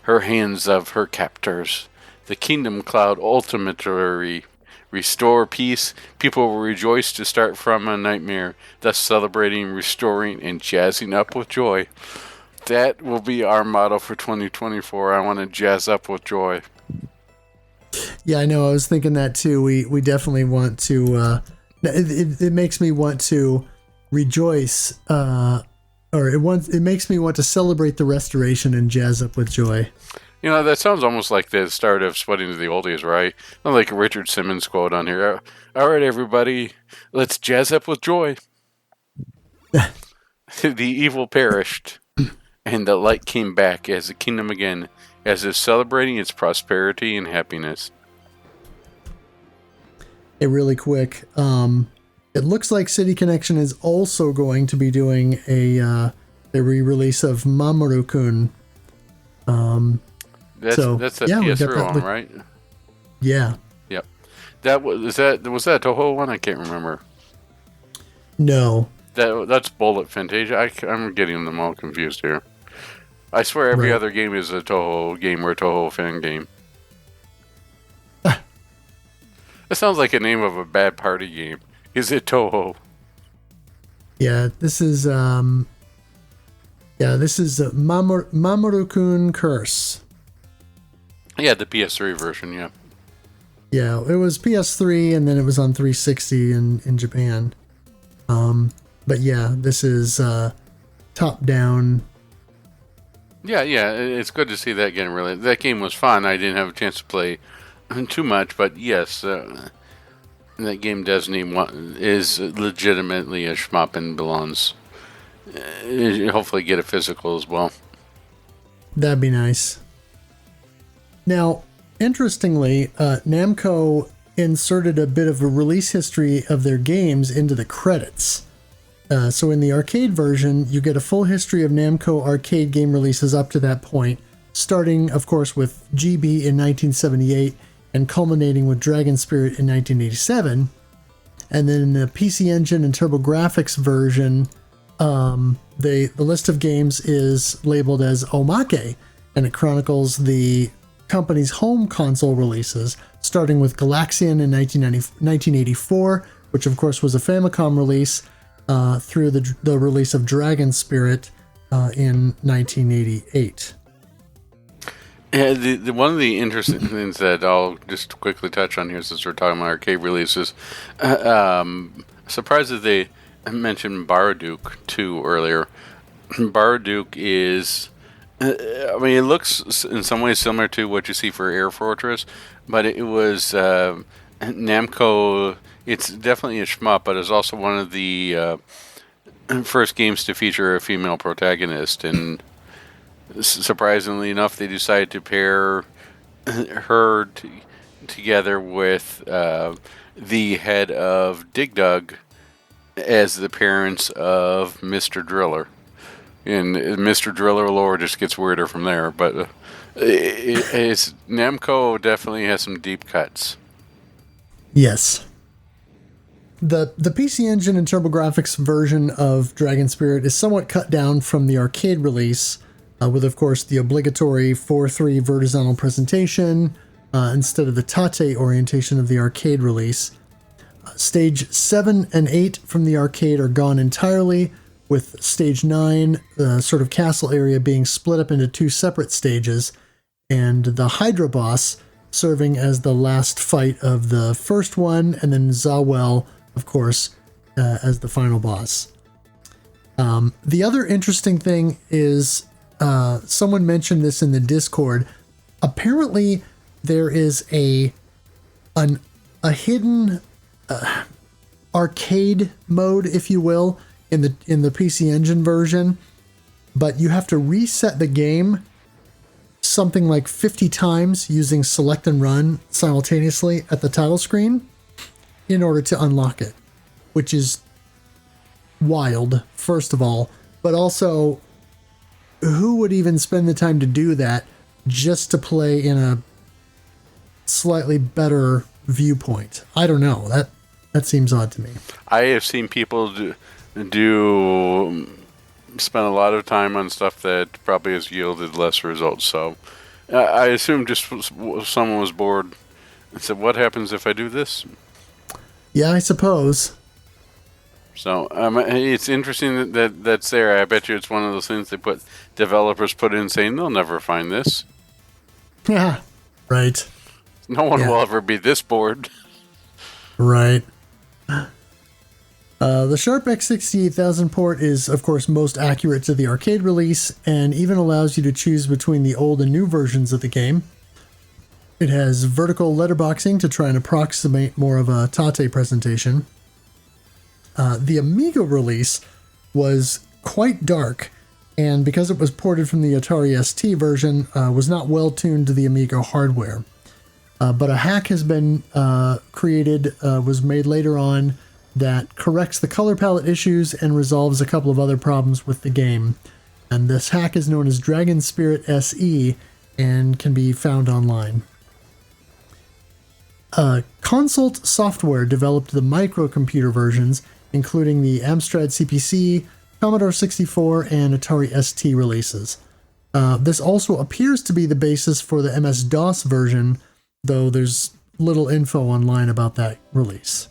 her hands of her captors. The Kingdom Cloud ultimately restore peace. People will rejoice to start from a nightmare, thus celebrating, restoring, and jazzing up with joy. That will be our motto for 2024. I want to jazz up with joy. Yeah, I know. I was thinking that too. We definitely want to. It makes me want to rejoice, it makes me want to celebrate the restoration and jazz up with joy. That sounds almost like the start of Sweating to the Oldies, right? Not like a Richard Simmons quote on here. All right, everybody, let's jazz up with joy. The evil perished, and the light came back as the kingdom again, as if celebrating its prosperity and happiness. Hey, really quick, it looks like City Connection is also going to be doing a re-release of Mamoru-kun. That's the PS3 one, right? Yeah. Yep. Was that Toho one? I can't remember. No. That's Bullet Fantasia. I'm getting them all confused here. I swear every other game is a Toho game or a Toho fan game. That sounds like a name of a bad party game. Is it Toho? Yeah, this is Mamoru-kun Curse. Yeah, the PS3 version, yeah. Yeah, it was PS3 and then it was on 360 in Japan. But yeah, this is top down. Yeah, it's good to see that getting really. That game was fun. I didn't have a chance to play too much, but yes, that game is legitimately a shmup and belongs. Hopefully, get a physical as well. That'd be nice. Now, interestingly, Namco inserted a bit of a release history of their games into the credits. So in the arcade version, you get a full history of Namco arcade game releases up to that point, starting, of course, with GB in 1978 and culminating with Dragon Spirit in 1987. And then in the PC Engine and TurboGrafx version, the list of games is labeled as Omake, and it chronicles the company's home console releases, starting with Galaxian in 1984, which of course was a Famicom release, through the release of Dragon Spirit in 1988. Yeah, the one of the interesting things that I'll just quickly touch on here, since we're talking about arcade releases, surprised that they mentioned Baraduk too earlier. Baraduk is, it looks in some ways similar to what you see for Air Fortress, but it was Namco. It's definitely a shmup, but it's also one of the first games to feature a female protagonist. And surprisingly enough, they decided to pair her together with the head of Dig Dug as the parents of Mr. Driller. And Mr. Driller lore just gets weirder from there, but it's Namco definitely has some deep cuts. Yes. The PC Engine and TurboGrafx version of Dragon Spirit is somewhat cut down from the arcade release, with, of course, the obligatory 4:3 vertical presentation instead of the Tate orientation of the arcade release. Stage 7 and 8 from the arcade are gone entirely, with Stage 9, the sort of castle area, being split up into two separate stages, and the Hydra boss serving as the last fight of the first one, and then Zawel, of course, as the final boss. The other interesting thing is, someone mentioned this in the Discord. Apparently, there is a hidden arcade mode, if you will, in the PC Engine version, but you have to reset the game something like 50 times using select and run simultaneously at the title screen in order to unlock it, which is wild, first of all, but also who would even spend the time to do that just to play in a slightly better viewpoint? I don't know. That seems odd to me. I have seen people spend a lot of time on stuff that probably has yielded less results. So I assume just someone was bored and said, "What happens if I do this?" Yeah, I suppose. So it's interesting that that's there. I bet you it's one of those things developers put in saying they'll never find this. Yeah, right. No one will ever be this bored. Right. The Sharp X68000 port is, of course, most accurate to the arcade release and even allows you to choose between the old and new versions of the game. It has vertical letterboxing to try and approximate more of a Tate presentation. The Amiga release was quite dark, and because it was ported from the Atari ST version, was not well tuned to the Amiga hardware. But a hack has been created, was made later on, that corrects the color palette issues and resolves a couple of other problems with the game. And this hack is known as Dragon Spirit SE and can be found online. Consult Software developed the microcomputer versions, including the Amstrad CPC, Commodore 64, and Atari ST releases. This also appears to be the basis for the MS-DOS version, though there's little info online about that release.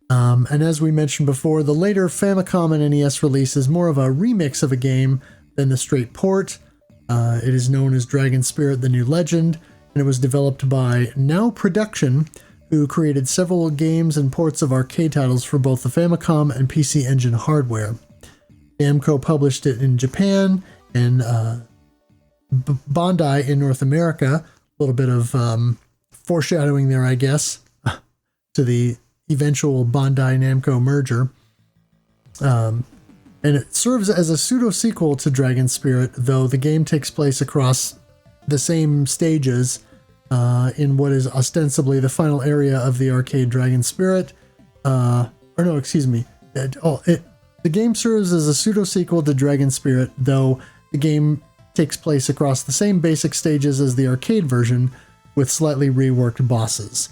And as we mentioned before, the later Famicom and NES release is more of a remix of a game than the straight port. It is known as Dragon Spirit: The New Legend, and it was developed by Now Production, who created several games and ports of arcade titles for both the Famicom and PC Engine hardware. Namco published it in Japan and Bandai in North America. A little bit of foreshadowing there, I guess, to the eventual Bandai Namco merger. And it serves as a pseudo-sequel to Dragon Spirit, though the game takes place across the same stages in what is ostensibly the final area of the arcade Dragon Spirit. The game serves as a pseudo-sequel to Dragon Spirit, though the game takes place across the same basic stages as the arcade version, with slightly reworked bosses.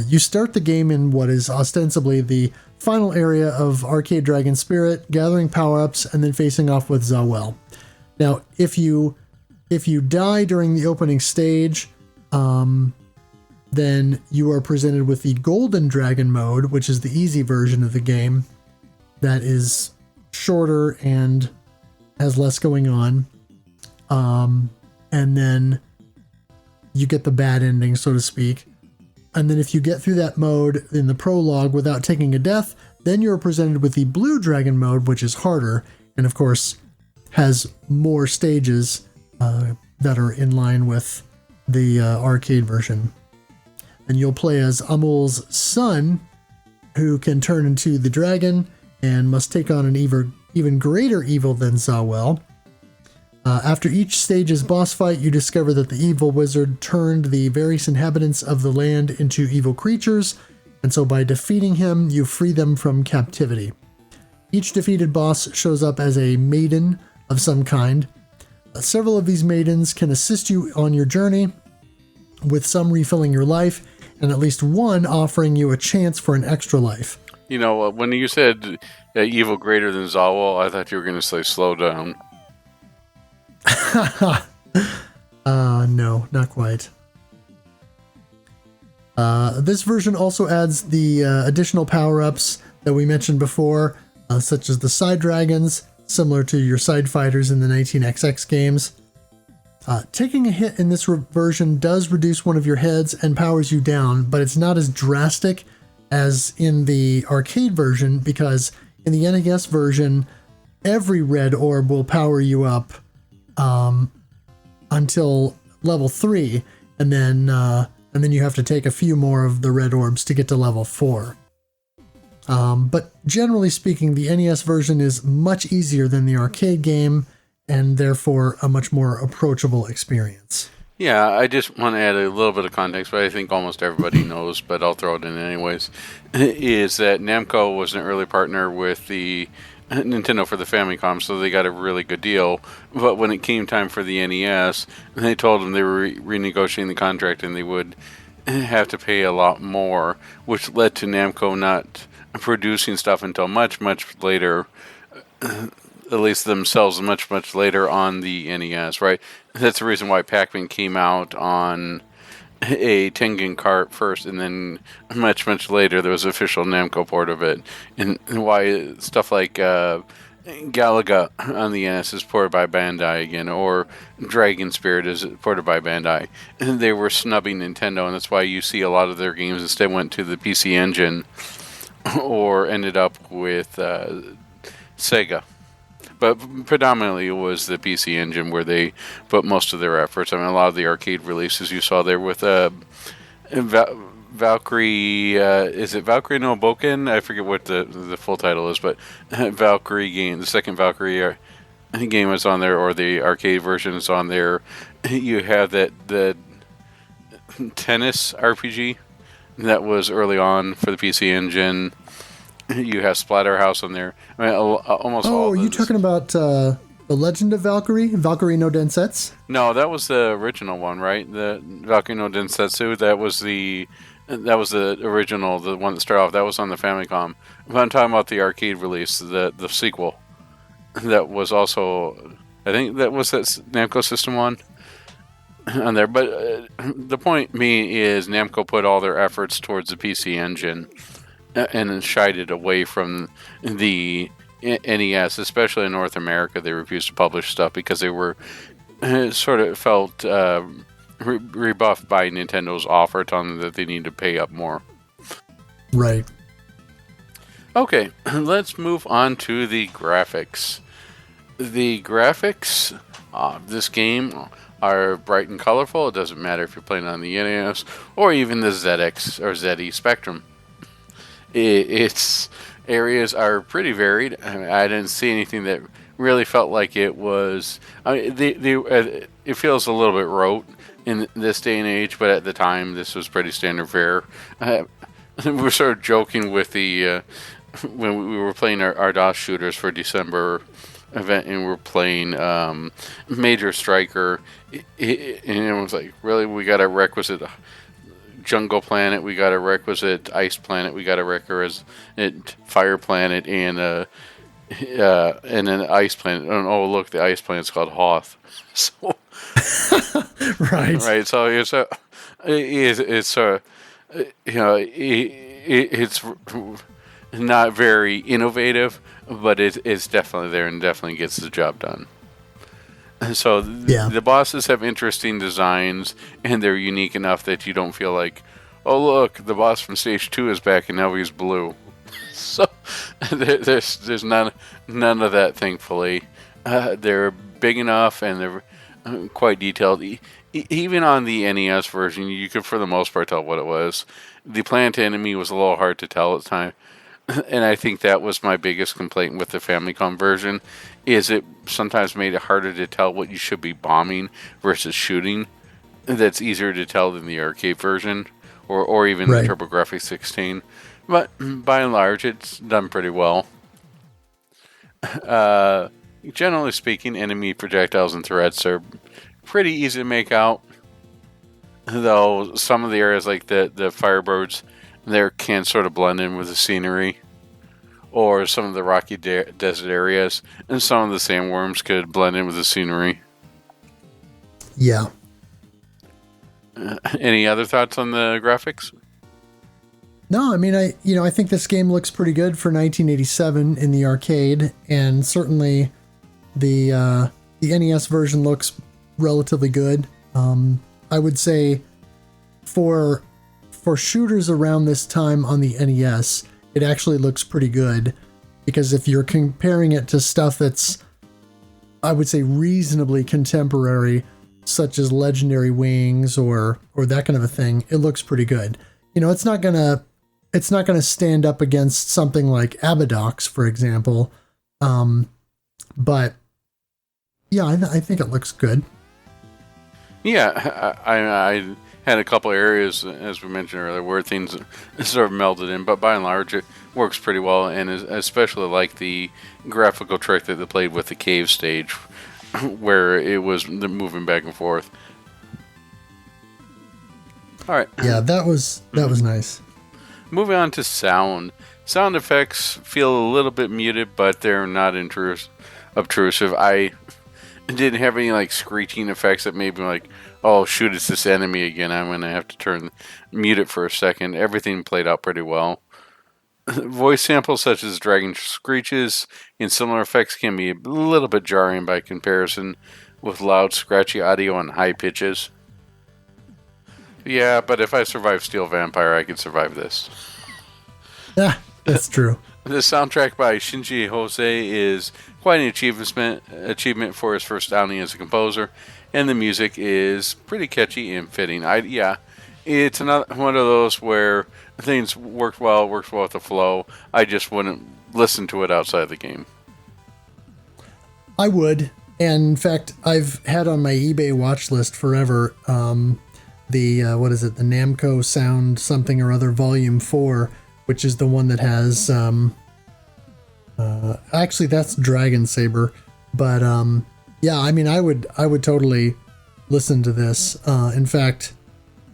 You start the game in what is ostensibly the final area of arcade Dragon Spirit, gathering power-ups, and then facing off with Zawel. Now, if you die during the opening stage, then you are presented with the Golden Dragon mode, which is the easy version of the game that is shorter and has less going on. And then you get the bad ending, so to speak. And then if you get through that mode in the prologue without taking a death, then you're presented with the Blue Dragon mode, which is harder, and of course has more stages that are in line with the arcade version. And you'll play as Amul's son, who can turn into the dragon and must take on an even greater evil than Zawel. After each stage's boss fight, you discover that the evil wizard turned the various inhabitants of the land into evil creatures, and so by defeating him, you free them from captivity. Each defeated boss shows up as a maiden of some kind. Several of these maidens can assist you on your journey, with some refilling your life, and at least one offering you a chance for an extra life. You know, when you said evil greater than Zawel, I thought you were going to say slow down. No, not quite. This version also adds the additional power-ups that we mentioned before, such as the side dragons, similar to your side fighters in the 19XX games. Taking a hit in this version does reduce one of your heads and powers you down, but it's not as drastic as in the arcade version, because in the NES version, every red orb will power you up until level 3, and then you have to take a few more of the red orbs to get to level 4. But generally speaking, the NES version is much easier than the arcade game, and therefore a much more approachable experience. Yeah, I just want to add a little bit of context, but I think almost everybody knows, but I'll throw it in anyways, is that Namco was an early partner with the Nintendo for the Famicom, so they got a really good deal. But when it came time for the NES, they told them they were renegotiating the contract and they would have to pay a lot more, which led to Namco not producing stuff until much, much later, at least themselves, much, much later on the NES, right? That's the reason why Pac-Man came out on a Tengen cart first, and then much, much later there was an official Namco port of it. And why stuff like Galaga on the NES is ported by Bandai again, or Dragon Spirit is ported by Bandai. And they were snubbing Nintendo, and that's why you see a lot of their games instead went to the PC Engine or ended up with Sega. But predominantly it was the PC Engine where they put most of their efforts. I mean, a lot of the arcade releases you saw there with Valkyrie, is it Valkyrie no Boken? I forget what the full title is, but Valkyrie game, the second Valkyrie game is on there, or the arcade version is on there. You have the tennis RPG that was early on for the PC Engine. You have Splatterhouse on there. I mean, almost all. Oh, are you talking about The Legend of Valkyrie? Valkyrie no Densetsu? No, that was the original one, right? The Valkyrie no Densetsu. That was the original, the one that started off. That was on the Famicom. But I'm talking about the arcade release, the sequel. That was also, I think that was that Namco System 1 on there. But the point me is Namco put all their efforts towards the PC Engine and shied it away from the NES, especially in North America. They refused to publish stuff because they were sort of felt rebuffed by Nintendo's offer, telling them that they need to pay up more. Right. Okay, let's move on to the graphics. The graphics of this game are bright and colorful. It doesn't matter if you're playing on the NES or even the ZX or ZE Spectrum. Its areas are pretty varied. I didn't see anything that really felt like it was. I mean, it feels a little bit rote in this day and age, but at the time, this was pretty standard fare. We were sort of joking with the when we were playing our DOS shooters for December event, and we were playing Major Striker, and it was like, really, we got a requisite Jungle Planet, we got a requisite Ice Planet, we got a requisite Fire Planet, and an Ice Planet. And oh, look, the Ice Planet's called Hoth. So right. So it's not very innovative, but it's definitely there and definitely gets the job done. So the bosses have interesting designs, and they're unique enough that you don't feel like, oh look, the boss from stage 2 is back and now he's blue. So there's none of that, thankfully. They're big enough and they're quite detailed. Even on the NES version, you could for the most part tell what it was. The plant enemy was a little hard to tell at the time. And I think that was my biggest complaint with the Famicom version, is it sometimes made it harder to tell what you should be bombing versus shooting. That's easier to tell than the arcade version, or even the TurboGrafx 16. But by and large, it's done pretty well. Generally speaking, enemy projectiles and threats are pretty easy to make out. Though some of the areas, like the Firebirds, there can sort of blend in with the scenery, or some of the rocky desert areas, and some of the sandworms could blend in with the scenery. Yeah. Any other thoughts on the graphics? No, I mean, I think this game looks pretty good for 1987 in the arcade, and certainly the NES version looks relatively good. I would say for shooters around this time on the NES, it actually looks pretty good, because if you're comparing it to stuff that's, I would say, reasonably contemporary, such as Legendary Wings or that kind of a thing, it looks pretty good. It's not gonna it's not going to stand up against something like Abadox, for example. But yeah, I think it looks good. Yeah, I had a couple areas, as we mentioned earlier, where things sort of melded in, but by and large, it works pretty well, and especially like the graphical trick that they played with the cave stage, where it was moving back and forth. All right. Yeah, that was nice. Moving on to sound. Sound effects feel a little bit muted, but they're not obtrusive. I didn't have any like screeching effects that made me like, oh shoot, it's this enemy again. I'm gonna have to mute it for a second. Everything played out pretty well. Voice samples such as dragon screeches and similar effects can be a little bit jarring by comparison with loud, scratchy audio on high pitches. Yeah, but if I survive Steel Vampire, I could survive this. Yeah, that's true. The soundtrack by Shinji Hosei is quite an achievement for his first outing as a composer, and the music is pretty catchy and fitting. It's another one of those where things works well with the flow. I just wouldn't listen to it outside the game. I would, and in fact, I've had on my eBay watch list forever the Namco Sound something or other Volume 4, which is the one that has actually that's Dragon Saber, but yeah, I mean, I would totally listen to this. In fact,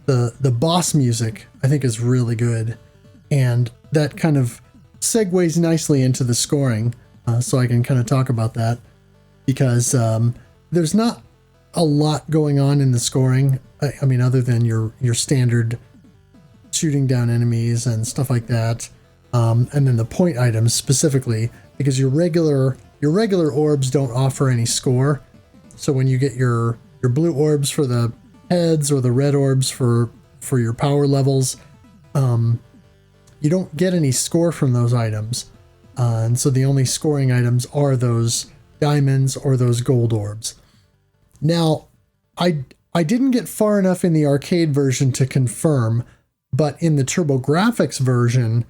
the boss music I think is really good, and that kind of segues nicely into the scoring, so I can kind of talk about that, because there's not a lot going on in the scoring. I mean, other than your standard shooting down enemies and stuff like that, and then the point items specifically, because your regular orbs don't offer any score. So when you get your blue orbs for the heads or the red orbs for your power levels, you don't get any score from those items, and so the only scoring items are those diamonds or those gold orbs. Now, I didn't get far enough in the arcade version to confirm, but in the TurboGrafx version,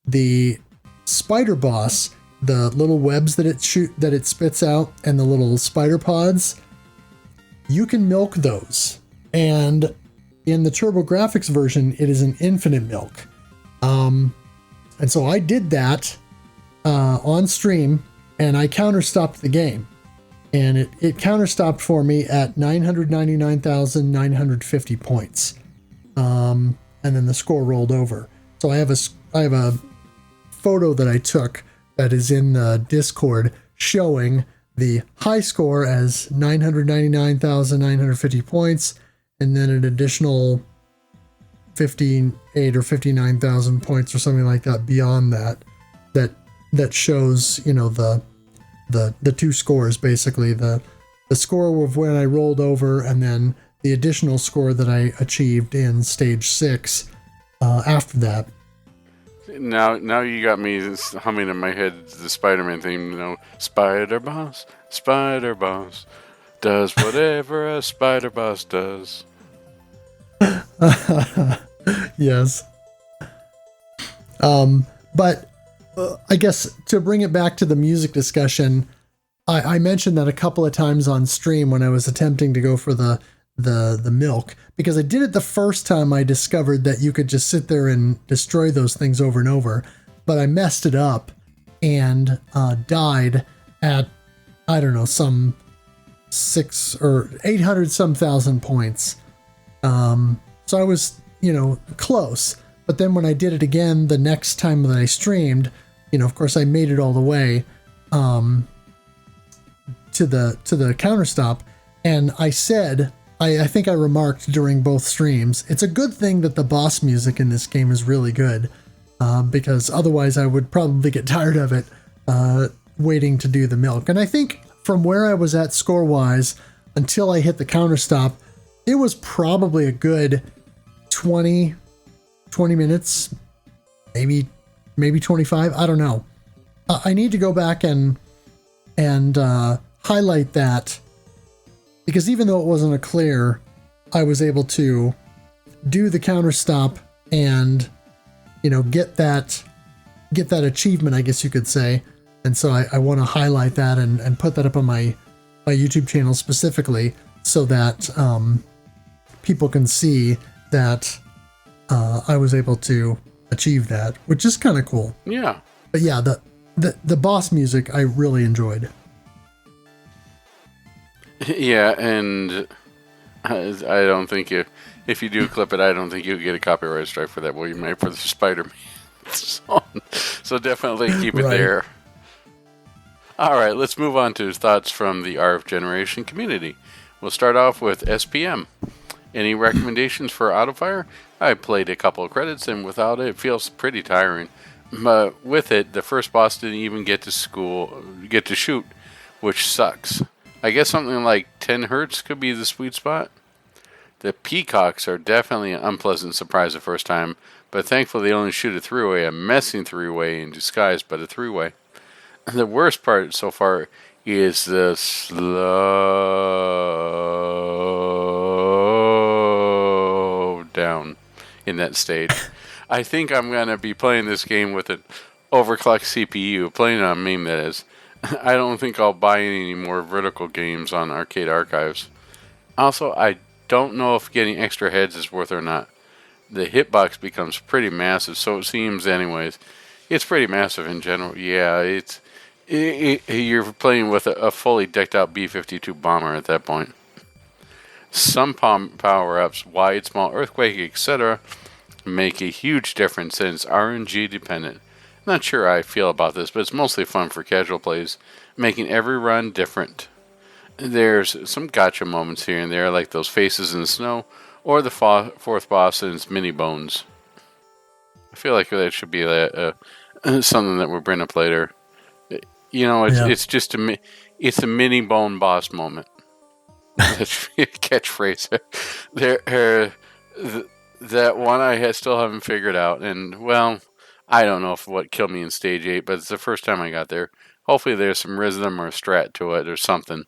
the spider boss, the little webs that it spits out, and the little spider pods, you can milk those. And in the TurboGrafx version, it is an infinite milk. And so I did that on stream, and I counter-stopped the game. And it counter-stopped for me at 999,950 points. And then the score rolled over. So I have a photo that I took that is in the Discord showing the high score as 999,950 points, and then an additional 58 or 59,000 points or something like that beyond that shows, you know, the two scores, basically the score of when I rolled over, and then the additional score that I achieved in stage 6 after that. Now you got me humming in my head the Spider-Man theme, you know, Spider Boss does whatever a Spider Boss does. Yes. But I guess to bring it back to the music discussion, I mentioned that a couple of times on stream when I was attempting to go for the milk, because I did it the first time. I discovered that you could just sit there and destroy those things over and over, but I messed it up and died at, I don't know, some 600 or 800 some thousand points. So I was, you know, close. But then when I did it again the next time that I streamed, you know, of course I made it all the way to the counterstop, and I said, I think I remarked during both streams, it's a good thing that the boss music in this game is really good, because otherwise I would probably get tired of it waiting to do the milk. And I think from where I was at score-wise until I hit the counterstop, it was probably a good 20 minutes, maybe 25. I don't know. I need to go back and highlight that, because even though it wasn't a clear, I was able to do the counter stop and get that achievement, I guess you could say. And so I want to highlight that and put that up on my YouTube channel specifically so that people can see that I was able to achieve that, which is kind of cool. Yeah. But yeah, the boss music I really enjoyed. Yeah, and I don't think if you do clip it, I don't think you'll get a copyright strike for that. Well, you might for the Spider-Man song. So definitely keep it there. All right, let's move on to thoughts from the RF Generation community. We'll start off with SPM. Any recommendations for Autofire? I played a couple of credits, and without it feels pretty tiring. But with it, the first boss didn't even get to shoot, which sucks. I guess something like 10 hertz could be the sweet spot. The peacocks are definitely an unpleasant surprise the first time, but thankfully they only shoot a three-way, a messing three-way in disguise, but a three-way. The worst part so far is the slow down in that stage. I think I'm going to be playing this game with an overclocked CPU, playing on MAME that is. I don't think I'll buy any more vertical games on Arcade Archives. Also, I don't know if getting extra heads is worth it or not. The hitbox becomes pretty massive, so it seems anyways. It's pretty massive in general. Yeah, you're playing with a fully decked out B-52 bomber at that point. Some power-ups, wide, small, earthquake, etc. make a huge difference and it's RNG dependent. Not sure how I feel about this, but it's mostly fun for casual plays, making every run different. There's some gotcha moments here and there, like those faces in the snow, or the fourth boss and its mini bones. I feel like that should be something that we'll bring up later. It's just it's a mini bone boss moment. That's a catchphrase. That one I still haven't figured out, and well, I don't know what killed me in stage 8, but it's the first time I got there. Hopefully there's some rhythm or strat to it or something.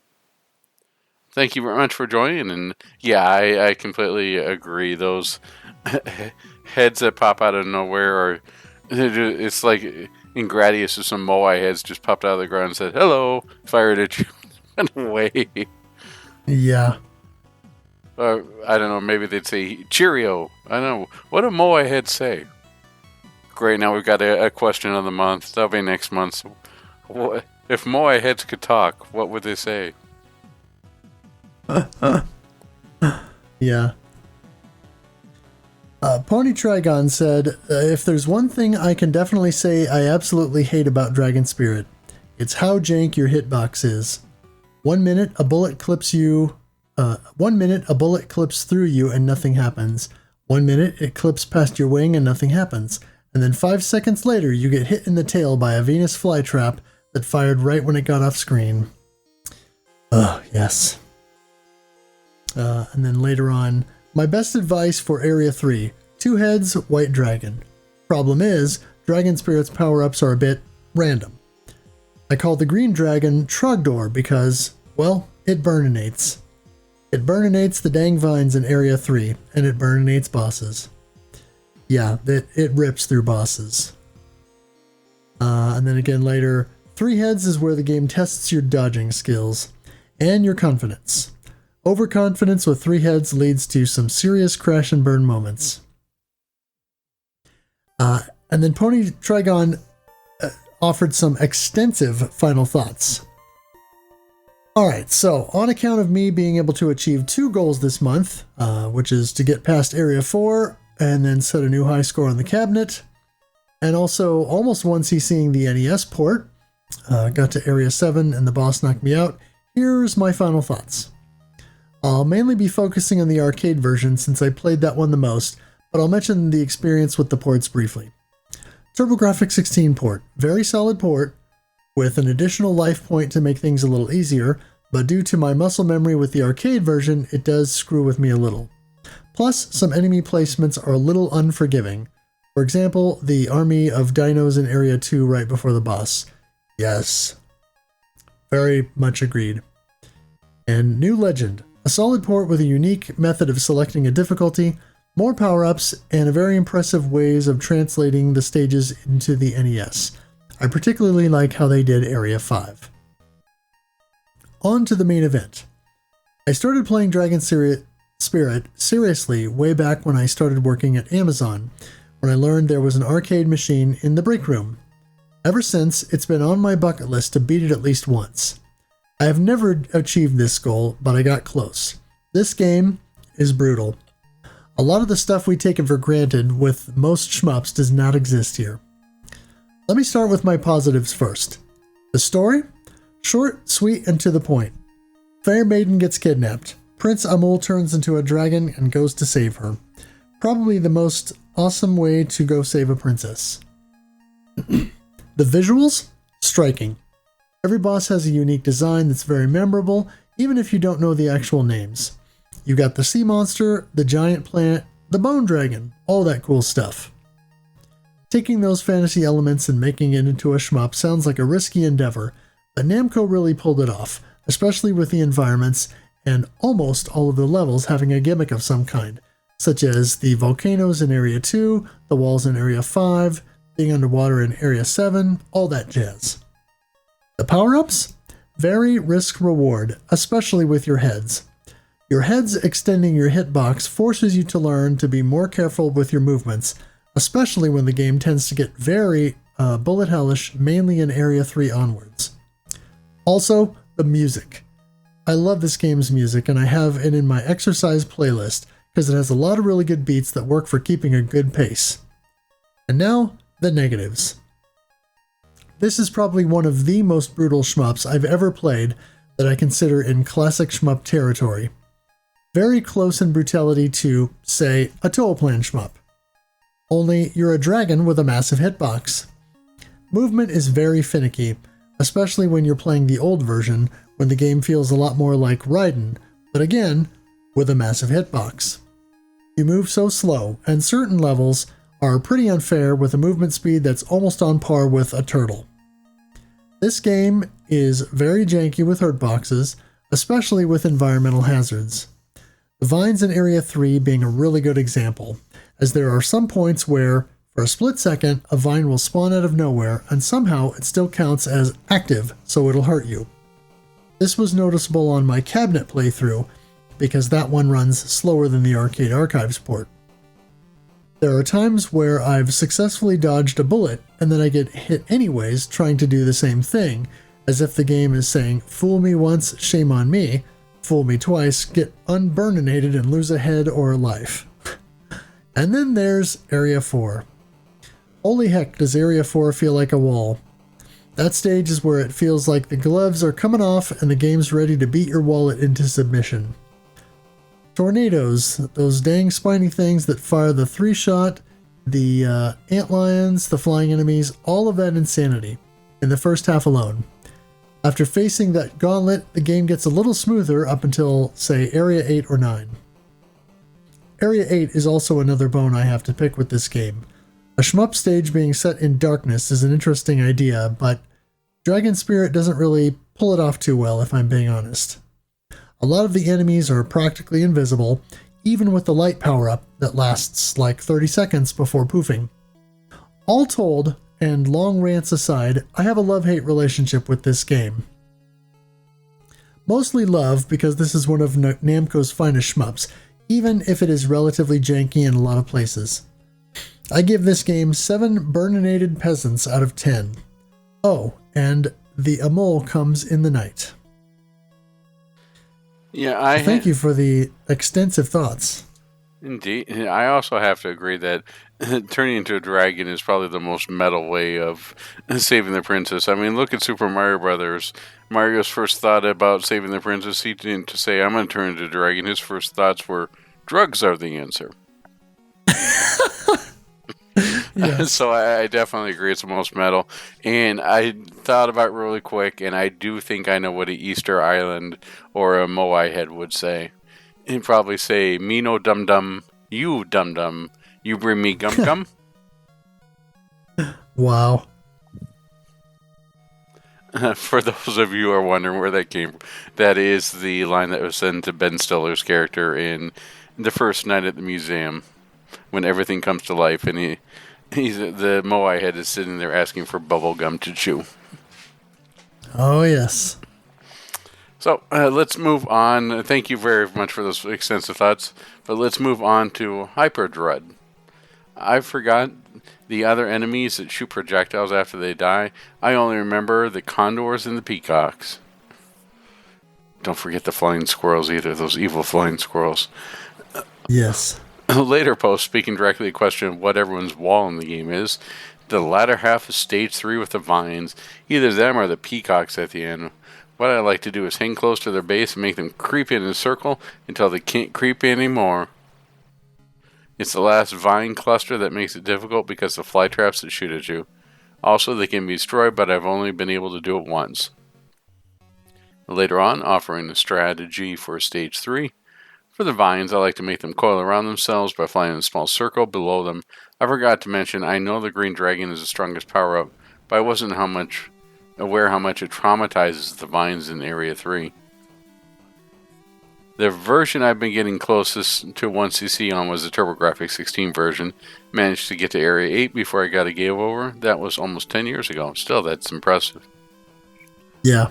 Thank you very much for joining, and yeah, I completely agree. Those heads that pop out of nowhere it's like in Gradius, some Moai heads just popped out of the ground and said, "Hello," fired at you, and away. Yeah. I don't know, maybe they'd say, "Cheerio." I don't know. What do Moai heads say? Great, now we've got a question of the month. That'll be next month. If Moai heads could talk, what would they say? Yeah. Pony Trigon said, if there's one thing I can definitely say I absolutely hate about Dragon Spirit, it's how jank your hitbox is. 1 minute a bullet clips through you and nothing happens. 1 minute it clips past your wing and nothing happens. And then 5 seconds later you get hit in the tail by a Venus flytrap that fired right when it got off screen. Yes. And then later on, my best advice for Area 3, 2 heads, white dragon. Problem is, Dragon Spirit's power-ups are a bit random. I call the green dragon Trogdor because, well, it burninates. It burninates the dang vines in Area 3, and it burninates bosses. Yeah, it rips through bosses. And then again later, 3 heads is where the game tests your dodging skills and your confidence. Overconfidence with 3 heads leads to some serious crash and burn moments. And then Pony Trigon offered some extensive final thoughts. Alright, so on account of me being able to achieve 2 goals this month, which is to get past Area 4 and then set a new high score on the cabinet, and also almost won CCing the NES port, got to Area 7 and the boss knocked me out, here's my final thoughts. I'll mainly be focusing on the arcade version since I played that one the most, but I'll mention the experience with the ports briefly. TurboGrafx 16 port, very solid port, with an additional life point to make things a little easier, but due to my muscle memory with the arcade version, it does screw with me a little. Plus, some enemy placements are a little unforgiving. For example, the army of dinos in Area 2 right before the boss. Yes. Very much agreed. And New Legend. A solid port with a unique method of selecting a difficulty, more power-ups, and a very impressive ways of translating the stages into the NES. I particularly like how they did Area 5. On to the main event. I started playing Dragon Spirit seriously way back when I started working at Amazon, when I learned there was an arcade machine in the break room. Ever since, it's been on my bucket list to beat it at least once. I have never achieved this goal, but I got close. This game is brutal. A lot of the stuff we take for granted with most shmups does not exist here. Let me start with my positives first. The story? Short, sweet, and to the point. Fair Maiden gets kidnapped. Prince Amul turns into a dragon and goes to save her. Probably the most awesome way to go save a princess. The visuals? Striking. Every boss has a unique design that's very memorable, even if you don't know the actual names. You got the sea monster, the giant plant, the bone dragon, all that cool stuff. Taking those fantasy elements and making it into a shmup sounds like a risky endeavor, but Namco really pulled it off, especially with the environments and almost all of the levels having a gimmick of some kind, such as the volcanoes in Area 2, the walls in Area 5, being underwater in Area 7, all that jazz. The power-ups? Vary risk-reward, especially with your heads. Your heads extending your hitbox forces you to learn to be more careful with your movements, especially when the game tends to get very bullet hellish, mainly in Area 3 onwards. Also, the music. I love this game's music, and I have it in my exercise playlist because it has a lot of really good beats that work for keeping a good pace. And now, the negatives. This is probably one of the most brutal shmups I've ever played that I consider in classic shmup territory. Very close in brutality to, say, a Toll Plan shmup. Only you're a dragon with a massive hitbox. Movement is very finicky, especially when you're playing the old version, when the game feels a lot more like Raiden, but again, with a massive hitbox. You move so slow, and certain levels are pretty unfair with a movement speed that's almost on par with a turtle. This game is very janky with hurtboxes, especially with environmental hazards. The vines in Area 3 being a really good example, as there are some points where, for a split second, a vine will spawn out of nowhere, and somehow it still counts as active, so it'll hurt you. This was noticeable on my cabinet playthrough, because that one runs slower than the Arcade Archives port. There are times where I've successfully dodged a bullet, and then I get hit anyways trying to do the same thing, as if the game is saying, fool me once, shame on me, fool me twice, get unburninated and lose a head or a life. And then there's Area 4. Holy heck, does Area 4 feel like a wall. That stage is where it feels like the gloves are coming off and the game's ready to beat your wallet into submission. Tornadoes, those dang spiny things that fire the 3-shot, the antlions, the flying enemies, all of that insanity in the first half alone. After facing that gauntlet, the game gets a little smoother up until, say, Area 8 or 9. Area 8 is also another bone I have to pick with this game. A shmup stage being set in darkness is an interesting idea, but Dragon Spirit doesn't really pull it off too well, if I'm being honest. A lot of the enemies are practically invisible, even with the light power-up that lasts like 30 seconds before poofing. All told, and long rants aside, I have a love-hate relationship with this game. Mostly love because this is one of Namco's finest shmups, even if it is relatively janky in a lot of places. I give this game 7 burninated peasants out of 10. Oh, and the Amul comes in the night. Yeah, thank you for the extensive thoughts. Indeed. I also have to agree that turning into a dragon is probably the most metal way of saving the princess. I mean, look at Super Mario Brothers. Mario's first thought about saving the princess, he didn't say, I'm going to turn into a dragon. His first thoughts were, drugs are the answer. Yes. So I definitely agree it's the most metal. And I thought about it really quick, and I do think I know what an Easter Island or a Moai head would say. He'd probably say, me no dum-dum, you dum-dum, you bring me gum-gum. Wow. For those of you who are wondering where that came from, that is the line that was sent to Ben Stiller's character in The First Night at the Museum. when everything comes to life, and the Moai head is sitting there asking for bubble gum to chew. Oh, yes. So let's move on. Thank you very much for those extensive thoughts. But let's move on to Hyper Dread. I forgot the other enemies that shoot projectiles after they die. I only remember the condors and the peacocks. Don't forget the flying squirrels either, those evil flying squirrels. Yes. A later post, speaking directly to the question of what everyone's wall in the game is, the latter half of Stage 3 with the vines, either them or the peacocks at the end. What I like to do is hang close to their base and make them creep in a circle until they can't creep anymore. It's the last vine cluster that makes it difficult because of fly traps that shoot at you. Also, they can be destroyed, but I've only been able to do it once. Later on, offering a strategy for Stage 3. For the vines, I like to make them coil around themselves by flying in a small circle below them. I forgot to mention, I know the green dragon is the strongest power-up, but I wasn't aware how much it traumatizes the vines in Area 3. The version I've been getting closest to 1cc on was the TurboGrafx 16 version. Managed to get to Area 8 before I got a game over. That was almost 10 years ago. Still, that's impressive. Yeah.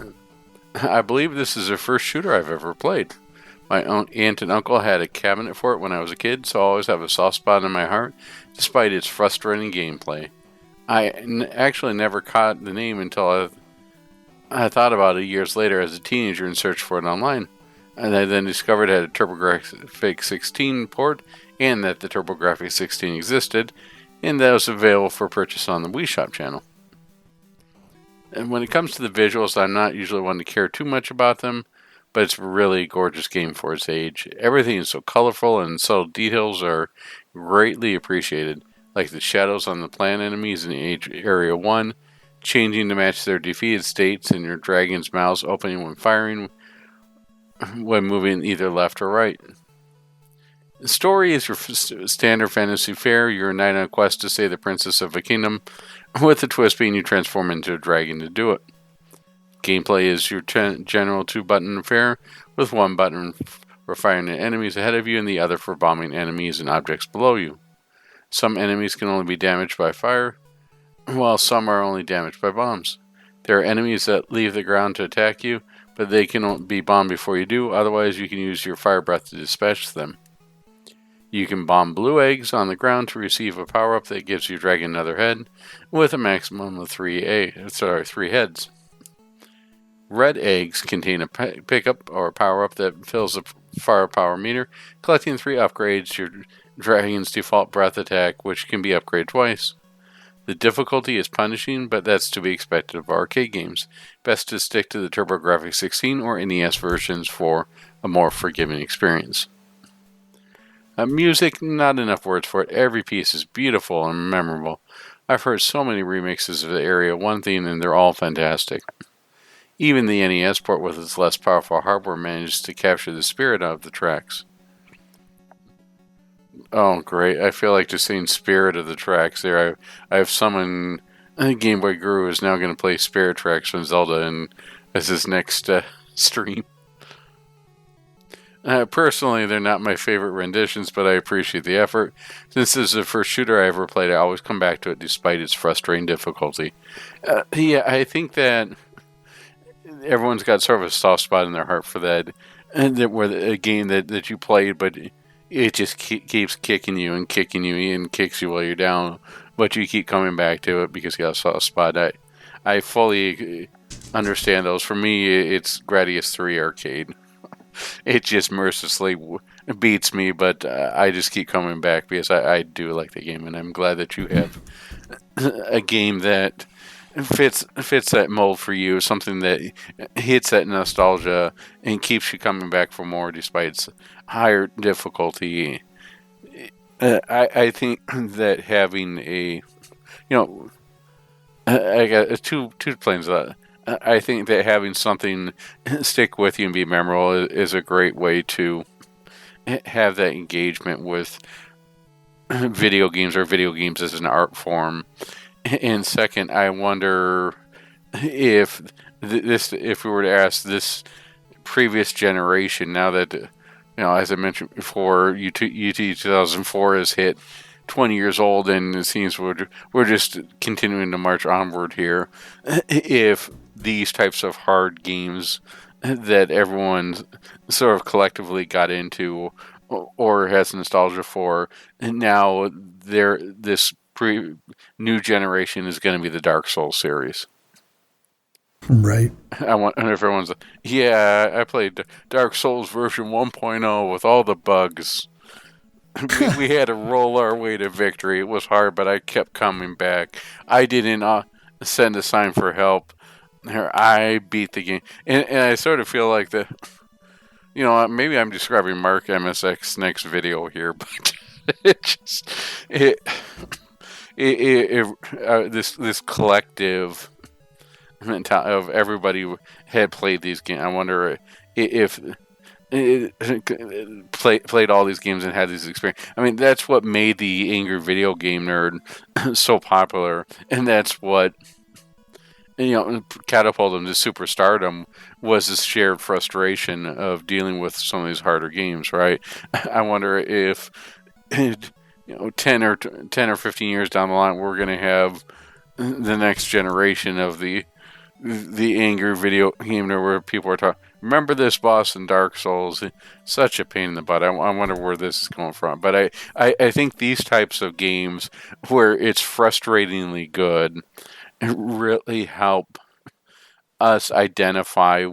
I believe this is the first shooter I've ever played. My aunt and uncle had a cabinet for it when I was a kid, so I always have a soft spot in my heart, despite its frustrating gameplay. I actually never caught the name until I thought about it years later as a teenager and searched for it online. And I then discovered it had a TurboGrafx 16 port, and that the TurboGrafx 16 existed, and that it was available for purchase on the Wii Shop channel. And when it comes to the visuals, I'm not usually one to care too much about them, but it's a really gorgeous game for its age. Everything is so colorful, and subtle details are greatly appreciated, like the shadows on the plant enemies in Area 1, changing to match their defeated states, and your dragon's mouths opening when firing, when moving either left or right. The story is your standard fantasy fare. You're a knight on a quest to save the princess of a kingdom, with the twist being you transform into a dragon to do it. Gameplay is your general 2-button affair, with one button for firing at enemies ahead of you and the other for bombing enemies and objects below you. Some enemies can only be damaged by fire, while some are only damaged by bombs. There are enemies that leave the ground to attack you, but they can be bombed before you do, otherwise you can use your fire breath to dispatch them. You can bomb blue eggs on the ground to receive a power-up that gives your dragon another head, with a maximum of 3 heads. Red eggs contain a pickup or power-up that fills the firepower meter, collecting 3 upgrades, your dragon's default breath attack, which can be upgraded twice. The difficulty is punishing, but that's to be expected of arcade games. Best to stick to the TurboGrafx 16 or NES versions for a more forgiving experience. Music, not enough words for it. Every piece is beautiful and memorable. I've heard so many remixes of the Area 1 theme, and they're all fantastic. Even the NES port with its less powerful hardware manages to capture the spirit of the tracks. Oh, great. I feel like just saying spirit of the tracks there. I have someone, Game Boy Guru, is now going to play spirit tracks from Zelda as his next stream. Personally, they're not my favorite renditions, but I appreciate the effort. Since this is the first shooter I ever played, I always come back to it despite its frustrating difficulty. I think that everyone's got sort of a soft spot in their heart for that, and a game that you played, but it just keeps kicking you and kicks you while you're down, but you keep coming back to it because you got a soft spot. I fully understand those. For me, it's Gradius 3 Arcade. It just mercilessly beats me, but I just keep coming back because I do like the game, and I'm glad that you have a game that fits that mold for you, something that hits that nostalgia and keeps you coming back for more despite its higher difficulty. I think that having I got two planes. I think that having something stick with you and be memorable is a great way to have that engagement with video games or video games as an art form. And second, I wonder if we were to ask this previous generation, now that as I mentioned before, UT 2004 has hit, 20 years old, and it seems we're just continuing to march onward here. If these types of hard games that everyone sort of collectively got into or has nostalgia for, and now this new generation is going to be the Dark Souls series. Right. I wonder if everyone's like, yeah, I played Dark Souls version 1.0 with all the bugs. we had to roll our way to victory. It was hard, but I kept coming back. I didn't send a sign for help. I beat the game. And I sort of feel like maybe I'm describing Mark MSX's next video here, but this collective mentality of everybody had played these games. I wonder if played all these games and had these experiences. I mean, that's what made the angry video game nerd so popular, and that's what catapulted him to superstardom, was this shared frustration of dealing with some of these harder games, right? I wonder if 10 or 15 years down the line, we're going to have the next generation of the angry video game where people are talking, remember this boss in Dark Souls? Such a pain in the butt. I wonder where this is coming from. But I think these types of games where it's frustratingly good really help us identify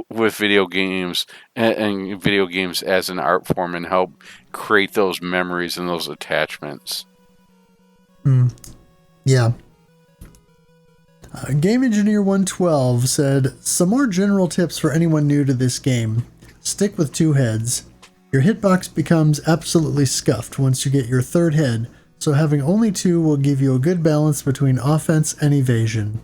with video games and video games as an art form, and help create those memories and those attachments. Yeah. Game Engineer 112 said, some more general tips for anyone new to this game. Stick with 2 heads. Your hitbox becomes absolutely scuffed once you get your 3rd head, so having only 2 will give you a good balance between offense and evasion.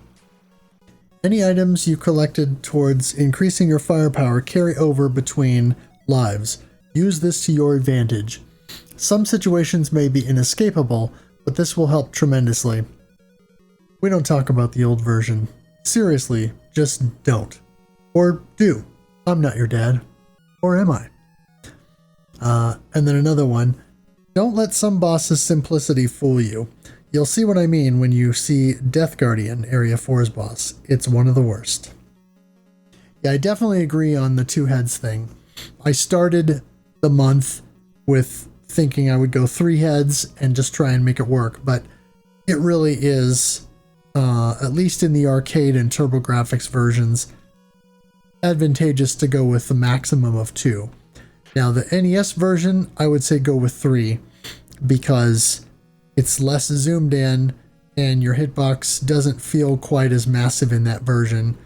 Any items you collected towards increasing your firepower carry over between lives. Use this to your advantage. Some situations may be inescapable, but this will help tremendously. We don't talk about the old version. Seriously, just don't. Or do. I'm not your dad. Or am I? And then another one. Don't let some boss's simplicity fool you. You'll see what I mean when you see Death Guardian, Area 4's boss. It's one of the worst. Yeah, I definitely agree on the 2 heads thing. I started the month with thinking I would go 3 heads and just try and make it work, but it really is, at least in the arcade and TurboGrafx versions, advantageous to go with the maximum of 2. Now, the NES version, I would say go with 3, because it's less zoomed in and your hitbox doesn't feel quite as massive in that version.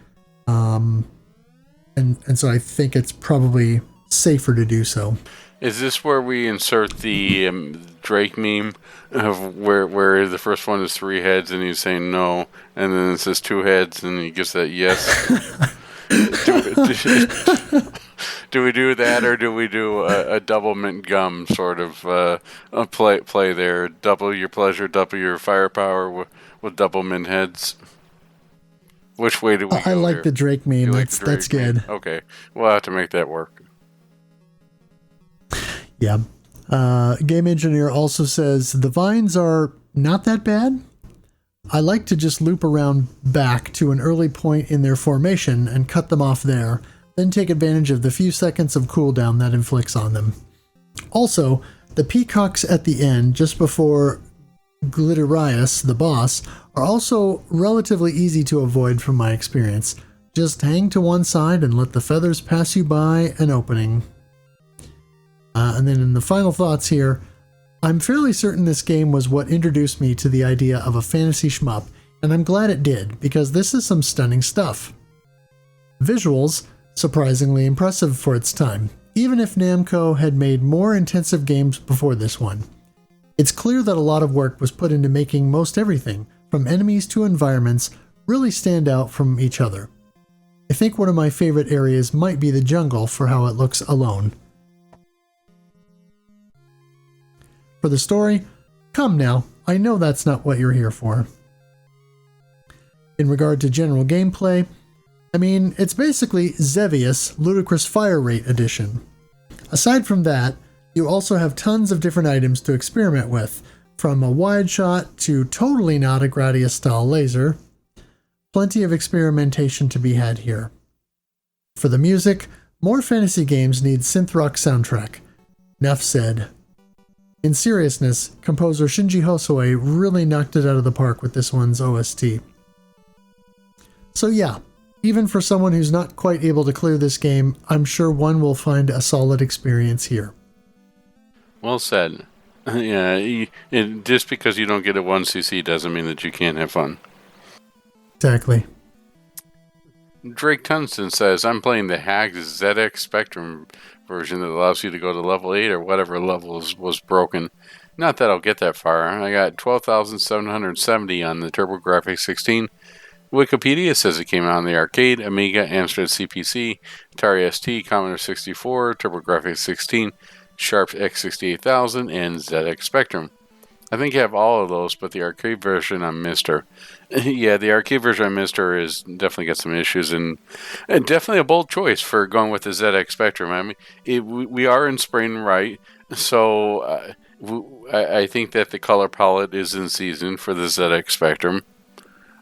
And so I think it's probably safer to do so. Is this where we insert the Drake meme of where the first one is 3 heads and he's saying no, and then it says 2 heads and he gives that yes? Do we do that, or do we do a double mint gum sort of play there? Double your pleasure, double your firepower with double mint heads. Which way do we go? I like here? the Drake meme. That's good. Meme? Okay, we'll have to make that work. Yeah. Game Engineer also says, the vines are not that bad. I like to just loop around back to an early point in their formation and cut them off there, then take advantage of the few seconds of cooldown that inflicts on them. Also, the peacocks at the end, just before Glitterius, the boss, are also relatively easy to avoid from my experience. Just hang to one side and let the feathers pass you by an opening. And then in the final thoughts here, I'm fairly certain this game was what introduced me to the idea of a fantasy shmup, and I'm glad it did, because this is some stunning stuff. Visuals, surprisingly impressive for its time, even if Namco had made more intensive games before this one. It's clear that a lot of work was put into making most everything, from enemies to environments, really stand out from each other. I think one of my favorite areas might be the jungle for how it looks alone. For the story, come now, I know that's not what you're here for. In regard to general gameplay, I mean, it's basically Xevious Ludicrous Fire Rate Edition. Aside from that, you also have tons of different items to experiment with, from a wide shot to totally not a Gradius style laser. Plenty of experimentation to be had here. For the music, more fantasy games need synth rock soundtrack. Enough said. In seriousness, composer Shinji Hosoe really knocked it out of the park with this one's OST. So yeah, even for someone who's not quite able to clear this game, I'm sure one will find a solid experience here. Well said. Yeah, just because you don't get a 1cc doesn't mean that you can't have fun. Exactly. Drake Tungsten says, I'm playing the hacked ZX Spectrum version that allows you to go to level 8 or whatever level was broken. Not that I'll get that far. I got 12,770 on the TurboGrafx 16. Wikipedia says it came out on the arcade, Amiga, Amstrad CPC, Atari ST, Commodore 64, TurboGrafx 16, Sharp X68000, and ZX Spectrum. I think you have all of those, but the arcade version I missed her. Yeah, the arcade version I missed her is definitely got some issues, and definitely a bold choice for going with the ZX Spectrum. I mean, we are in spring, right? So I think that the color palette is in season for the ZX Spectrum.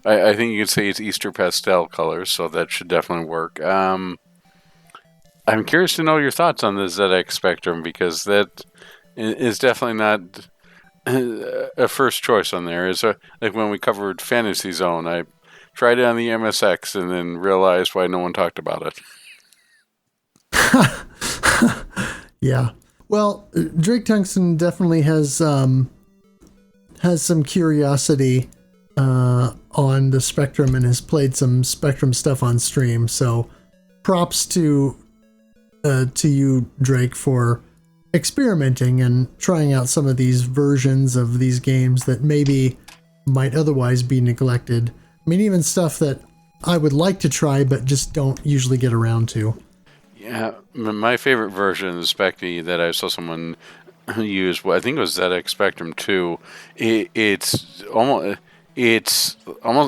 I think you could say it's Easter pastel colors, so that should definitely work. I'm curious to know your thoughts on the ZX Spectrum, because that is definitely not a first choice on there. Is like when we covered Fantasy Zone, I tried it on the MSX and then realized why no one talked about it. Yeah. Well, Drake Tungsten definitely has some curiosity on the Spectrum and has played some Spectrum stuff on stream. So props to you, Drake, for experimenting and trying out some of these versions of these games that maybe might otherwise be neglected. I mean, even stuff that I would like to try but just don't usually get around to. Yeah, my favorite version of the Spectre that I saw someone use, I think it was ZX Spectrum 2. It's almost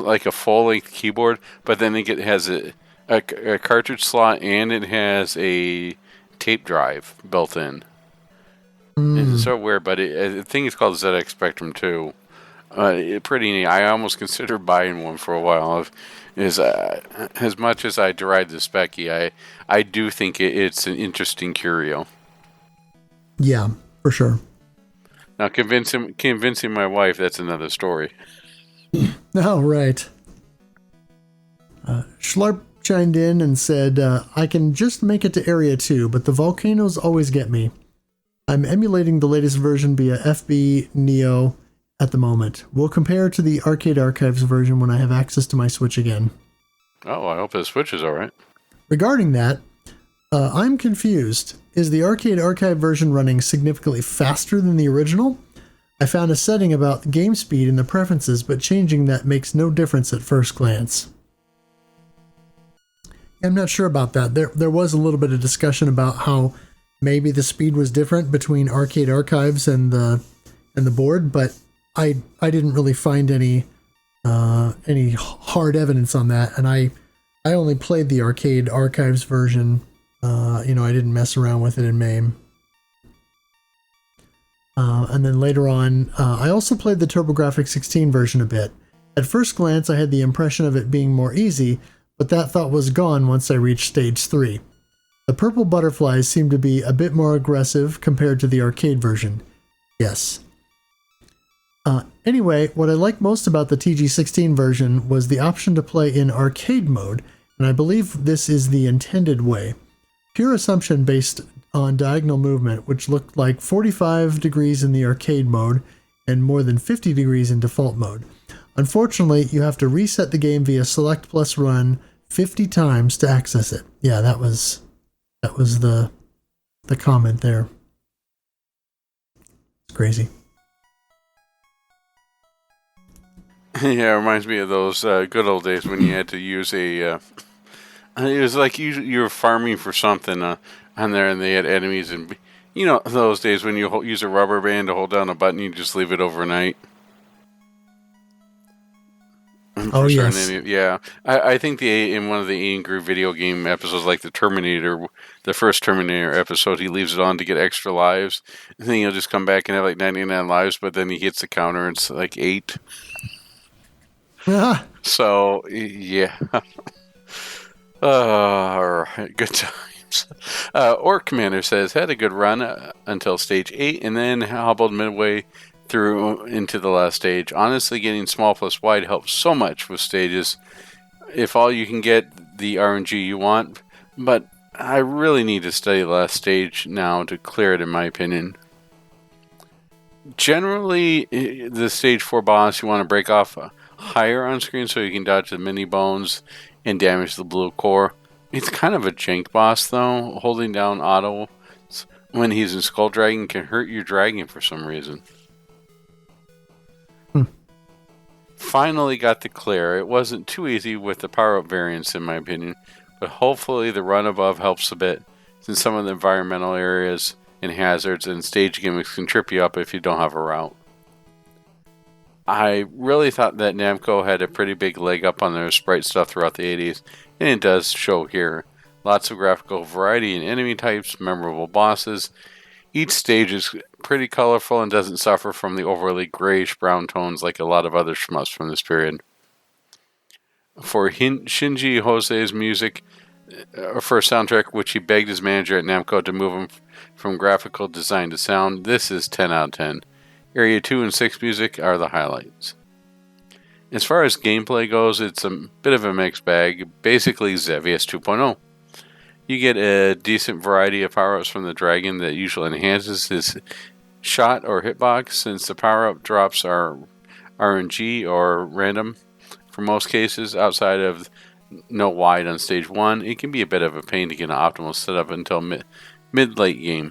like a full-length keyboard, but then it has a cartridge slot and it has a tape drive built in. It's so weird, but I think it's called ZX Spectrum 2. Pretty neat. I almost considered buying one for a while. As much as I deride the Specky, I do think it's an interesting curio. Yeah, for sure. Now, convincing my wife, that's another story. Oh, right. Schlarp chimed in and said, I can just make it to Area 2, but the volcanoes always get me. I'm emulating the latest version via FB Neo at the moment. We'll compare to the Arcade Archives version when I have access to my Switch again. Oh, I hope the Switch is alright. Regarding that, I'm confused. Is the Arcade Archive version running significantly faster than the original? I found a setting about game speed in the preferences, but changing that makes no difference at first glance. I'm not sure about that. There was a little bit of discussion about how maybe the speed was different between Arcade Archives and the board, but I didn't really find any hard evidence on that, and I only played the Arcade Archives version. I didn't mess around with it in MAME. And then later on, I also played the TurboGrafx 16 version a bit. At first glance, I had the impression of it being more easy, but that thought was gone once I reached Stage 3. The purple butterflies seem to be a bit more aggressive compared to the arcade version. Yes. Anyway, what I liked most about the TG16 version was the option to play in arcade mode, and I believe this is the intended way. Pure assumption based on diagonal movement, which looked like 45 degrees in the arcade mode and more than 50 degrees in default mode. Unfortunately, you have to reset the game via select plus run 50 times to access it. Yeah, that was the comment there. It's crazy. Yeah, it reminds me of those good old days when you had to use a... it was like you were farming for something on there, and they had enemies, and those days when you use a rubber band to hold down a button, you just leave it overnight. Oh, yes. Yeah, I think in one of the Ian Groove video game episodes, like the first Terminator episode, he leaves it on to get extra lives, and then he'll just come back and have like 99 lives, but then he hits the counter and it's like 8. So yeah, good times. Orc Commander says had a good run until stage 8, and then hobbled midway through into the last stage. Honestly, getting small plus wide helps so much with stages. If all you can get the RNG you want, but I really need to study the last stage now to clear it, in my opinion. Generally, the stage 4 boss you want to break off higher on screen so you can dodge the mini bones and damage the blue core. It's kind of a jank boss though. Holding down auto when he's in Skull Dragon can hurt your dragon for some reason. Finally got the clear. It wasn't too easy with the power-up variants in my opinion, but hopefully the run above helps a bit, since some of the environmental areas and hazards and stage gimmicks can trip you up if you don't have a route. I really thought that Namco had a pretty big leg up on their sprite stuff throughout the 80s, and it does show here. Lots of graphical variety in enemy types, memorable bosses. Each stage is pretty colorful and doesn't suffer from the overly grayish-brown tones like a lot of other shmups from this period. For Shinji Hose's music, for soundtrack, which he begged his manager at Namco to move him from graphical design to sound, this is 10 out of 10. Area 2 and 6 music are the highlights. As far as gameplay goes, it's a bit of a mixed bag, basically Xevious 2.0. You get a decent variety of power-ups from the dragon that usually enhances his shot or hitbox, since the power-up drops are RNG or random. For most cases, outside of no wide on stage 1, it can be a bit of a pain to get an optimal setup until mid-late game.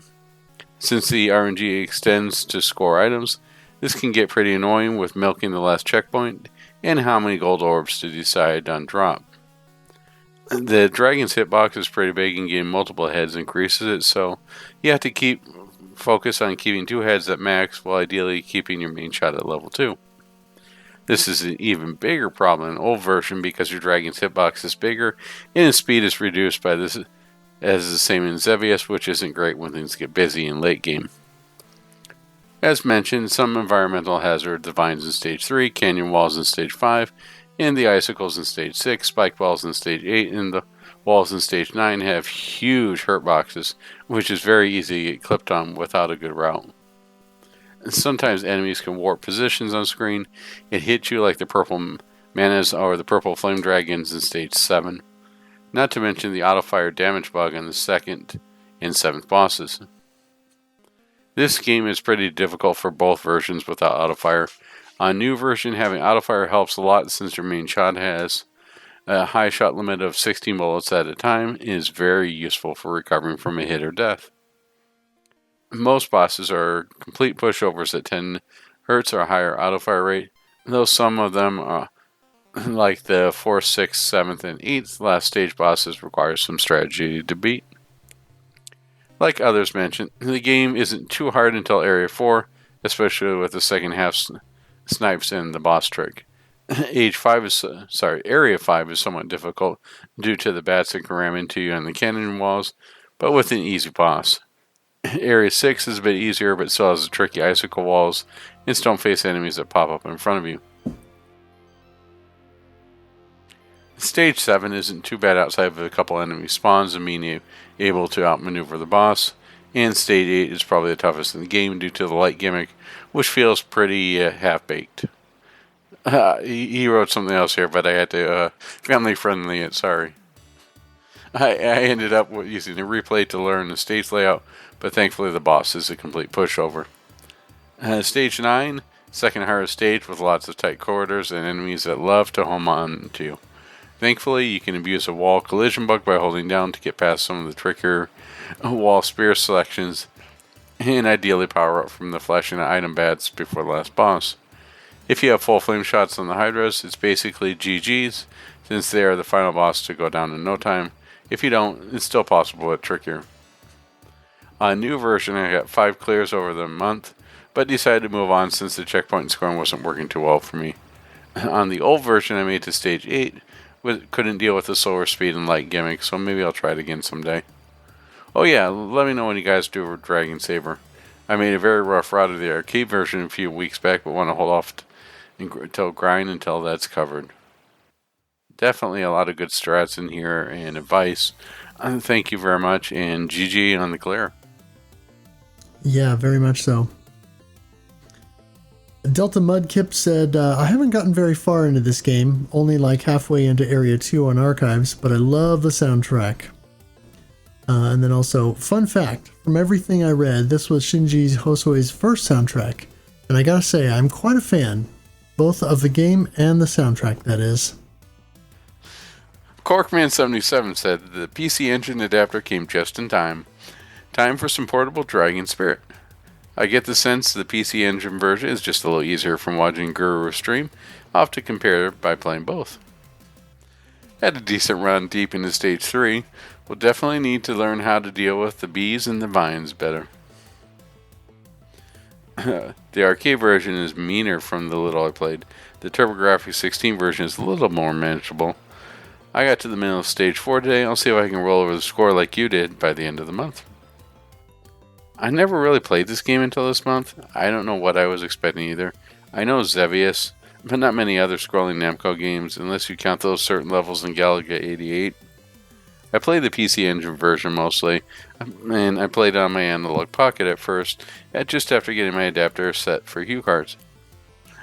Since the RNG extends to score items, this can get pretty annoying with milking the last checkpoint and how many gold orbs to decide on drop. The dragon's hitbox is pretty big, and getting multiple heads increases it, so you have to focus on keeping 2 heads at max while ideally keeping your main shot at level 2. This is an even bigger problem in the old version because your dragon's hitbox is bigger and his speed is reduced by this as the same in Xevious, which isn't great when things get busy in late game. As mentioned, some environmental hazard, the vines in stage 3, canyon walls in stage 5, and the icicles in stage 6, spike balls in stage 8, and the walls in stage 9 have huge hurt boxes, which is very easy to get clipped on without a good route. And sometimes enemies can warp positions on screen and hit you like the purple manas or the purple flame dragons in stage 7. Not to mention the auto-fire damage bug on the 2nd and 7th bosses. This game is pretty difficult for both versions without auto-fire. On new version, having auto-fire helps a lot since your main shot has a high shot limit of 16 bullets at a time and is very useful for recovering from a hit or death. Most bosses are complete pushovers at 10 Hz or higher auto-fire rate, though some of them are like the 4th, 6th, 7th, and 8th last stage bosses require some strategy to beat. Like others mentioned, the game isn't too hard until Area 4, especially with the second half snipes and the boss trick. Area 5 is somewhat difficult due to the bats that can ram into you on the cannon walls, but with an easy boss. Area 6 is a bit easier, but still has the tricky icicle walls and stone face enemies that pop up in front of you. Stage 7 isn't too bad outside of a couple enemy spawns and being able to outmaneuver the boss, and Stage 8 is probably the toughest in the game due to the light gimmick, which feels pretty half-baked. He wrote something else here, but I had to family-friendly it, sorry. I ended up using a replay to learn the stage layout, but thankfully the boss is a complete pushover. Stage 9, second hardest stage with lots of tight corridors and enemies that love to home on to you. Thankfully, you can abuse a wall collision bug by holding down to get past some of the trickier wall spear selections, and ideally power up from the flashing item bats before the last boss. If you have full flame shots on the Hydras, it's basically GG's, since they are the final boss to go down in no time. If you don't, it's still possible but trickier. On a new version, I got 5 clears over the month, but decided to move on since the checkpoint scoring wasn't working too well for me. On the old version, I made to stage 8, but couldn't deal with the slower speed and light gimmick, so maybe I'll try it again someday. Oh yeah, let me know when you guys do a Dragon Saber. I made a very rough route of the arcade version a few weeks back, but want to hold off until that's covered. Definitely a lot of good strats in here and advice. Thank you very much, and GG on the glare. Yeah, very much so. Delta Mudkip said, I haven't gotten very far into this game, only like halfway into Area 2 on Archives, but I love the soundtrack. And then also, fun fact, from everything I read, this was Shinji Hosoe's first soundtrack, and I gotta say, I'm quite a fan, both of the game and the soundtrack, that is. Corkman77 said the PC Engine adapter came just in time. Time for some portable Dragon Spirit. I get the sense the PC Engine version is just a little easier from watching Guru stream. I'll have to compare by playing both. Had a decent run deep into Stage 3. We'll definitely need to learn how to deal with the bees and the vines better. The arcade version is meaner from the little I played. The TurboGrafx 16 version is a little more manageable. I got to the middle of Stage 4 today. I'll see if I can roll over the score like you did by the end of the month. I never really played this game until this month. I don't know what I was expecting either. I know Xevious, but not many other scrolling Namco games, unless you count those certain levels in Galaga 88. I played the PC Engine version mostly, and I played on my Analog Pocket at first, just after getting my adapter set for HuCards.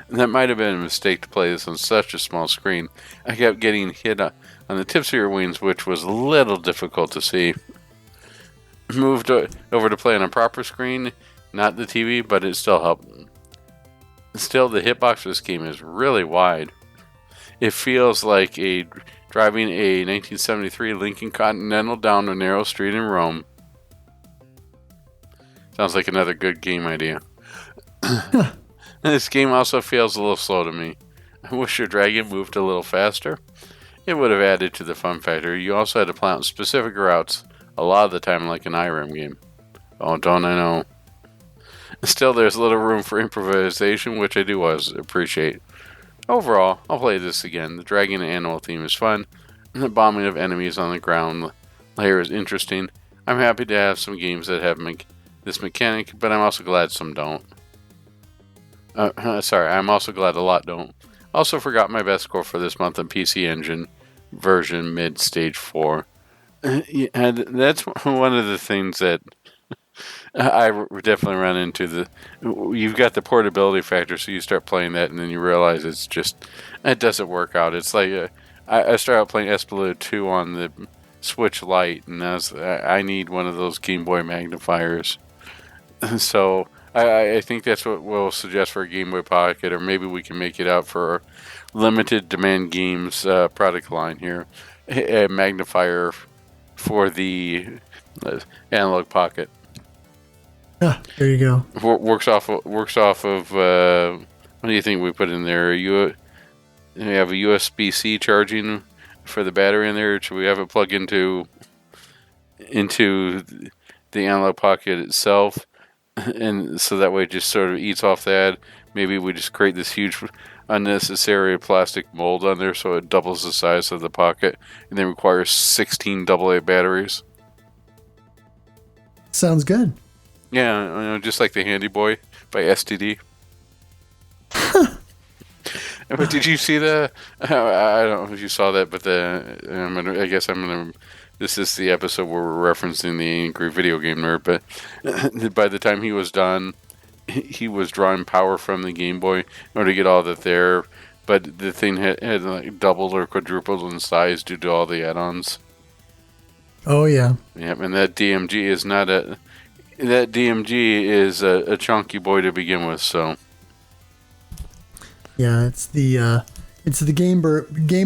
And that might have been a mistake to play this on such a small screen. I kept getting hit on the tips of your wings, which was a little difficult to see. Moved over to play on a proper screen, not the TV, but it still helped. Still, the hitbox for this game is really wide. It feels like driving a 1973 Lincoln Continental down a narrow street in Rome. Sounds like another good game idea. This game also feels a little slow to me. I wish your dragon moved a little faster. It would have added to the fun factor. You also had to plan out specific routes a lot of the time like an IRAM game. Oh, don't I know. Still, there's little room for improvisation, which I do appreciate. Overall, I'll play this again. The dragon and animal theme is fun, and the bombing of enemies on the ground layer is interesting. I'm happy to have some games that have this mechanic, but I'm also glad some don't. I'm also glad a lot don't. Also forgot my best score for this month on PC Engine version mid stage 4. And that's one of the things that I definitely run into. You've got the portability factor, so you start playing that, and then you realize it doesn't work out. It's like I started out playing Espelud 2 on the Switch Lite, and I need one of those Game Boy magnifiers. So I think that's what we'll suggest for a Game Boy Pocket, or maybe we can make it out for our limited demand games product line here. A magnifier for the Analog Pocket. Ah, there you go. Works off of what do you think we put in there? You have a USB-C charging for the battery in there. Should we have it plug into the Analog Pocket itself, and so that way it just sort of eats off that? Maybe we just create this huge unnecessary plastic mold on there so it doubles the size of the pocket and then requires 16 AA batteries. Sounds good. Yeah, just like the Handy Boy by STD. But did you see the? I don't know if you saw that, but this is the episode where we're referencing the Angry Video Game Nerd. But by the time he was done, he was drawing power from the Game Boy in order to get all that there. But the thing had like doubled or quadrupled in size due to all the add-ons. Oh yeah. Yep, and that DMG is not a. That DMG is a chunky boy to begin with, so. Yeah, it's the Game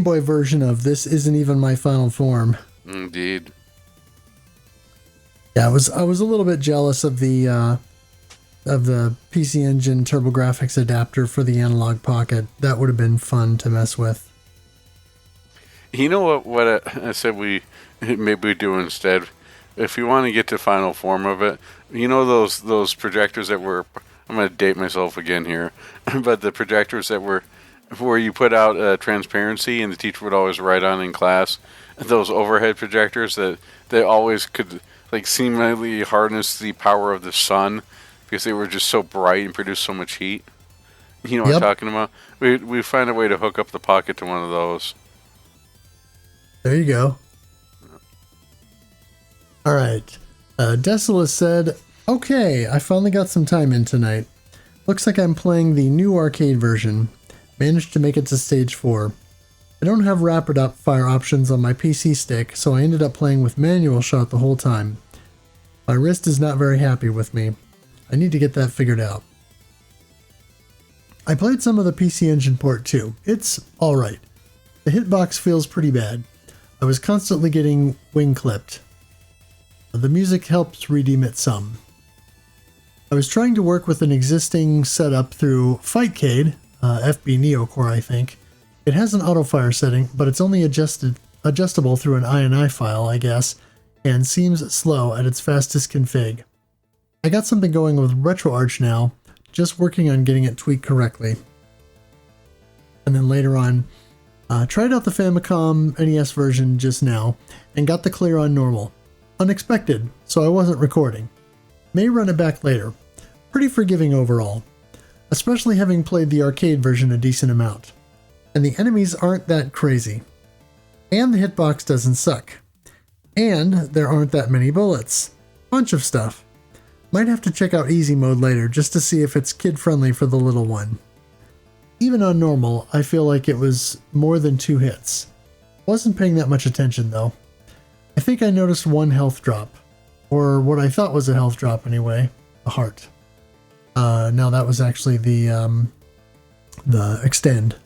Boy version of This Isn't Even My Final Form. Indeed. Yeah, I was a little bit jealous of the PC Engine TurboGrafx adapter for the Analog Pocket. That would have been fun to mess with. You know what I said we maybe do instead? If you want to get to final form of it, you know those projectors that were, I'm going to date myself again here, but the projectors that were where you put out transparency, and the teacher would always write on in class. Those overhead projectors that they always could like seemingly harness the power of the sun because they were just so bright and produced so much heat. You know what I'm talking about? We find a way to hook up the pocket to one of those. There you go. All right. Desolus said, okay, I finally got some time in tonight. Looks like I'm playing the new arcade version. Managed to make it to stage 4. I don't have rapid fire options on my PC stick, so I ended up playing with manual shot the whole time. My wrist is not very happy with me. I need to get that figured out. I played some of the PC Engine port too. It's alright. The hitbox feels pretty bad. I was constantly getting wing clipped. The music helps redeem it some. I was trying to work with an existing setup through Fightcade, FB Neocore I think. It has an auto-fire setting, but it's only adjustable through an INI file, I guess, and seems slow at its fastest config. I got something going with RetroArch now, just working on getting it tweaked correctly. And then later on, tried out the Famicom NES version just now, and got the clear on normal. Unexpected, so I wasn't recording. May run it back later. Pretty forgiving overall, especially having played the arcade version a decent amount. And the enemies aren't that crazy. And the hitbox doesn't suck. And there aren't that many bullets. Bunch of stuff. Might have to check out easy mode later just to see if it's kid-friendly for the little one. Even on normal, I feel like it was more than 2 hits. Wasn't paying that much attention though. I think I noticed 1 health drop. Or what I thought was a health drop anyway. A heart. No, that was actually the extend.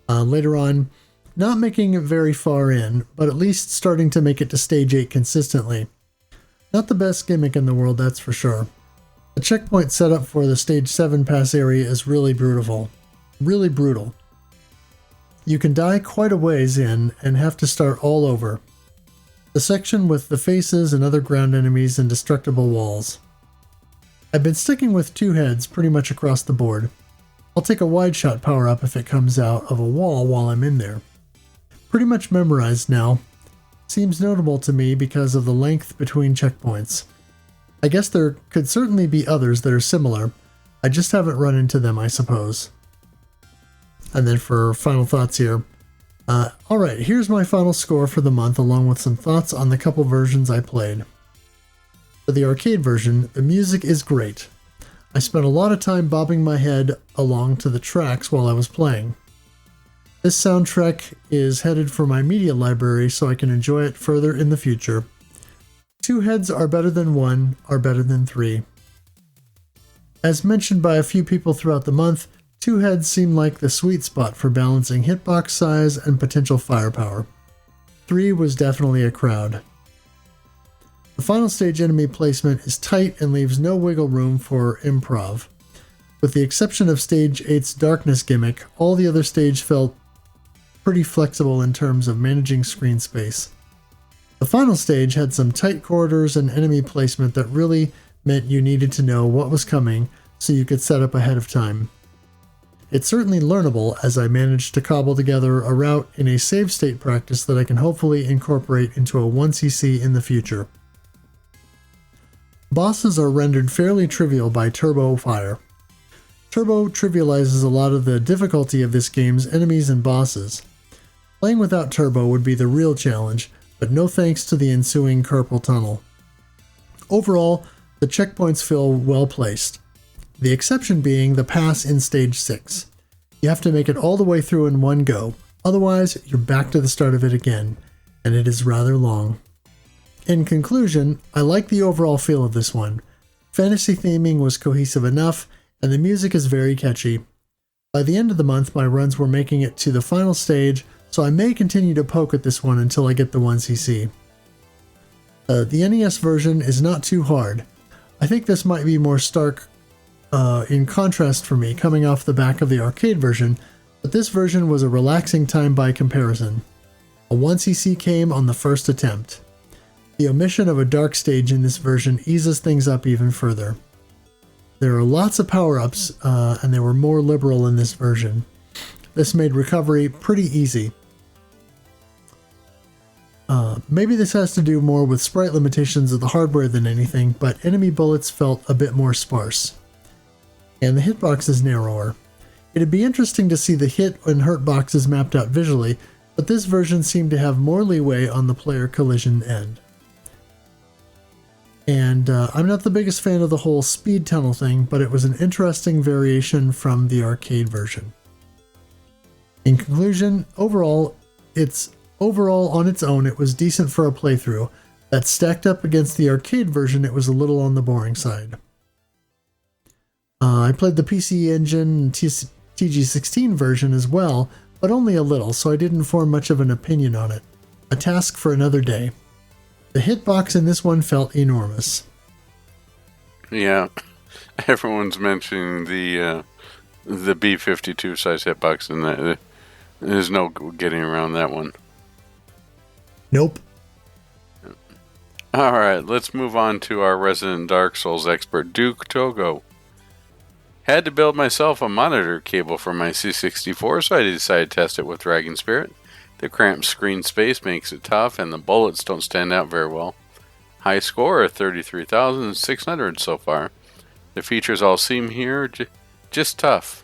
Later on, not making it very far in, but at least starting to make it to stage 8 consistently. Not the best gimmick in the world, that's for sure. The checkpoint setup for the stage 7 pass area is really brutal. Really brutal. You can die quite a ways in and have to start all over. The section with the faces and other ground enemies and destructible walls. I've been sticking with 2 heads pretty much across the board. I'll take a wide shot power up if it comes out of a wall while I'm in there. Pretty much memorized now. Seems notable to me because of the length between checkpoints. I guess there could certainly be others that are similar. I just haven't run into them, I suppose. And then for final thoughts here. Alright, here's my final score for the month along with some thoughts on the couple versions I played. For the arcade version, the music is great. I spent a lot of time bobbing my head along to the tracks while I was playing. This soundtrack is headed for my media library so I can enjoy it further in the future. 2 heads are better than 1, are better than 3. As mentioned by a few people throughout the month, 2 heads seem like the sweet spot for balancing hitbox size and potential firepower. 3 was definitely a crowd. The final stage enemy placement is tight and leaves no wiggle room for improv. With the exception of stage 8's darkness gimmick, all the other stages felt pretty flexible in terms of managing screen space. The final stage had some tight corridors and enemy placement that really meant you needed to know what was coming so you could set up ahead of time. It's certainly learnable as I managed to cobble together a route in a save state practice that I can hopefully incorporate into a 1cc in the future. Bosses are rendered fairly trivial by Turbo Fire. Turbo trivializes a lot of the difficulty of this game's enemies and bosses. Playing without Turbo would be the real challenge, but no thanks to the ensuing carpal tunnel. Overall, the checkpoints feel well placed. The exception being the pass in stage 6. You have to make it all the way through in one go, otherwise you're back to the start of it again, and it is rather long. In conclusion, I like the overall feel of this one. Fantasy theming was cohesive enough, and the music is very catchy. By the end of the month, my runs were making it to the final stage, so I may continue to poke at this one until I get the 1cc. The NES version is not too hard. I think this might be more stark in contrast for me coming off the back of the arcade version, but this version was a relaxing time by comparison. A 1cc came on the first attempt. The omission of a dark stage in this version eases things up even further. There are lots of power-ups, and they were more liberal in this version. this made recovery pretty easy. Maybe this has to do more with sprite limitations of the hardware than anything, but enemy bullets felt a bit more sparse. And the hitbox is narrower. It'd be interesting to see the hit and hurt boxes mapped out visually, but this version seemed to have more leeway on the player collision end. And I'm not the biggest fan of the whole speed tunnel thing, but it was an interesting variation from the arcade version. In conclusion, overall on its own, it was decent for a playthrough. That stacked up against the arcade version, it was a little on the boring side. I played the PC Engine and TG16 version as well, but only a little, so I didn't form much of an opinion on it. A task for another day. The hitbox in this one felt enormous. Yeah, everyone's mentioning the B-52 size hitbox, and there's no getting around that one. Nope. Alright, let's move on to our resident Dark Souls expert, Duke Togo. Had to build myself a monitor cable for my C64, so I decided to test it with Dragon Spirit. The cramped screen space makes it tough, and the bullets don't stand out very well. High score of 33,600 so far. The features all seem here just tough.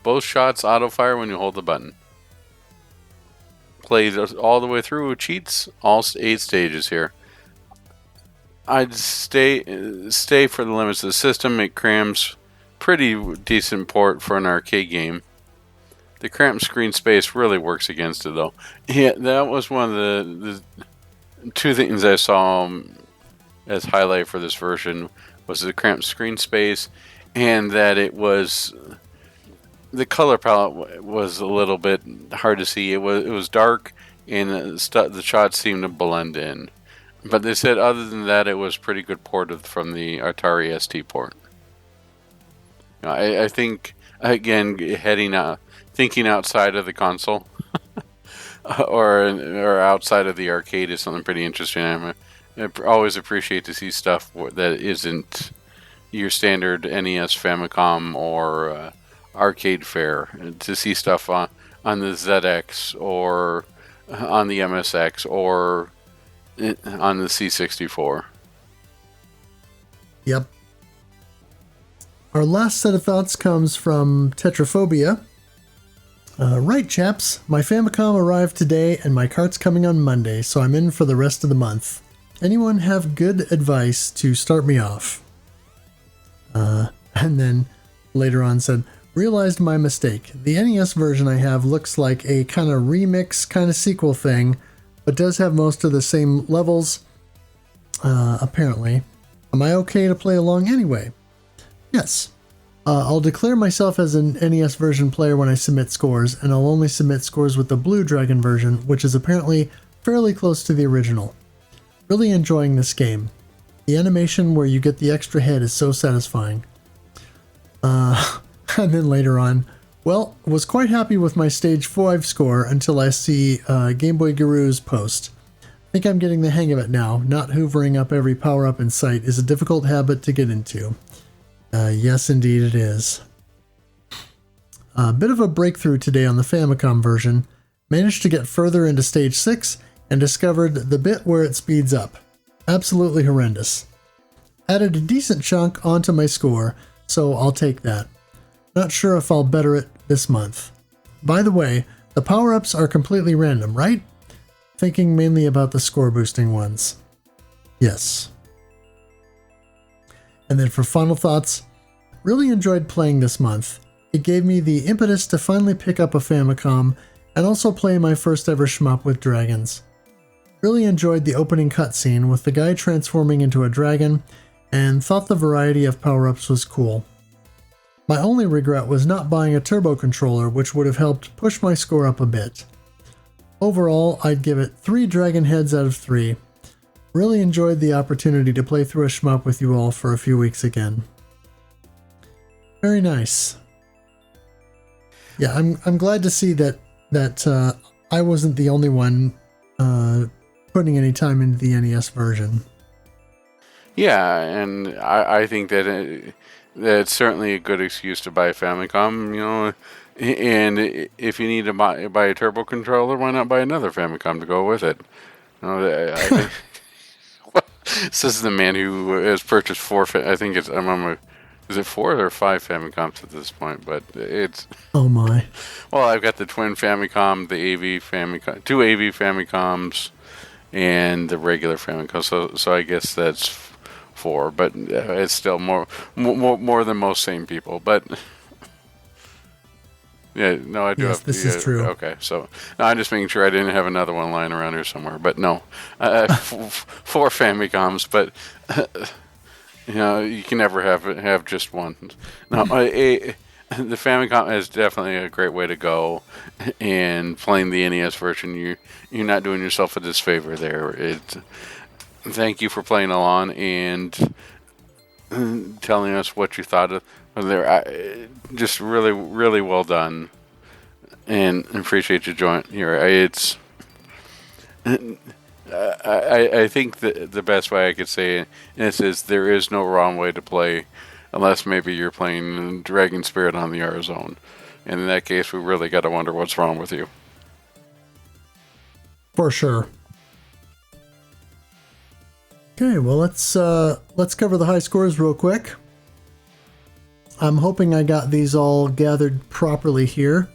Both shots auto-fire when you hold the button. Played all the way through with cheats, all 8 stages here. I'd stay for the limits of the system. It crams pretty decent port for an arcade game. The cramped screen space really works against it, though. Yeah, that was one of the two things I saw as highlight for this version was the cramped screen space, and that it was the color palette was a little bit hard to see. It was dark, and the shots seemed to blend in. But they said other than that, it was pretty good port from the Atari ST port. I think again thinking outside of the console or outside of the arcade is something pretty interesting. I always appreciate to see stuff that isn't your standard NES, Famicom, or arcade fare. To see stuff on the ZX or on the MSX or on the C64. Yep. Our last set of thoughts comes from Tetraphobia. Right, chaps. My Famicom arrived today and my cart's coming on Monday, so I'm in for the rest of the month. Anyone have good advice to start me off? And then later on said, realized my mistake. The NES version I have looks like a kind of remix, kind of sequel thing, but does have most of the same levels, apparently. Am I okay to play along anyway? Yes. I'll declare myself as an NES version player when I submit scores, and I'll only submit scores with the Blue Dragon version, which is apparently fairly close to the original. Really enjoying this game. The animation where you get the extra head is so satisfying. And then later on, well, was quite happy with my stage 5 score until I see Game Boy Guru's post. I think I'm getting the hang of it now. Not hoovering up every power-up in sight is a difficult habit to get into. Yes, indeed it is. A bit of a breakthrough today on the Famicom version. Managed to get further into stage 6 and discovered the bit where it speeds up. Absolutely horrendous. Added a decent chunk onto my score, so I'll take that. Not sure if I'll better it this month. By the way, the power-ups are completely random, right? Thinking mainly about the score boosting ones. Yes. And then for final thoughts, really enjoyed playing this month. It gave me the impetus to finally pick up a Famicom and also play my first ever shmup with dragons. Really enjoyed the opening cutscene with the guy transforming into a dragon and thought the variety of power-ups was cool. My only regret was not buying a turbo controller, which would have helped push my score up a bit. Overall, I'd give it 3 dragon heads out of 3. Really enjoyed the opportunity to play through a shmup with you all for a few weeks again. Very nice. Yeah, I'm glad to see that I wasn't the only one putting any time into the NES version. Yeah, and I think that That's certainly a good excuse to buy a Famicom, and if you need to buy a turbo controller, why not buy another Famicom to go with it? This is the man who has purchased four. I think it's is it 4 or 5 Famicoms at this point? But it's Oh my! well, I've got the twin Famicom, the AV Famicom, 2 AV Famicoms, and the regular Famicom. So I guess that's 4, but it's still more than most sane people. But yeah, no, I do Yes, have. this is true. Okay, so no, I'm just making sure I didn't have another one lying around here somewhere. But no, 4 Famicoms, but you can never have just one. No, the Famicom is definitely a great way to go, and playing the NES version, you're not doing yourself a disfavor there. Thank you for playing along and telling us what you thought of there. Just really, really well done, and appreciate you joining here. I think the best way I could say it is there is no wrong way to play, unless maybe you're playing Dragon Spirit on the R Zone, and in that case, we really got to wonder what's wrong with you. For sure. Okay, well let's cover the high scores real quick. I'm hoping I got these all gathered properly here.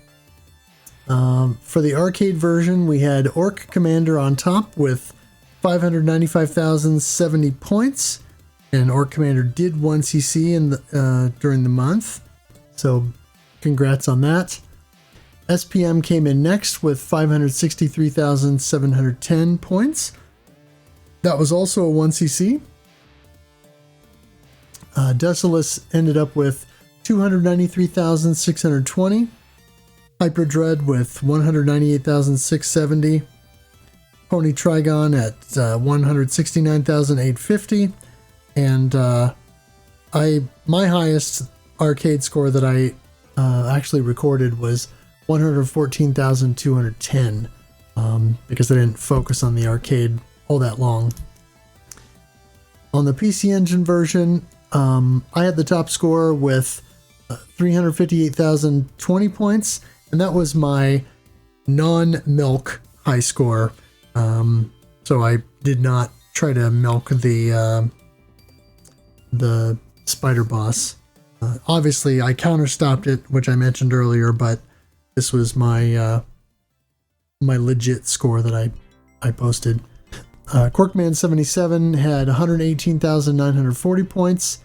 For the arcade version, we had Orc Commander on top with 595,070 points, and Orc Commander did 1cc during the month, so congrats on that. SPM came in next with 563,710 points. That was also a 1cc. Decimus ended up with 293,620. Hyperdread with 198,670. Pony Trigon at 169,850. And my highest arcade score that I actually recorded was 114,210, because I didn't focus on the arcade all that long. On the PC Engine version, I had the top score with 358,020 points, and that was my non-milk high score. So I did not try to milk the spider boss. Obviously, I counterstopped it, which I mentioned earlier, but this was my my legit score that I posted. Corkman77 had 118,940 points,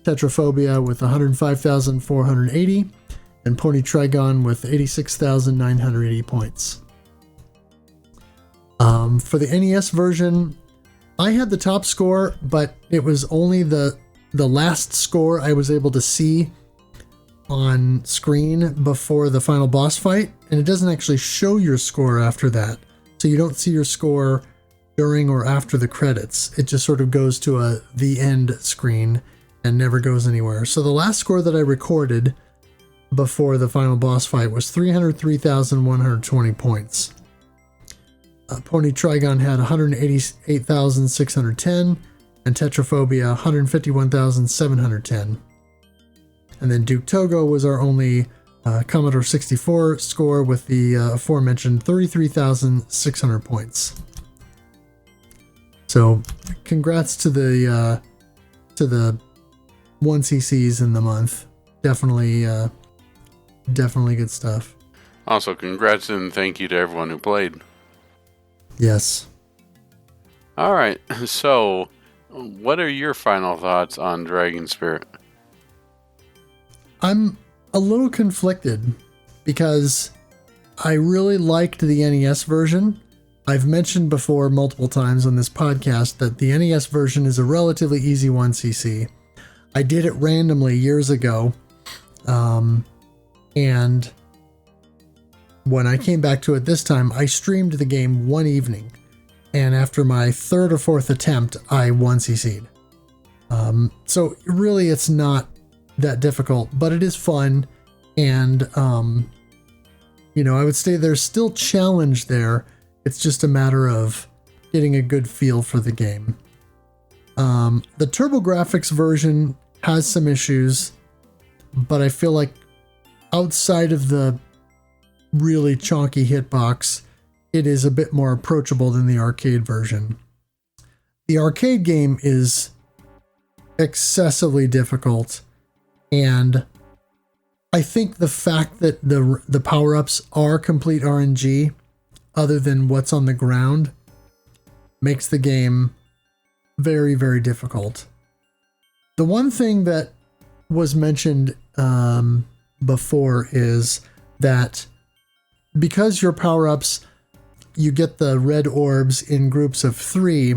Tetraphobia with 105,480, and Pony Trigon with 86,980 points. For the NES version, I had the top score, but it was only the last score I was able to see on screen before the final boss fight, and it doesn't actually show your score after that. So you don't see your score during or after the credits. It just sort of goes to the end screen and never goes anywhere. So the last score that I recorded before the final boss fight was 303,120 points. Pony Trigon had 188,610, and Tetraphobia 151,710. And then Duke Togo was our only Commodore 64 score with the aforementioned 33,600 points. So, congrats to the 1cc's in the month. Definitely good stuff. Also, congrats and thank you to everyone who played. Yes. All right. So, what are your final thoughts on Dragon Spirit? I'm a little conflicted because I really liked the NES version. I've mentioned before multiple times on this podcast that the NES version is a relatively easy 1cc. I did it randomly years ago, and when I came back to it this time, I streamed the game one evening, and after my third or fourth attempt, I 1cc'd. So really, it's not that difficult, but it is fun, and I would say there's still challenge there. It's just a matter of getting a good feel for the game. The TurboGrafx version has some issues. but I feel like outside of the really chonky hitbox, it is a bit more approachable than the arcade version. The arcade game is excessively difficult, and I think the fact that the power-ups are complete RNG, other than what's on the ground, makes the game very, very difficult. The one thing that was mentioned before is that because your power-ups, you get the red orbs in groups of 3.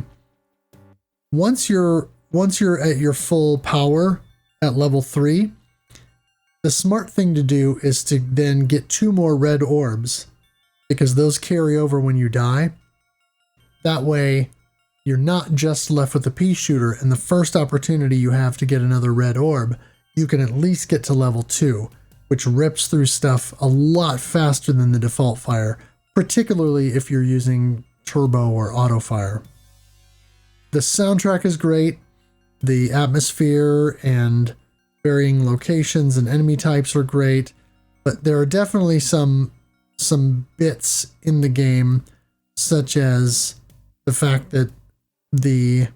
Once you're at your full power at level 3, the smart thing to do is to then get 2 more red orbs, because those carry over when you die. That way, you're not just left with a pea shooter, and the first opportunity you have to get another red orb, you can at least get to level 2, which rips through stuff a lot faster than the default fire, particularly if you're using turbo or auto fire. The soundtrack is great. The atmosphere and varying locations and enemy types are great, but there are definitely some bits in the game, such as the fact that the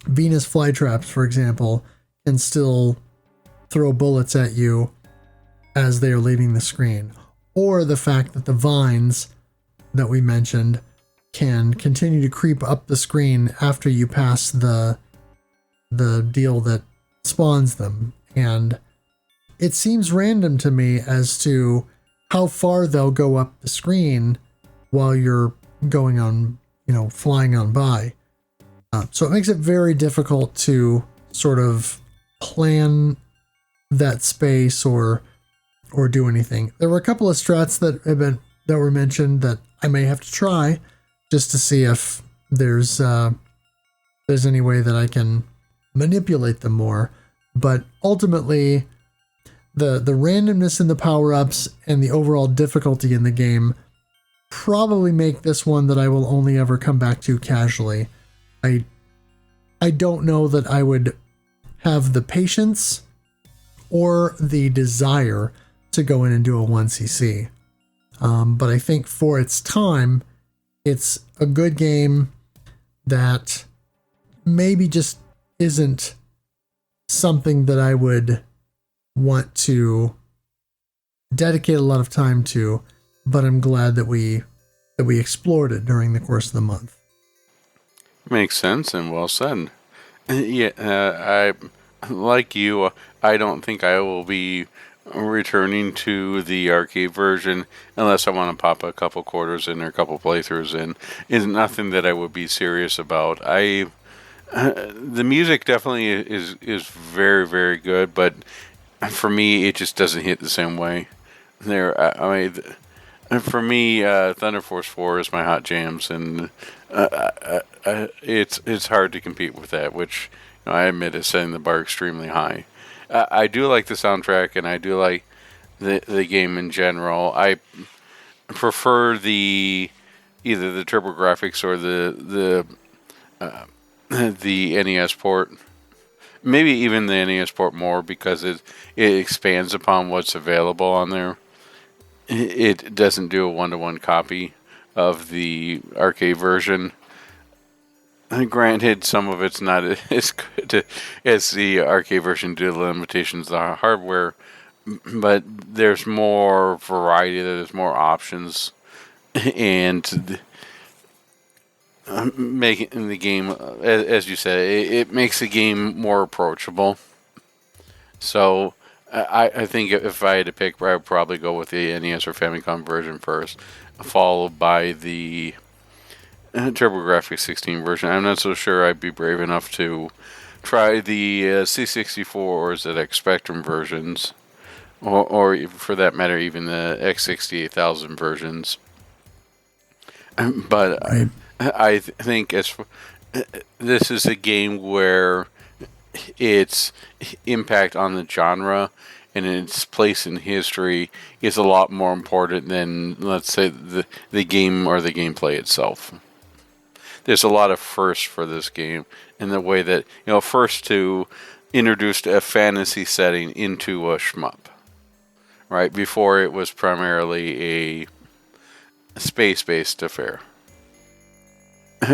Venus flytraps, for example, can still throw bullets at you as they are leaving the screen, or the fact that the vines that we mentioned can continue to creep up the screen after you pass the deal that spawns them. And it seems random to me as to how far they'll go up the screen while you're going on, flying on by. So it makes it very difficult to sort of plan that space or do anything. There were a couple of strats that were mentioned that I may have to try just to see if there's any way that I can manipulate them more. But ultimately, the randomness in the power-ups and the overall difficulty in the game probably make this one that I will only ever come back to casually. I don't know that I would have the patience or the desire to go in and do a 1cc. But I think for its time, it's a good game that maybe just isn't something that I would want to dedicate a lot of time to, but I'm glad that we explored it during the course of the month. Makes sense and well said. Yeah, I like you. I don't think I will be returning to the arcade version unless I want to pop a couple quarters in or a couple playthroughs in. It's nothing that I would be serious about. The music definitely is very, very good, but for me, it just doesn't hit the same way. For me, Thunder Force 4 is my hot jams, and it's hard to compete with that, which I admit is setting the bar extremely high. I do like the soundtrack, and I do like the game in general. I prefer either the TurboGrafx or the NES port. Maybe even the NES port more, because it expands upon what's available on there. It doesn't do a one-to-one copy of the arcade version. Granted, some of it's not as good as the arcade version due to the limitations of the hardware, but there's more variety, there's more options, and making the game, as you said, it makes the game more approachable. So I think if I had to pick, I would probably go with the NES or Famicom version first, followed by the TurboGrafx 16 version. I'm not so sure I'd be brave enough to try the C64 or ZX Spectrum versions, or for that matter, even the X68000 versions. But I think this is a game where its impact on the genre and its place in history is a lot more important than, let's say, the game or the gameplay itself. There's a lot of firsts for this game in the way that, first to introduced a fantasy setting into a shmup. Right before it was primarily a space-based affair.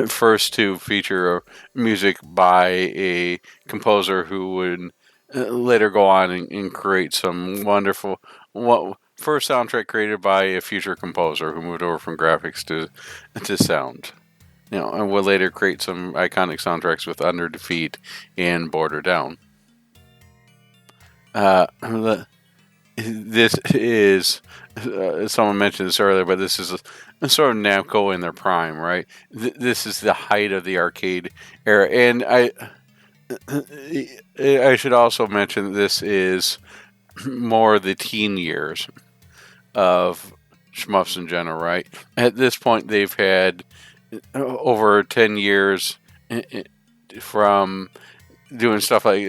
First to feature music by a composer who would later go on and create some wonderful. First soundtrack created by a future composer who moved over from graphics to sound. And would later create some iconic soundtracks with Under Defeat and Border Down. This is, someone mentioned this earlier, but this is a sort of Namco in their prime, right? This is the height of the arcade era, and I should also mention this is more the teen years of shmups in general, right? At this point, they've had over 10 years from doing stuff like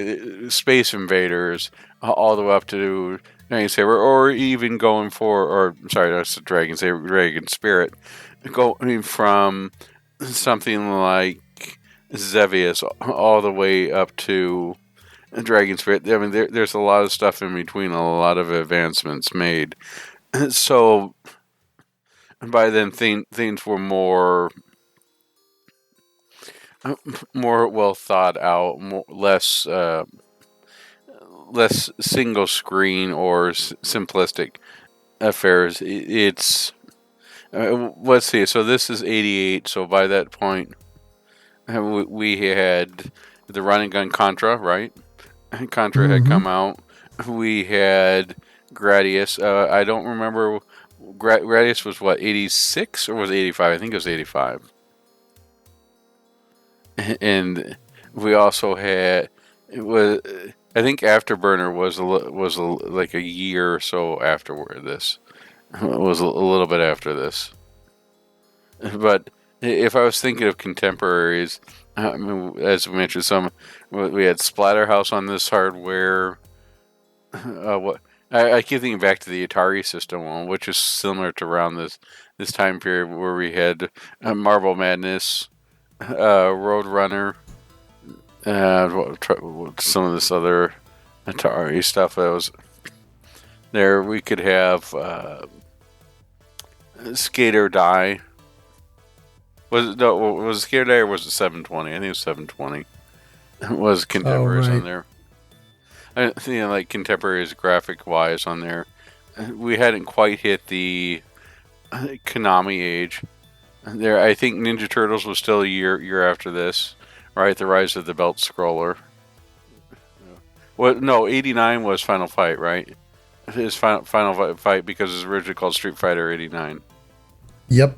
Space Invaders all the way up to Dragon Saber, or even going for, or sorry, that's Dragon Saber, Dragon Spirit, going from something like Xevious all the way up to Dragon Spirit. I mean, there's a lot of stuff in between, a lot of advancements made. So by then, things were more well thought out, less single screen or simplistic affairs. It's let's see. So this is '88. So by that point, we had the Run and Gun Contra, right? Contra had come out. We had Gradius. I don't remember. Gradius was what, 86 or was it 85? I think it was 85. And we also had, it was, I think Afterburner was like a year or so after this. It was a little bit after this. But if I was thinking of contemporaries, I mean, as we mentioned, we had Splatterhouse on this hardware. I keep thinking back to the Atari system one, which is similar to around this time period where we had Marble Madness, Roadrunner, some of this other Atari stuff that was there. We could have Skate or Die. Was it Skate or Die or was it 720? I think it was 720. Was contemporaries on there. I think like contemporaries graphic wise on there. We hadn't quite hit the Konami age. There, I think Ninja Turtles was still a year after this, right? The Rise of the Belt Scroller. Well, no, 89 was Final Fight, right? His Final Fight because it's originally called Street Fighter 89. Yep.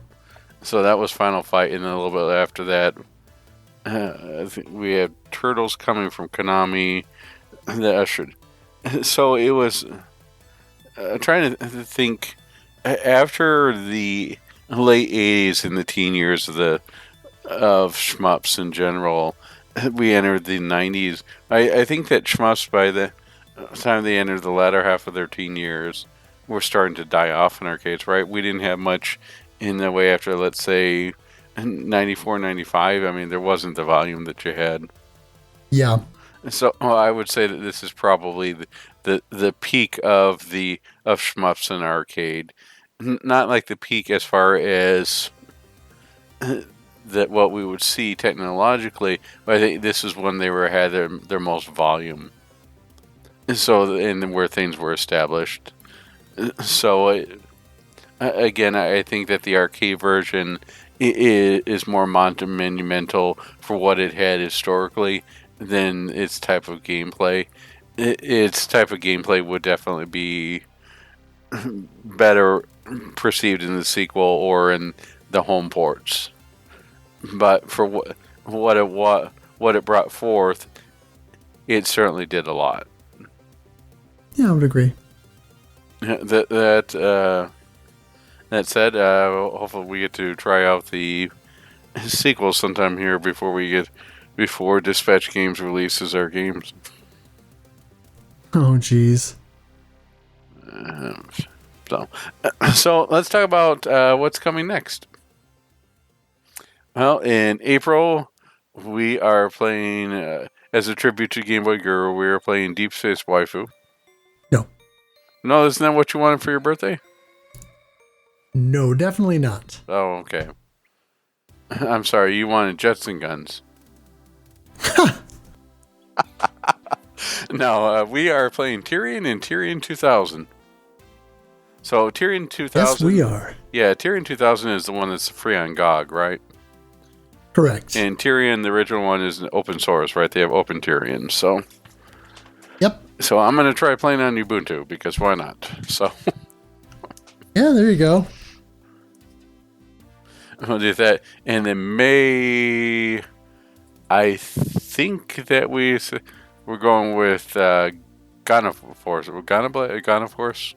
So that was Final Fight, and then a little bit after that, I think we had Turtles coming from Konami. That ushered. So it was trying to think after the late 80s and the teen years of shmups in general. We entered the 90s. I think that shmups, by the time they entered the latter half of their teen years, were starting to die off in arcades, right? We didn't have much in the way after, let's say, 94, 95. I mean, there wasn't the volume that you had. Yeah. So I would say that this is probably the peak of shmups in arcade. Not like the peak as far as that what we would see technologically, but I think this is when they had their most volume. So, and where things were established. So again, I think that the arcade version is more monumental for what it had historically than its type of gameplay. Its type of gameplay would definitely be better perceived in the sequel or in the home ports. But for what it brought forth, it certainly did a lot. Yeah, I would agree. That said, hopefully we get to try out the sequel sometime here before Dispatch Games releases our games. Oh, jeez. So let's talk about what's coming next. Well, in April, we are playing as a tribute to Game Boy Guru, we are playing Deep Space Waifu. No. No, isn't that what you wanted for your birthday? No, definitely not. Oh, okay. I'm sorry, you wanted Jetson Guns. No, we are playing Tyrion and Tyrion 2000. So Tyrion 2000... Yes, we are. Yeah, Tyrion 2000 is the one that's free on GOG, right? Correct. And Tyrion, the original one, is open source, right? They have Open Tyrion, so... Yep. So I'm going to try playing on Ubuntu, because why not? So... Yeah, there you go. We'll do that. And then May... I think that we're going with Ghana Force. Ghana Force?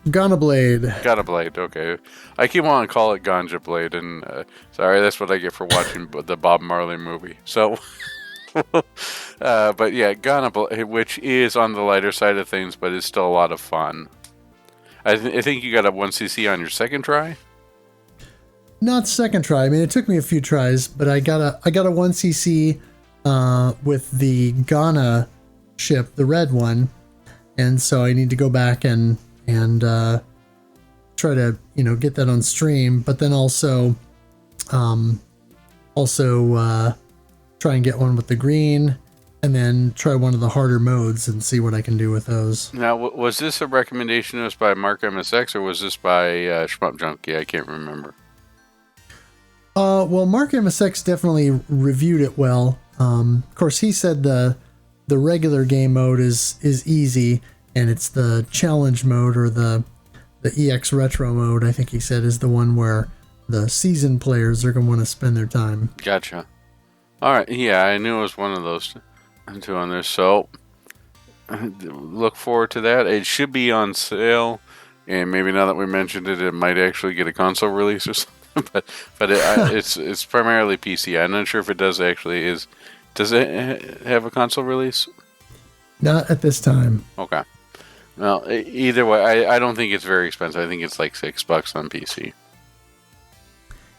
Ghana Blade. Ghana Blade, okay. I keep wanting to call it Ganja Blade, and sorry, that's what I get for watching the Bob Marley movie. So, but yeah, Ghana Blade, which is on the lighter side of things, but it's still a lot of fun. I think you got a 1cc on your second try? Not second try. I mean, it took me a few tries, but I got a 1cc with the Ghana ship, the red one, and so I need to go back and try to get that on stream, but then also try and get one with the green, and then try one of the harder modes and see what I can do with those. Now, was this a recommendation of us by Mark MSX, or was this by Shmup Junkie? I can't remember. Well, Mark MSX definitely reviewed it well. Of course, he said the regular game mode is easy, and it's the challenge mode or the EX Retro mode, I think he said, is the one where the seasoned players are going to want to spend their time. Gotcha. All right. Yeah, I knew it was one of those two on there. So look forward to that. It should be on sale, and maybe now that we mentioned it, it might actually get a console release or something. but it's primarily PC. I'm not sure if it does actually. Does it have a console release? Not at this time. Okay. Well, either way, I don't think it's very expensive. I think it's like $6 on PC.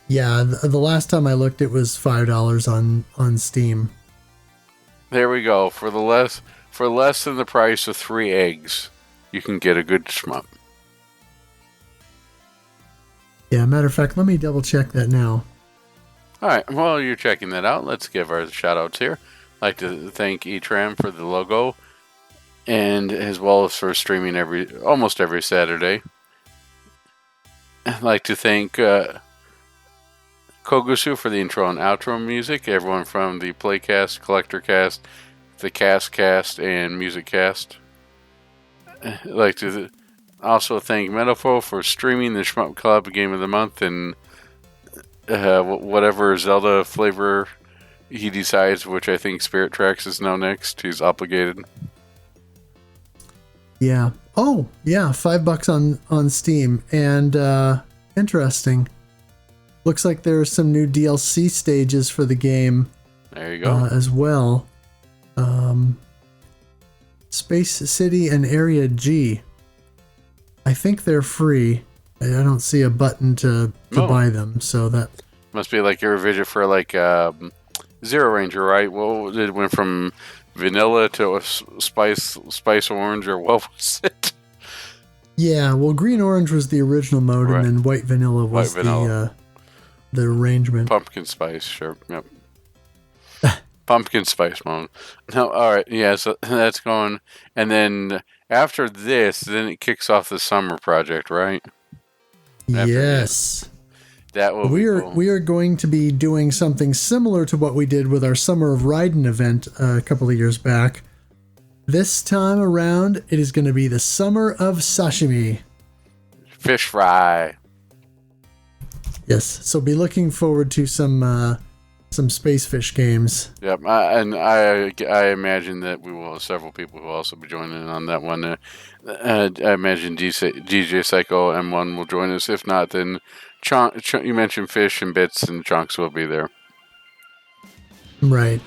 Yeah, the last time I looked, it was $5 on Steam. There we go. For less than the price of 3 eggs, you can get a good shmup. Yeah, matter of fact, let me double check that now. All right. While you're checking that out, let's give our shout outs here. I'd like to thank eTram for the logo, and as well as for streaming almost every Saturday. I'd like to thank Kogusu for the intro and outro music, everyone from the Playcast, Collector Cast, the Cast, and Music Cast. I'd like to also thank MetalFRO for streaming the Shmup Club Game of the Month and whatever Zelda flavor he decides, which I think Spirit Tracks is now next. He's obligated. Yeah. Oh, yeah, $5 on Steam. And interesting. Looks like there are some new DLC stages for the game. There you go. As well. Space City and Area G. I think they're free. I don't see a button to buy them, so that must be like a revision for like Zero Ranger, right? Well, it went from vanilla to a spice orange, or what was it? Yeah, well, green orange was the original mode, right. And then white vanilla was the arrangement. Pumpkin spice, sure, yep. Pumpkin spice mode. No, all right, yeah. So that's going, and then after this, then it kicks off the summer project, right? Yes. That will be cool. We are going to be doing something similar to what we did with our Summer of Raiden event a couple of years back. This time around, it is going to be the Summer of Sashimi. Fish fry. Yes, so be looking forward to some space fish games. Yep, and I imagine that we will have several people who will also be joining in on that one. I imagine DJ Psycho M1 will join us. If not, then you mentioned Fish and Bits and Chunks will be there. Right.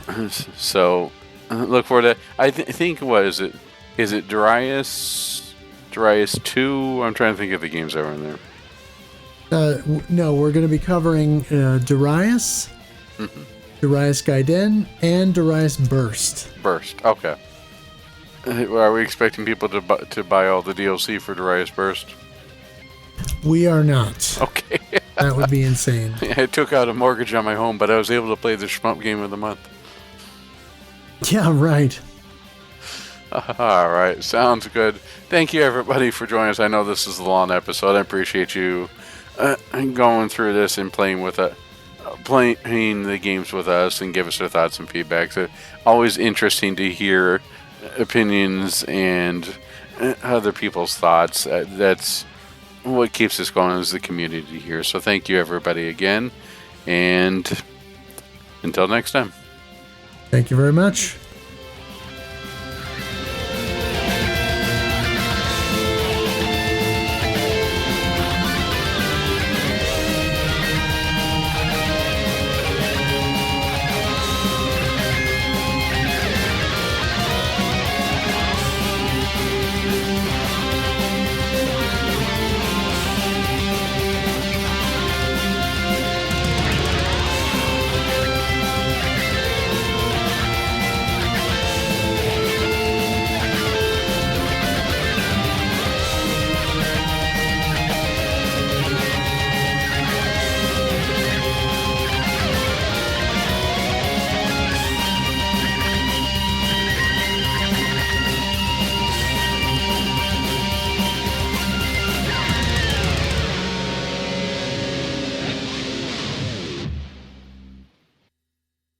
So look forward to. I think what is it? Is it Darius 2? I'm trying to think of the games that are in there. No, we're going to be covering Darius. Mm-hmm. Darius Gaiden, and Darius Burst. Burst. Okay. Are we expecting people to buy all the DLC for Darius Burst? We are not. Okay. That would be insane. I took out a mortgage on my home, but I was able to play the Shmup Game of the Month. Yeah, right. All right. Sounds good. Thank you, everybody, for joining us. I know this is a long episode. I appreciate you going through this and playing the games with us and give us your thoughts and feedback. It's always interesting to hear opinions and other people's thoughts. That's what keeps us going is the community here. So thank you, everybody, again. And until next time. Thank you very much.